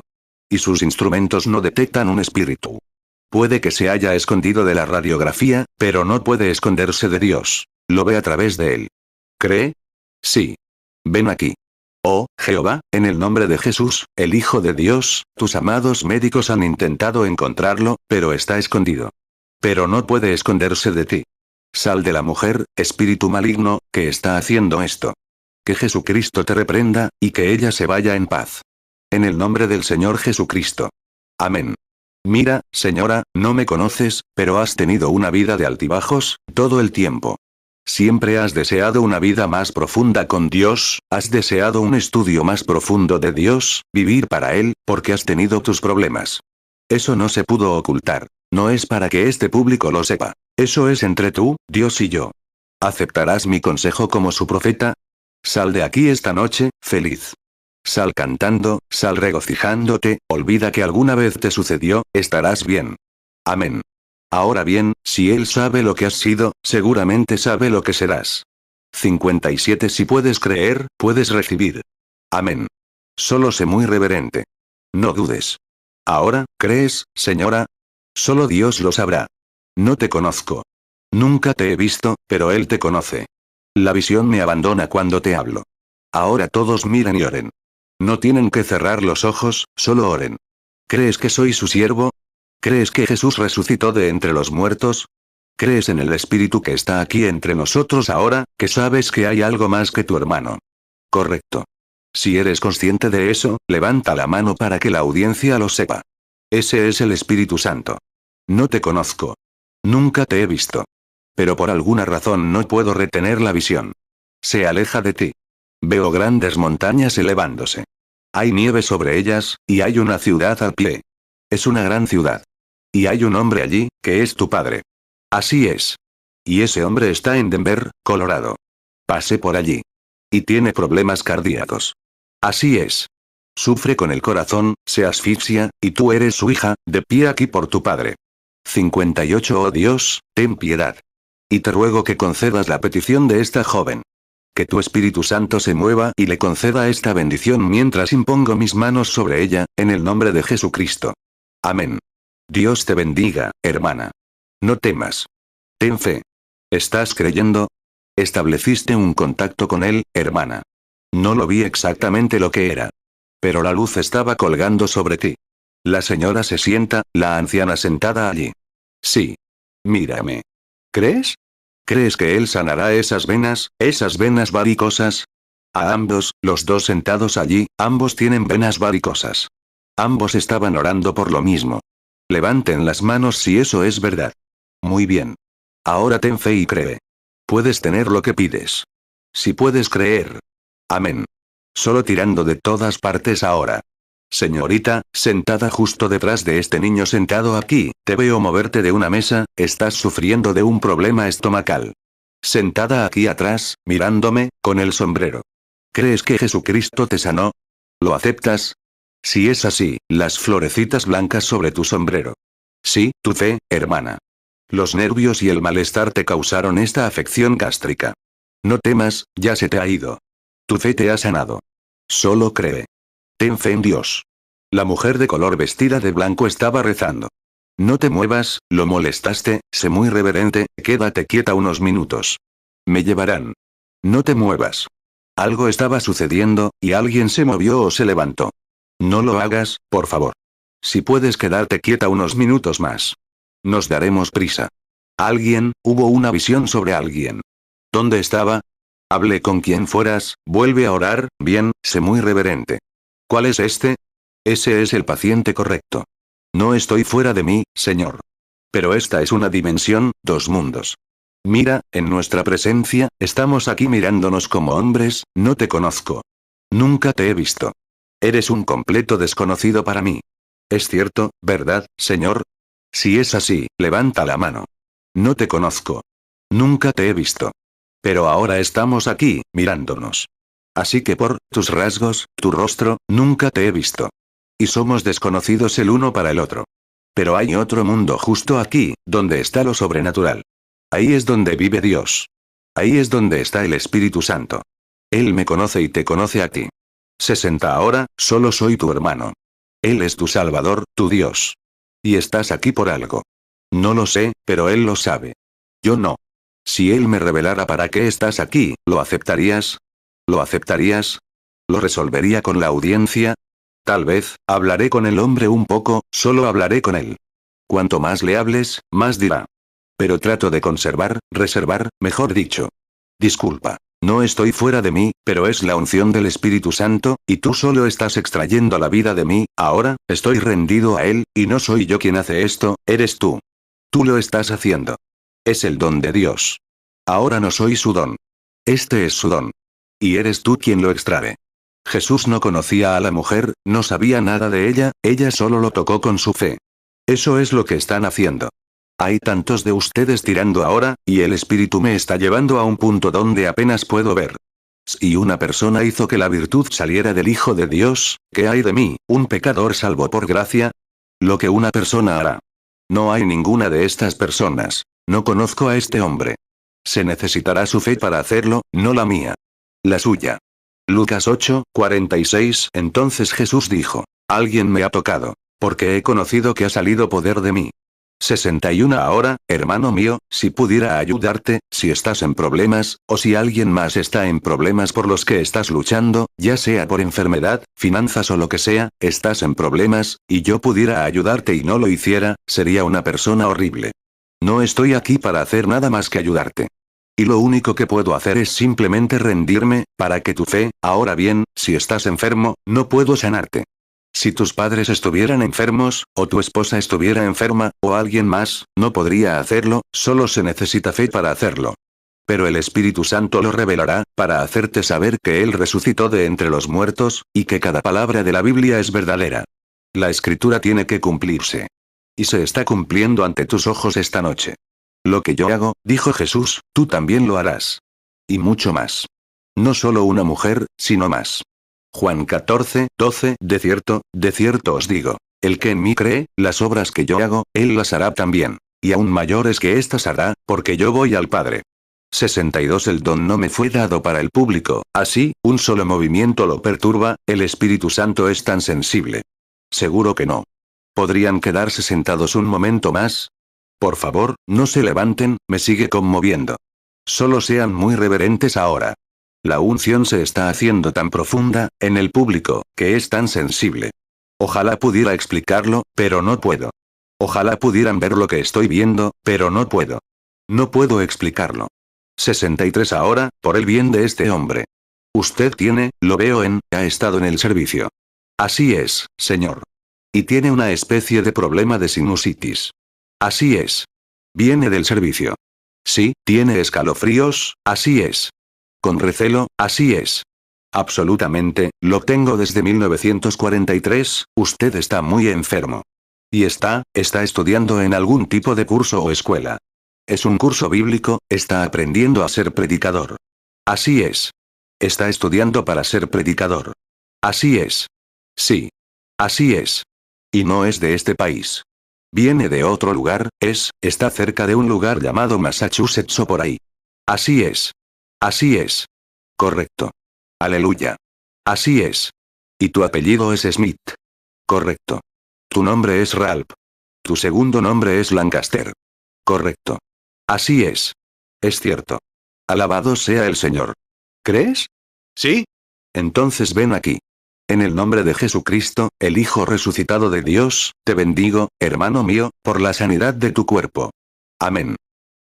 Y sus instrumentos no detectan un espíritu. Puede que se haya escondido de la radiografía, pero no puede esconderse de Dios. Lo ve a través de él. ¿Cree? Sí. Ven aquí. Oh, Jehová, en el nombre de Jesús, el Hijo de Dios, tus amados médicos han intentado encontrarlo, pero está escondido. Pero no puede esconderse de ti. Sal de la mujer, espíritu maligno, que está haciendo esto. Que Jesucristo te reprenda, y que ella se vaya en paz. En el nombre del Señor Jesucristo. Amén. Mira, señora, no me conoces, pero has tenido una vida de altibajos, todo el tiempo. Siempre has deseado una vida más profunda con Dios, has deseado un estudio más profundo de Dios, vivir para Él, porque has tenido tus problemas. Eso no se pudo ocultar. No es para que este público lo sepa. Eso es entre tú, Dios y yo. ¿Aceptarás mi consejo como su profeta? Sal de aquí esta noche, feliz. Sal cantando, sal regocijándote, olvida que alguna vez te sucedió, estarás bien. Amén. Ahora bien, si Él sabe lo que has sido, seguramente sabe lo que serás. 57. Si puedes creer, puedes recibir. Amén. Solo sé muy reverente. No dudes. Ahora, ¿crees, señora? Solo Dios lo sabrá. No te conozco. Nunca te he visto, pero Él te conoce. La visión me abandona cuando te hablo. Ahora todos miren y oren. No tienen que cerrar los ojos, solo oren. ¿Crees que soy su siervo? ¿Crees que Jesús resucitó de entre los muertos? ¿Crees en el Espíritu que está aquí entre nosotros ahora, que sabes que hay algo más que tu hermano? Correcto. Si eres consciente de eso, levanta la mano para que la audiencia lo sepa. Ese es el Espíritu Santo. No te conozco. Nunca te he visto. Pero por alguna razón no puedo retener la visión. Se aleja de ti. Veo grandes montañas elevándose. Hay nieve sobre ellas, y hay una ciudad al pie. Es una gran ciudad. Y hay un hombre allí, que es tu padre. Así es. Y ese hombre está en Denver, Colorado. Pasé por allí. Y tiene problemas cardíacos. Así es. Sufre con el corazón, se asfixia, y tú eres su hija, de pie aquí por tu padre. 58. Oh Dios, ten piedad. Y te ruego que concedas la petición de esta joven. Que tu Espíritu Santo se mueva y le conceda esta bendición mientras impongo mis manos sobre ella, en el nombre de Jesucristo. Amén. Dios te bendiga, hermana. No temas. Ten fe. ¿Estás creyendo? Estableciste un contacto con él, hermana. No lo vi exactamente lo que era. Pero la luz estaba colgando sobre ti. La señora se sienta, la anciana sentada allí. Sí. Mírame. ¿Crees? ¿Crees que él sanará esas venas varicosas? A ambos, los dos sentados allí, ambos tienen venas varicosas. Ambos estaban orando por lo mismo. Levanten las manos si eso es verdad. Muy bien. Ahora ten fe y cree. Puedes tener lo que pides. Si puedes creer. Amén. Solo tirando de todas partes ahora. Señorita, sentada justo detrás de este niño sentado aquí, te veo moverte de una mesa, estás sufriendo de un problema estomacal. Sentada aquí atrás, mirándome, con el sombrero. ¿Crees que Jesucristo te sanó? ¿Lo aceptas? Si es así, las florecitas blancas sobre tu sombrero. Sí, tu fe, hermana. Los nervios y el malestar te causaron esta afección gástrica. No temas, ya se te ha ido. Tu fe te ha sanado. Solo cree. Ten fe en Dios. La mujer de color vestida de blanco estaba rezando. No te muevas, lo molestaste, sé muy reverente, quédate quieta unos minutos. Me llevarán. No te muevas. Algo estaba sucediendo, y alguien se movió o se levantó. No lo hagas, por favor. Si puedes quedarte quieta unos minutos más. Nos daremos prisa. Hubo una visión sobre alguien. ¿Dónde estaba? Hablé con quien fueras, vuelve a orar, bien, sé muy reverente. ¿Cuál es este? Ese es el paciente correcto. No estoy fuera de mí, Señor. Pero esta es una dimensión, dos mundos. Mira, en nuestra presencia, estamos aquí mirándonos como hombres, no te conozco. Nunca te he visto. Eres un completo desconocido para mí. Es cierto, ¿verdad, Señor? Si es así, levanta la mano. No te conozco. Nunca te he visto. Pero ahora estamos aquí, mirándonos. Así que por tus rasgos, tu rostro, nunca te he visto. Y somos desconocidos el uno para el otro. Pero hay otro mundo justo aquí, donde está lo sobrenatural. Ahí es donde vive Dios. Ahí es donde está el Espíritu Santo. Él me conoce y te conoce a ti. 60 Ahora, solo soy tu hermano. Él es tu Salvador, tu Dios. Y estás aquí por algo. No lo sé, pero Él lo sabe. Yo no. Si Él me revelara para qué estás aquí, ¿lo aceptarías? ¿Lo aceptarías? ¿Lo resolvería con la audiencia? Tal vez, hablaré con el hombre un poco, solo hablaré con él. Cuanto más le hables, más dirá. Pero trato de reservar, mejor dicho. Disculpa. No estoy fuera de mí, pero es la unción del Espíritu Santo, y tú solo estás extrayendo la vida de mí, ahora, estoy rendido a Él, y no soy yo quien hace esto, eres tú. Tú lo estás haciendo. Es el don de Dios. Ahora no soy su don. Este es su don. Y eres tú quien lo extrae. Jesús no conocía a la mujer, no sabía nada de ella solo lo tocó con su fe. Eso es lo que están haciendo. Hay tantos de ustedes tirando ahora, y el espíritu me está llevando a un punto donde apenas puedo ver. Si una persona hizo que la virtud saliera del Hijo de Dios, ¿qué hay de mí, un pecador salvo por gracia? Lo que una persona hará. No hay ninguna de estas personas. No conozco a este hombre. Se necesitará su fe para hacerlo, no la mía. La suya. Lucas 8:46. Entonces Jesús dijo: Alguien me ha tocado, porque he conocido que ha salido poder de mí. 61. Ahora, hermano mío, si pudiera ayudarte, si estás en problemas, o si alguien más está en problemas por los que estás luchando, ya sea por enfermedad, finanzas o lo que sea, estás en problemas, y yo pudiera ayudarte y no lo hiciera, sería una persona horrible. No estoy aquí para hacer nada más que ayudarte. Y lo único que puedo hacer es simplemente rendirme, para que tu fe, ahora bien, si estás enfermo, no puedo sanarte. Si tus padres estuvieran enfermos, o tu esposa estuviera enferma, o alguien más, no podría hacerlo, solo se necesita fe para hacerlo. Pero el Espíritu Santo lo revelará, para hacerte saber que Él resucitó de entre los muertos, y que cada palabra de la Biblia es verdadera. La Escritura tiene que cumplirse. Y se está cumpliendo ante tus ojos esta noche. Lo que yo hago, dijo Jesús, tú también lo harás. Y mucho más. No solo una mujer, sino más. Juan 14:12. De cierto os digo, el que en mí cree, las obras que yo hago, él las hará también. Y aún mayores que éstas hará, porque yo voy al Padre. 62. El don no me fue dado para el público, así, un solo movimiento lo perturba, el Espíritu Santo es tan sensible. Seguro que no. ¿Podrían quedarse sentados un momento más? Por favor, no se levanten, me sigue conmoviendo. Solo sean muy reverentes ahora. La unción se está haciendo tan profunda, en el público, que es tan sensible. Ojalá pudiera explicarlo, pero no puedo. Ojalá pudieran ver lo que estoy viendo, pero no puedo. No puedo explicarlo. 63. Ahora, por el bien de este hombre. Usted tiene, lo veo ha estado en el servicio. Así es, señor. Y tiene una especie de problema de sinusitis. Así es. Viene del servicio. Sí, tiene escalofríos, así es. Con recelo, así es. Absolutamente, lo tengo desde 1943, usted está muy enfermo. Y está estudiando en algún tipo de curso o escuela. Es un curso bíblico, está aprendiendo a ser predicador. Así es. Está estudiando para ser predicador. Así es. Sí. Así es. Y no es de este país. Viene de otro lugar, está cerca de un lugar llamado Massachusetts o por ahí. Así es. Así es. Correcto. Aleluya. Así es. Y tu apellido es Smith. Correcto. Tu nombre es Ralph. Tu segundo nombre es Lancaster. Correcto. Así es. Es cierto. Alabado sea el Señor. ¿Crees? ¿Sí? Entonces ven aquí. En el nombre de Jesucristo, el Hijo resucitado de Dios, te bendigo, hermano mío, por la sanidad de tu cuerpo. Amén.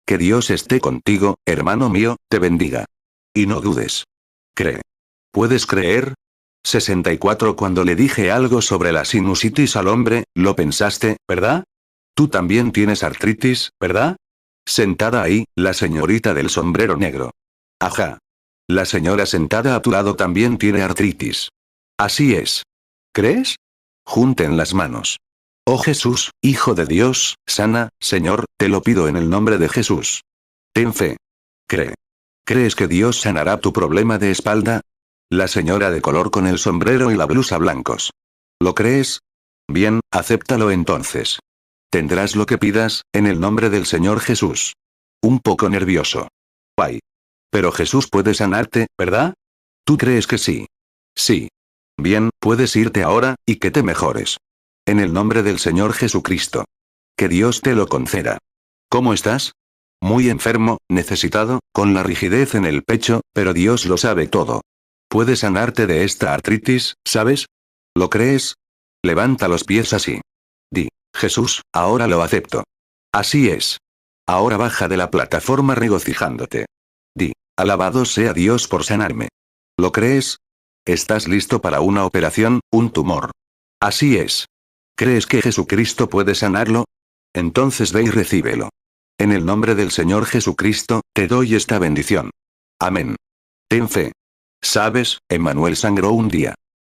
Que Dios esté contigo, hermano mío, te bendiga. Y no dudes. Cree. ¿Puedes creer? 64. Cuando le dije algo sobre la sinusitis al hombre, lo pensaste, ¿verdad? Tú también tienes artritis, ¿verdad? Sentada ahí, la señorita del sombrero negro. Ajá. La señora sentada a tu lado también tiene artritis. Así es. ¿Crees? Junten las manos. Oh Jesús, Hijo de Dios, sana, Señor, te lo pido en el nombre de Jesús. Ten fe. Cree. ¿Crees que Dios sanará tu problema de espalda? La señora de color con el sombrero y la blusa blancos. ¿Lo crees? Bien, acéptalo entonces. Tendrás lo que pidas, en el nombre del Señor Jesús. Un poco nervioso. Ay. Pero Jesús puede sanarte, ¿verdad? ¿Tú crees que sí? Sí. Bien, puedes irte ahora, y que te mejores. En el nombre del Señor Jesucristo. Que Dios te lo conceda. ¿Cómo estás? Muy enfermo, necesitado, con la rigidez en el pecho, pero Dios lo sabe todo. Puede sanarte de esta artritis, ¿sabes? ¿Lo crees? Levanta los pies así. Di, Jesús, ahora lo acepto. Así es. Ahora baja de la plataforma regocijándote. Di, alabado sea Dios por sanarme. ¿Lo crees? ¿Estás listo para una operación, un tumor? Así es. ¿Crees que Jesucristo puede sanarlo? Entonces ve y recíbelo. en el nombre del Señor Jesucristo, te doy esta bendición. Amén. Ten fe. Sabes, Emmanuel sangró un día.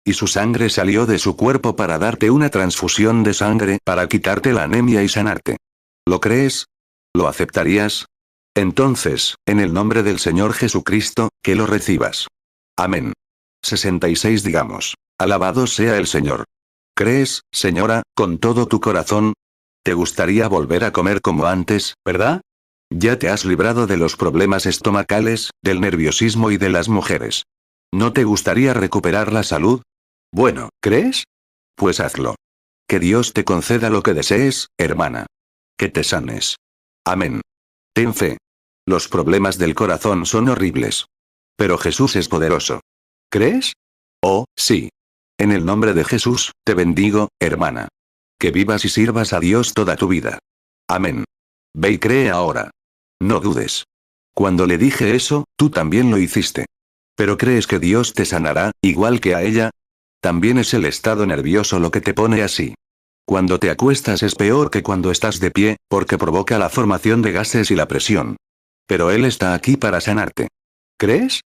Y su sangre salió de su cuerpo para darte una transfusión de sangre para quitarte la anemia y sanarte. ¿Lo crees? ¿Lo aceptarías? Entonces, en el nombre del Señor Jesucristo, que lo recibas. Amén. 66 digamos. Alabado sea el Señor. ¿Crees, señora, con todo tu corazón? ¿Te gustaría volver a comer como antes, verdad? Ya te has librado de los problemas estomacales, del nerviosismo y de las mujeres. ¿No te gustaría recuperar la salud? Bueno, ¿crees? Pues hazlo. Que Dios te conceda lo que desees, hermana. Que te sanes. Amén. Ten fe. Los problemas del corazón son horribles. Pero Jesús es poderoso. ¿Crees? Oh, sí. En el nombre de Jesús, te bendigo, hermana. Que vivas y sirvas a Dios toda tu vida. Amén. Ve y cree ahora. No dudes. Cuando le dije eso, tú también lo hiciste. ¿Pero crees que Dios te sanará, igual que a ella? También es el estado nervioso lo que te pone así. Cuando te acuestas es peor que cuando estás de pie, porque provoca la formación de gases y la presión. Pero Él está aquí para sanarte. ¿Crees?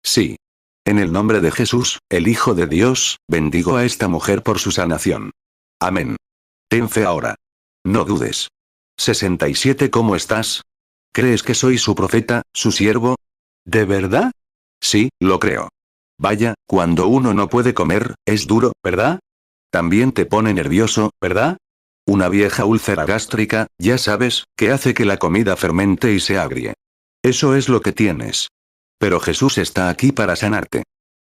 Sí. En el nombre de Jesús, el Hijo de Dios, bendigo a esta mujer por su sanación. Amén. Ten fe ahora. No dudes. 67 ¿Cómo estás? ¿Crees que soy su profeta, su siervo? ¿De verdad? Sí, lo creo. Vaya, cuando uno no puede comer, es duro, ¿verdad? También te pone nervioso, ¿verdad? Una vieja úlcera gástrica, ya sabes, que hace que la comida fermente y se agrie. Eso es lo que tienes. Pero Jesús está aquí para sanarte.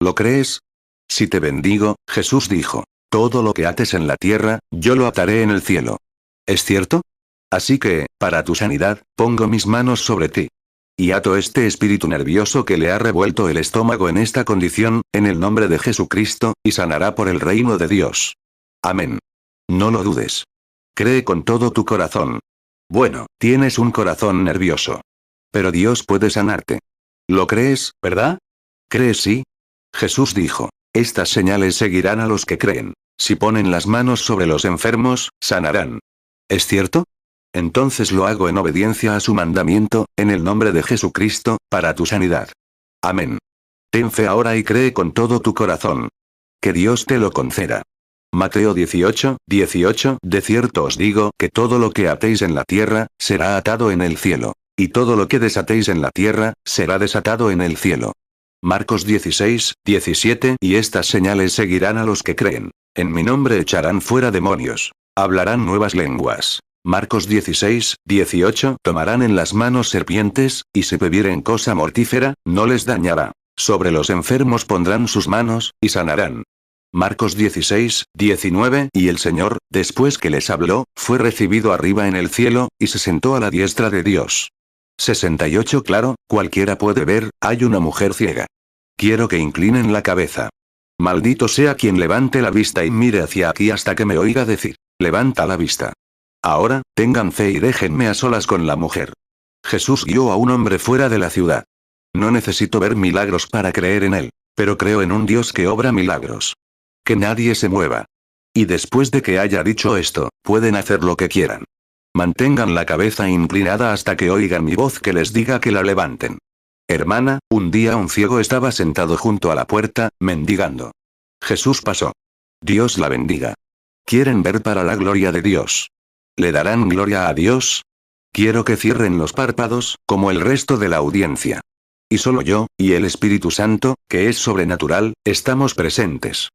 ¿Lo crees? Si te bendigo, Jesús dijo, todo lo que ates en la tierra, yo lo ataré en el cielo. ¿Es cierto? Así que, para tu sanidad, pongo mis manos sobre ti. Y ato este espíritu nervioso que le ha revuelto el estómago en esta condición, en el nombre de Jesucristo, y sanará por el reino de Dios. Amén. No lo dudes. Cree con todo tu corazón. Bueno, tienes un corazón nervioso. Pero Dios puede sanarte. ¿Lo crees, verdad? ¿Crees sí? Jesús dijo, estas señales seguirán a los que creen. Si ponen las manos sobre los enfermos, sanarán. ¿Es cierto? Entonces lo hago en obediencia a su mandamiento, en el nombre de Jesucristo, para tu sanidad. Amén. Ten fe ahora y cree con todo tu corazón. Que Dios te lo conceda. Mateo 18, 18 De cierto os digo que todo lo que atéis en la tierra, será atado en el cielo. Y todo lo que desatéis en la tierra, será desatado en el cielo. Marcos 16, 17 Y estas señales seguirán a los que creen. En mi nombre echarán fuera demonios. Hablarán nuevas lenguas. Marcos 16, 18 Tomarán en las manos serpientes, y si bebieren cosa mortífera, no les dañará. Sobre los enfermos pondrán sus manos, y sanarán. Marcos 16, 19 Y el Señor, después que les habló, fue recibido arriba en el cielo, y se sentó a la diestra de Dios. 68 Claro, cualquiera puede ver, hay una mujer ciega. Quiero que inclinen la cabeza. Maldito sea quien levante la vista y mire hacia aquí hasta que me oiga decir, levanta la vista. Ahora, tengan fe y déjenme a solas con la mujer. Jesús guió a un hombre fuera de la ciudad. No necesito ver milagros para creer en él, pero creo en un Dios que obra milagros. Que nadie se mueva. Y después de que haya dicho esto, pueden hacer lo que quieran. Mantengan la cabeza inclinada hasta que oigan mi voz que les diga que la levanten. Hermana, un día un ciego estaba sentado junto a la puerta, mendigando. Jesús pasó. Dios la bendiga. ¿Quieren ver para la gloria de Dios? ¿Le darán gloria a Dios? Quiero que cierren los párpados, como el resto de la audiencia. Y solo yo, y el Espíritu Santo, que es sobrenatural, estamos presentes.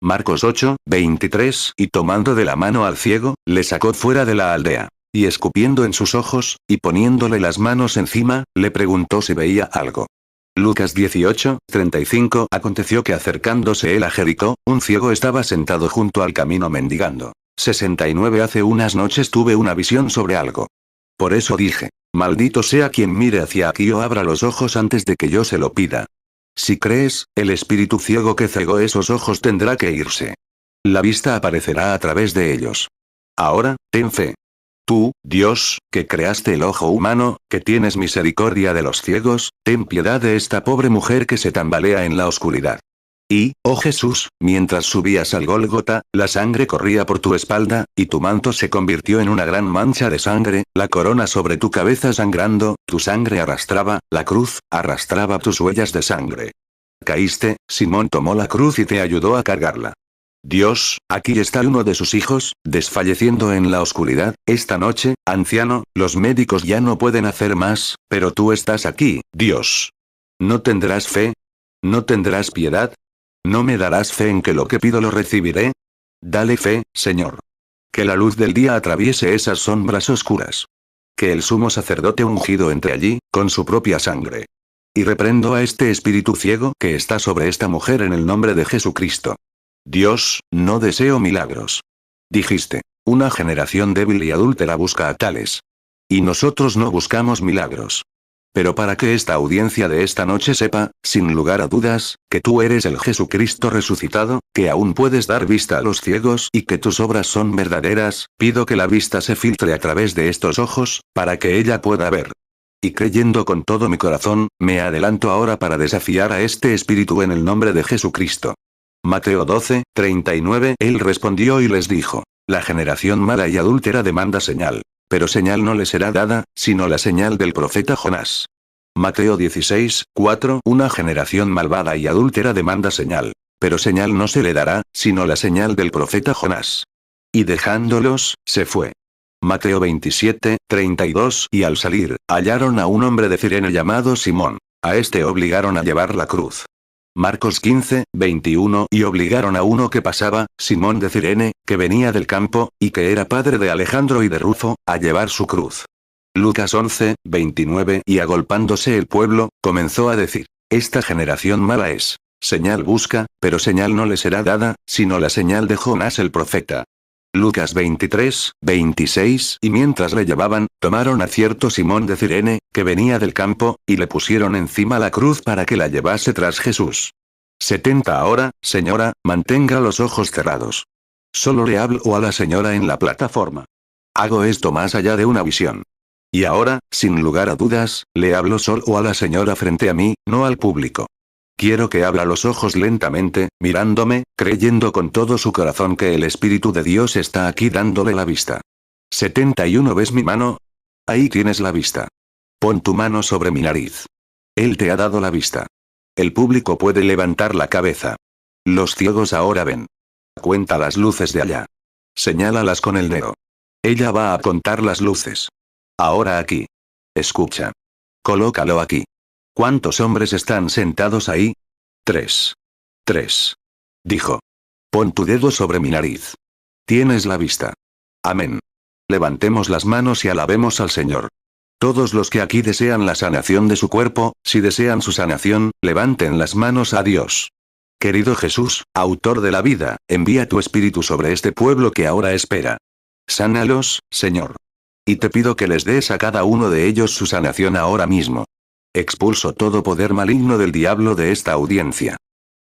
Marcos 8, 23 Y tomando de la mano al ciego, le sacó fuera de la aldea. Y escupiendo en sus ojos, y poniéndole las manos encima, le preguntó si veía algo. Lucas 18, 35 Aconteció que acercándose él a Jericó, un ciego estaba sentado junto al camino mendigando. 69 Hace unas noches tuve una visión sobre algo. Por eso dije, maldito sea quien mire hacia aquí o abra los ojos antes de que yo se lo pida. Si crees, el espíritu ciego que cegó esos ojos tendrá que irse. La vista aparecerá a través de ellos. Ahora, ten fe. Tú, Dios, que creaste el ojo humano, que tienes misericordia de los ciegos, ten piedad de esta pobre mujer que se tambalea en la oscuridad. Y, oh Jesús, mientras subías al Gólgota, la sangre corría por tu espalda, y tu manto se convirtió en una gran mancha de sangre, la corona sobre tu cabeza sangrando, tu sangre arrastraba, la cruz, arrastraba tus huellas de sangre. Caíste, Simón tomó la cruz y te ayudó a cargarla. Dios, aquí está uno de sus hijos, desfalleciendo en la oscuridad, esta noche, anciano, los médicos ya no pueden hacer más, pero tú estás aquí, Dios. ¿No tendrás fe? ¿No tendrás piedad? ¿No me darás fe en que lo que pido lo recibiré? Dale fe, Señor. Que la luz del día atraviese esas sombras oscuras. Que el sumo sacerdote ungido entre allí, con su propia sangre. Y reprendo a este espíritu ciego que está sobre esta mujer en el nombre de Jesucristo. Dios, no deseo milagros. Dijiste, una generación débil y adúltera busca a tales. Y nosotros no buscamos milagros. Pero para que esta audiencia de esta noche sepa, sin lugar a dudas, que tú eres el Jesucristo resucitado, que aún puedes dar vista a los ciegos y que tus obras son verdaderas, pido que la vista se filtre a través de estos ojos, para que ella pueda ver. Y creyendo con todo mi corazón, me adelanto ahora para desafiar a este espíritu en el nombre de Jesucristo. Mateo 12, 39. Él respondió y les dijo, la generación mala y adúltera demanda señal. Pero señal no le será dada, sino la señal del profeta Jonás. Mateo 16, 4. Una generación malvada y adúltera demanda señal. Pero señal no se le dará, sino la señal del profeta Jonás. Y dejándolos, se fue. Mateo 27, 32. Y al salir, hallaron a un hombre de Cirene llamado Simón. A este obligaron a llevar la cruz. Marcos 15, 21. Y obligaron a uno que pasaba, Simón de Cirene, que venía del campo, y que era padre de Alejandro y de Rufo, a llevar su cruz. Lucas 11, 29. Y agolpándose el pueblo, comenzó a decir, esta generación mala es. Señal busca, pero señal no le será dada, sino la señal de Jonás el profeta. Lucas 23, 26. Y mientras le llevaban, tomaron a cierto Simón de Cirene, que venía del campo, y le pusieron encima la cruz para que la llevase tras Jesús. 70 ahora, señora, mantenga los ojos cerrados. Solo le hablo a la señora en la plataforma. Hago esto más allá de una visión. Y ahora, sin lugar a dudas, le hablo solo a la señora frente a mí, no al público. Quiero que abra los ojos lentamente, mirándome, creyendo con todo su corazón que el Espíritu de Dios está aquí dándole la vista. 71. ¿Ves mi mano? Ahí tienes la vista. Pon tu mano sobre mi nariz. Él te ha dado la vista. El público puede levantar la cabeza. Los ciegos ahora ven. Cuenta las luces de allá. Señálalas con el dedo. Ella va a contar las luces. Ahora aquí. Escucha. Colócalo aquí. ¿Cuántos hombres están sentados ahí? 3. 3. Dijo. Pon tu dedo sobre mi nariz. Tienes la vista. Amén. Levantemos las manos y alabemos al Señor. Todos los que aquí desean la sanación de su cuerpo, si desean su sanación, levanten las manos a Dios. Querido Jesús, autor de la vida, envía tu espíritu sobre este pueblo que ahora espera. Sánalos, Señor. Y te pido que les des a cada uno de ellos su sanación ahora mismo. Expulso todo poder maligno del diablo de esta audiencia.